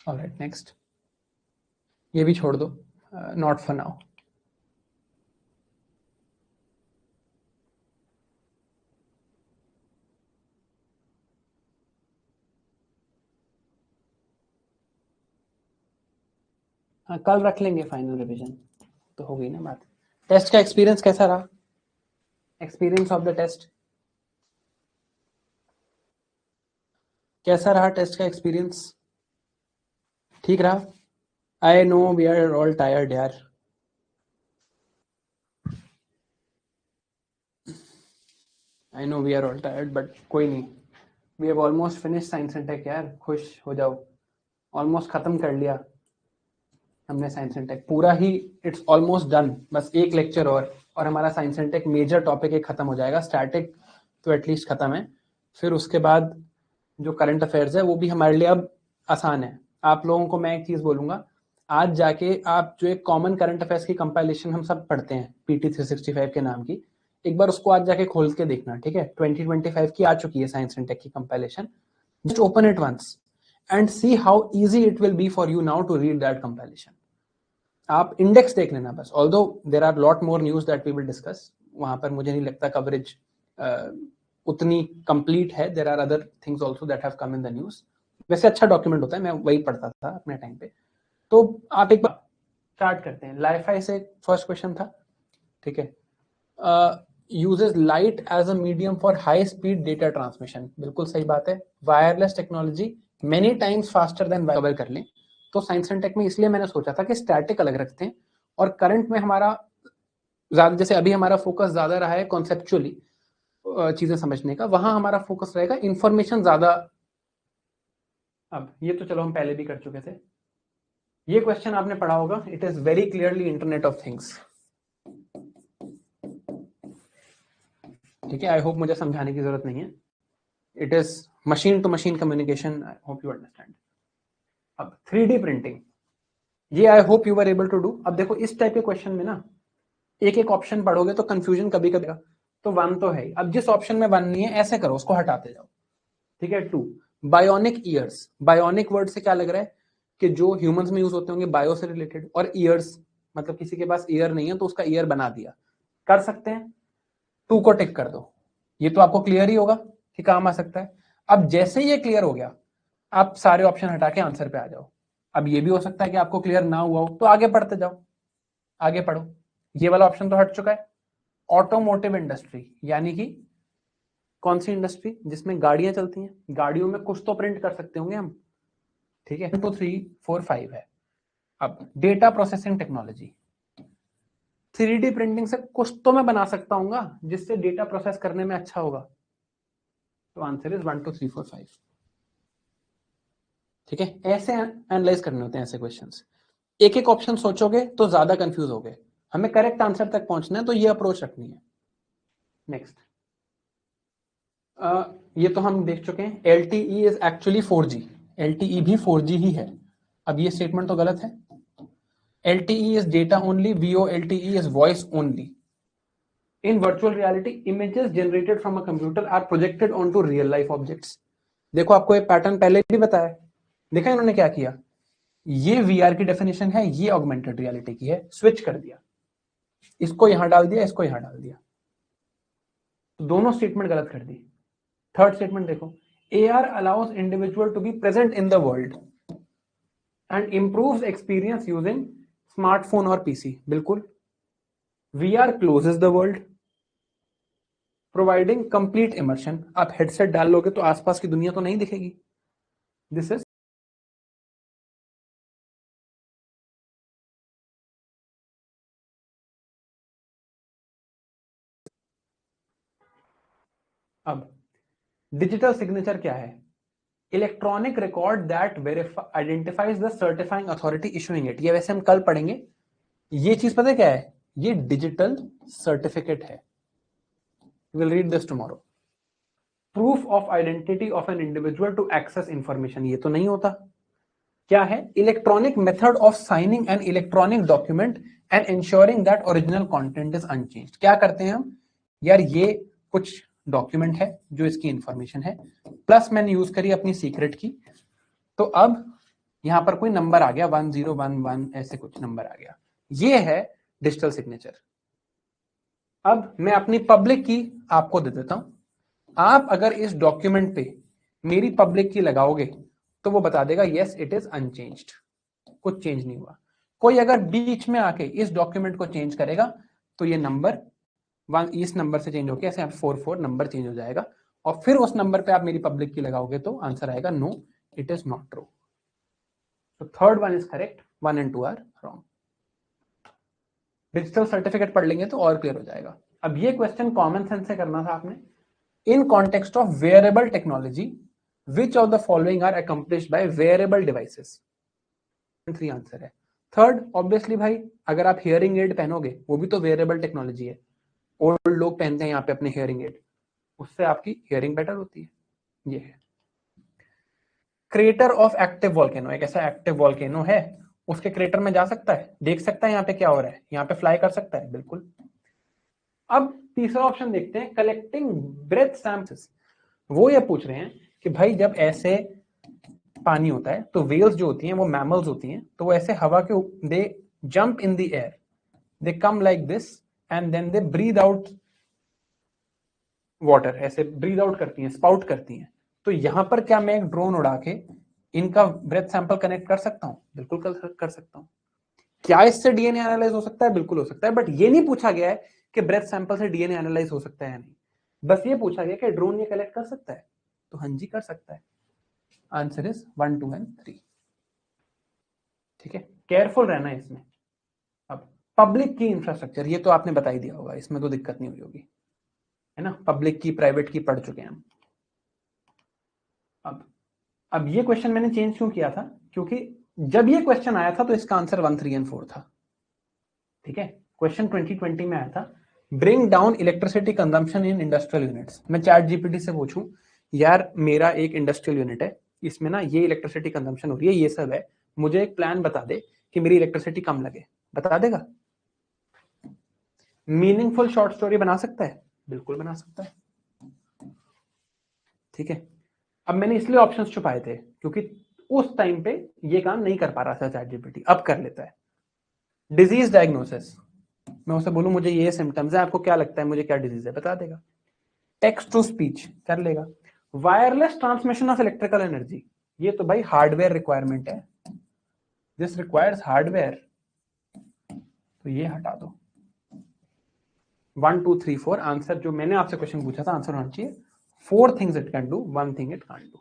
All right, next. ये भी छोड़ दो, not for now. हाँ, कल रख लेंगे फाइनल रिवीजन, तो हो गई ना बात। टेस्ट का एक्सपीरियंस कैसा रहा? एक्सपीरियंस ऑफ द टेस्ट कैसा रहा? टेस्ट का एक्सपीरियंस ठीक रहा? I know we are all tired यार, I know we are all tired, but कोई नहीं, we have almost finish science and tech यार, खुश हो जाओ, ऑलमोस्ट खत्म कर लिया हमने साइंस एंड टेक पूरा ही, इट्स ऑलमोस्ट डन, बस एक लेक्चर और हमारा science and tech major topic एक खत्म हो जाएगा। स्टैटिक तो एटलीस्ट खत्म है, फिर उसके बाद जो करंट अफेयर्स है वो भी हमारे लिए अब आसान है। आप लोगों को मैं एक चीज बोलूंगा, आज जाके आप जो एक कॉमन करंट अफेयर्स की कंपाइलेशन हम सब पढ़ते हैं पीटी 365 के नाम की, एक बार उसको आज जाके खोल के देखना, ठीक है? 2025 की आ चुकी है साइंस एंड टेक की compilation, just open it once and see how easy it will be for you now to read that compilation. आप इंडेक्स देख लेना बस, although there are lot more news that we will discuss, वहां पर मुझे नहीं लगता कवरेज उतनी कंप्लीट है, there are other things also that have come in the news. वैसे अच्छा डॉक्यूमेंट होता है, मैं वही पढ़ता था अपने टाइम पे। तो आप एक बार स्टार्ट करते हैं, लाइफाई से फर्स्ट क्वेश्चन था, ठीक है? uses light as a medium for high speed data transmission, बिल्कुल सही बात है। Wireless technology many times faster than cover कर लें, तो साइंस एंड टेक में इसलिए मैंने सोचा था कि स्टैटिक अलग रखते हैं और करंट में हमारा ज्यादा, जैसे अभी हमारा फोकस ज्यादा रहा है कॉन्सेप्चुअली चीजें समझने का, वहां हमारा फोकस रहेगा इंफॉर्मेशन ज्यादा। अब ये तो चलो हम पहले भी कर चुके थे, ये क्वेश्चन आपने पढ़ा होगा, it is very clearly internet of things, ठीक है? आई होप मुझे समझाने की जरूरत नहीं है, it is machine to machine communication, I hope you understand. अब 3D प्रिंटिंग, ये I hope you were able to do. अब देखो इस टाइप के क्वेश्चन में ना एक एक ऑप्शन पढ़ोगे तो कंफ्यूजन कभी कभी, तो वन तो है, अब जिस ऑप्शन में वन नहीं है ऐसे करो, उसको हटाते जाओ, ठीक है? 2, बायोनिक ईयर्स, बायोनिक वर्ड से क्या लग रहा है कि जो ह्यूमंस में यूज होते होंगे बायो से रिलेटेड, और ईयर्स मतलब किसी के पास ईयर नहीं है तो उसका ईयर बना दिया, कर सकते हैं, 2 को टिक कर दो, ये तो आपको क्लियर ही होगा कि काम आ सकता है। अब जैसे ये क्लियर हो गया, आप सारे ऑप्शन हटा के आंसर पे आ जाओ। अब ये भी हो सकता है कि आपको क्लियर ना हुआ हो, तो आगे पढ़ते जाओ, आगे पढ़ो। ये वाला ऑप्शन तो हट चुका है। ऑटोमोटिव इंडस्ट्री यानी कि कौन सी इंडस्ट्री? जिसमें गाड़ियां चलती हैं, गाड़ियों में कुछ तो प्रिंट कर सकते होंगे हम, ठीक है? 2 3 4 5 है। अब data processing technology, 3D printing से कुछ तो मैं बना सकता हूँ जिससे डेटा प्रोसेस करने में अच्छा होगा, तो आंसर इज 1 2 3 4 5, ठीक है? ऐसे एनालाइज करने होते हैं ऐसे क्वेश्चंस। एक एक ऑप्शन सोचोगे तो ज्यादा कंफ्यूज होगे, हमें करेक्ट आंसर तक पहुंचना है, तो ये अप्रोच रखनी है। नेक्स्ट, ये तो हम देख चुके हैं, LTE is actually 4G, LTE भी 4G ही है। अब ये स्टेटमेंट तो गलत है, LTE is data only, VoLTE is voice only. In virtual reality images generated from a computer are projected onto real life objects. देखो आपको एक पैटर्न पहले भी बताया, देखा इन्होंने क्या किया, ये VR की डेफिनेशन है, ये ऑगमेंटेड रियलिटी की है, स्विच कर दिया, इसको यहां डाल दिया, इसको यहां डाल दिया, तो दोनों स्टेटमेंट गलत कर दी। थर्ड स्टेटमेंट देखो, AR allows individual to be present in the world and improves experience using smartphone और पीसी, बिल्कुल। VR closes the world providing complete immersion, आप हेडसेट डाल लोगे तो आसपास की दुनिया तो नहीं दिखेगी। दिस इज अब डिजिटल सिग्नेचर क्या है? Electronic record that identifies the certifying authority issuing it. ये वैसे हम कल पढ़ेंगे। ये चीज पता है क्या है? ये डिजिटल सर्टिफिकेट है। Will read this tomorrow. Proof of identity of an individual to access information, ये तो नहीं होता। क्या है? Electronic method of signing an electronic document and ensuring that original content is unchanged. क्या करते हैं हम यार? ये कुछ डॉक्यूमेंट है जो इसकी इंफॉर्मेशन है, प्लस मैंने यूज करी अपनी सीक्रेट की, तो अब यहां पर कोई नंबर आ गया 1011 ऐसे कुछ नंबर आ गया, ये है डिजिटल सिग्नेचर। अब मैं अपनी पब्लिक की आपको दे देता हूं। आप अगर इस डॉक्यूमेंट पे मेरी पब्लिक की लगाओगे तो वो बता देगा यस इट इज अनचेंज्ड, कुछ चेंज नहीं हुआ। कोई अगर बीच में आके इस डॉक्यूमेंट को चेंज करेगा तो ये नंबर इस नंबर से चेंज होकर ऐसे 44 नंबर चेंज हो जाएगा, और फिर उस नंबर पे आप मेरी पब्लिक की लगाओगे तो आंसर आएगा no it is not true. तो third one is correct, 1 and 2 are wrong. Digital certificate पढ़ लेंगे तो और क्लियर हो जाएगा। अब ये क्वेश्चन कॉमन सेंस से करना था आपने। In context of wearable technology which of the following are accomplished by wearable devices? 3 answer है। थर्ड ऑब्वियसली भाई, अगर आप हियरिंग एड पहनोगे वो भी तो वेयरेबल टेक्नोलॉजी है। ओल्ड लोग पहनते हैं यहाँ पे अपने हियरिंग एड, उससे आपकी हियरिंग बेटर होती है। ये है क्रेटर ऑफ एक्टिव वॉल्केनो। एक ऐसा एक्टिव वॉल्केनो है, उसके क्रेटर में जा सकता है, देख सकता है यहाँ पे क्या हो रहा है, यहाँ पे फ्लाई कर सकता है, बिल्कुल। अब तीसरा ऑप्शन देखते हैं, कलेक्टिंग ब्रेथ सैंपल्स। वो ये पूछ रहे हैं कि भाई जब ऐसे पानी होता है तो वेल्स जो होती हैं वो मैमल्स होती हैं, तो वो ऐसे हवा के they jump in the air, they come like this and then they breathe out water, ऐसे ब्रीद आउट करती हैं, स्पाउट करती हैं। तो यहां पर क्या मैं एक ड्रोन उड़ा के इनका ब्रेथ सैंपल कनेक्ट कर सकता हूं? बिल्कुल कर सकता हूं। क्या इससे डीएनए एनालाइज हो सकता है? बिल्कुल हो सकता है, बट ये नहीं पूछा गया है कि ब्रेथ सैंपल से डीएनए एनालाइज हो सकता है या नहीं। बस ये पूछा गया कि ड्रोन ये कलेक्ट कर सकता है, तो हाँ जी कर सकता है। Answer is 1, 2 and 3। ठीक है, केयरफुल रहना है इसमें। अब पब्लिक की इंफ्रास्ट्रक्चर, ये तो आपने बता ही दिया होगा, इसमें तो दिक्कत नहीं हुई होगी, है ना। पब्लिक की प्राइवेट की पढ़ चुके हैं हम। अब ये क्वेश्चन मैंने चेंज क्यों किया था? क्योंकि जब ये क्वेश्चन आया था तो इसका आंसर 1, 3 and 4 था। ठीक है, क्वेश्चन 2020 में आया था, bring down electricity consumption in industrial units. मैं चैट जीपीटी से पूछूं यार मेरा एक इंडस्ट्रियल यूनिट है, इसमें ना ये इलेक्ट्रिसिटी कंजम्पशन हो रही है, ये सब है, मुझे एक प्लान बता दे कि मेरी इलेक्ट्रिसिटी कम लगे, बता देगा। मीनिंगफुल शॉर्ट स्टोरी बना सकता है? बिल्कुल बना सकता है। ठीक है, अब मैंने इसलिए ऑप्शंस छुपाए थे क्योंकि उस टाइम पे ये काम नहीं कर पा रहा था चैट जीपीटी, अब कर लेता है। डिजीज डायग्नोसिस, मैं उसे बोलूं मुझे ये सिम्टम्स है, आपको क्या लगता है मुझे क्या डिजीज है, बता देगा। टेक्स्ट टू स्पीच कर लेगा। Wireless transmission of electrical energy, ये तो भाई हार्डवेयर रिक्वायरमेंट है, दिस रिक्वायर्स हार्डवेयर, तो ये हटा दो। 1, 2, 3, 4 आंसर जो मैंने आपसे क्वेश्चन पूछा था आंसर होना चाहिए 4 things it can do, 1 thing it can't do.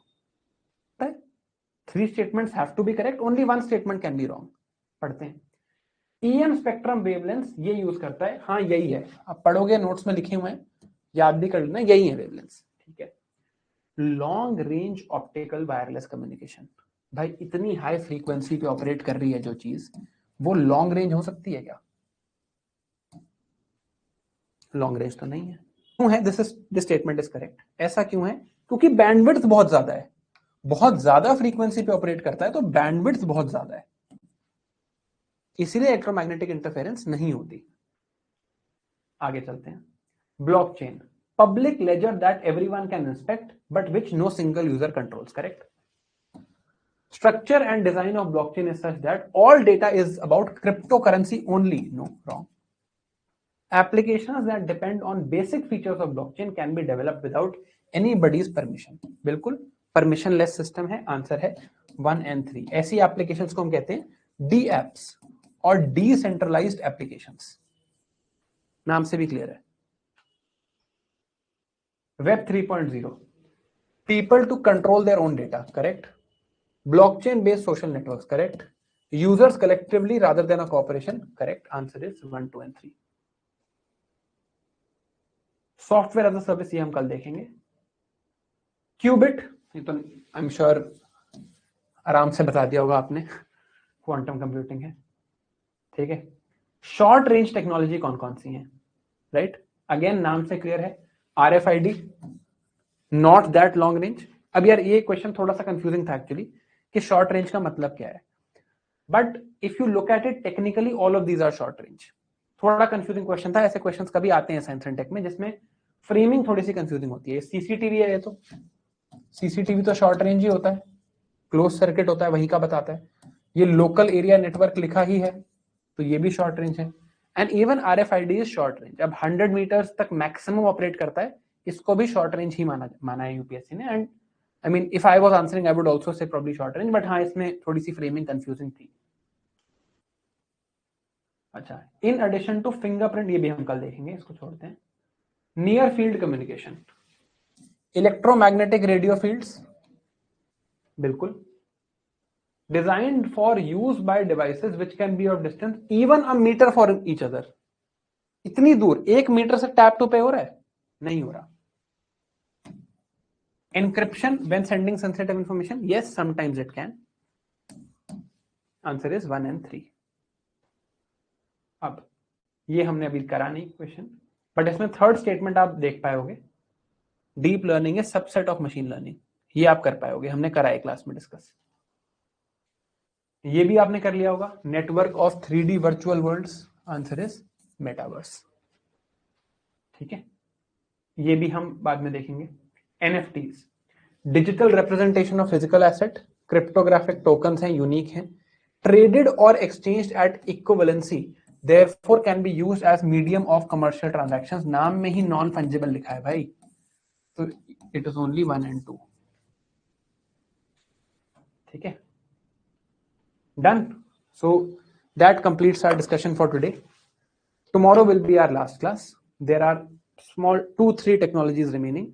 3 statements have to be correct, only 1 statement can be wrong. पढ़ते हैं। ईएम स्पेक्ट्रम वेवलेंथ ये यूज करता है, हाँ यही है, आप पढ़ोगे नोट्स में लिखे हुए हैं, याद भी कर लेना, यही है वेवलेंथ। ठीक है, long range optical wireless communication, भाई इतनी हाई फ्रीक्वेंसी पे ऑपरेट कर रही है जो चीज, वो लॉन्ग रेंज हो सकती है क्या? लॉन्ग रेंज तो नहीं है। क्यों है? This statement is correct. ऐसा क्यों है? क्योंकि बैंडविड्थ बहुत ज्यादा है, बहुत ज्यादा फ्रीक्वेंसी पे ऑपरेट करता है तो बैंडविड्थ बहुत ज्यादा है, इसीलिए इलेक्ट्रोमैग्नेटिक इंटरफेरेंस नहीं होती। आगे चलते हैं। Blockchain, public ledger that everyone can inspect but which no single user controls, correct. Structure and design of blockchain is such that all data is about cryptocurrency only. No, wrong. applications that depend on basic features of blockchain can be developed without anybody's permission. बिल्कुल permissionless system है, आंसर है 1 and 3. ऐसी applications को हम कहते हैं डी एप्स और decentralized applications. नाम से भी क्लियर है. Web 3.0, people to control their own data, correct? Blockchain based social networks, correct? Users collectively rather than a corporation, correct? Answer is 1, 2 and 3. Software as a service ये हम कल देखेंगे. क्यूबिट, ये तो आई एम श्योर आराम से बता दिया होगा आपने, क्वांटम कंप्यूटिंग है. ठीक है. शॉर्ट रेंज टेक्नोलॉजी कौन कौन सी है? राइट, अगेन नाम से क्लियर है, RFID, not that long range. अब यार ये क्वेश्चन थोड़ा सा कंफ्यूजिंग था एक्चुअली कि शॉर्ट रेंज का मतलब क्या है, but if you look at it technically all of these are short range. थोड़ा कंफ्यूजिंग क्वेश्चन था, ऐसे क्वेश्चंस कभी आते हैं साइंस एंड टेक में जिसमें फ्रेमिंग थोड़ी सी कंफ्यूजिंग होती है. सीसीटीवी है, ये तो सीसीटीवी तो शॉर्ट रेंज ही होता है, क्लोज सर्किट होता है, वही का बताता है. ये लोकल एरिया नेटवर्क लिखा ही है तो ये भी शॉर्ट रेंज है. And even RFID is short range. अब 100 मीटर्स तक मैक्सिमम ऑपरेट करता है, इसको भी शॉर्ट रेंज ही माना है यूपीएससी ने. And I mean if I was answering I would also say probably short range, but हाँ इसमें थोड़ी सी फ्रेमिंग कंफ्यूजिंग थी. अच्छा, इन एडिशन टू फिंगरप्रिंट, ये भी हम कल देखेंगे, इसको छोड़ते हैं. Near field communication, electromagnetic radio fields, बिल्कुल. Designed for use by devices which can be of distance even a meter for each other. इतनी दूर 1 मीटर से टैप टू पे हो रहा है? नहीं हो रहा. Encryption when sending sensitive information, yes sometimes it can. Answer is 1 and 3. अब ये हमने अभी करा नहीं क्वेश्चन, बट इसमें थर्ड स्टेटमेंट आप देख पाओगे, डीप लर्निंग है सबसेट ऑफ मशीन लर्निंग, ये आप कर पाओगे, हमने करा है क्लास में डिस्कस. ये भी आपने कर लिया होगा, network of 3D virtual worlds, answer is metaverse. ठीक है, ये भी हम बाद में देखेंगे. NFTs, digital representation of physical asset, cryptographic tokens हैं, यूनिक हैं, ट्रेडेड और exchanged at equivalency, therefore can be used as medium of commercial transactions. नाम में ही नॉन फंजिबल लिखा है भाई, तो इट इज ओनली 1 and 2. ठीक है, done. So that completes our discussion for today. Tomorrow will be our last class. There are small 2-3 technologies remaining.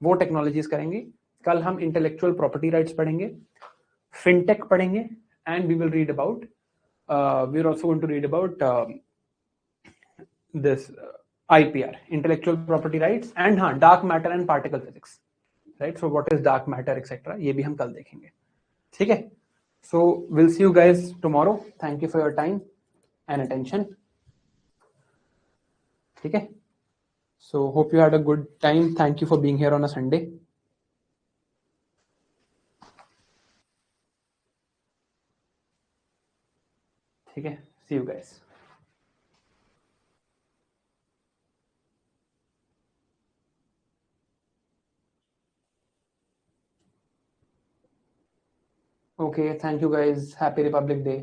वो technologies करेंगे. कल हम intellectual property rights पढ़ेंगे, fintech पढ़ेंगे, and we will read about we are also going to read about this IPR, intellectual property rights, and हाँ dark matter and particle physics, right? So what is dark matter etc. ये भी हम कल देखेंगे. ठीक है. So we'll see you guys tomorrow. Thank you for your time and attention. ठीक है. So hope you had a good time. Thank you for being here on a Sunday. ठीक है. See you guys. Okay. Thank you guys. Happy Republic Day.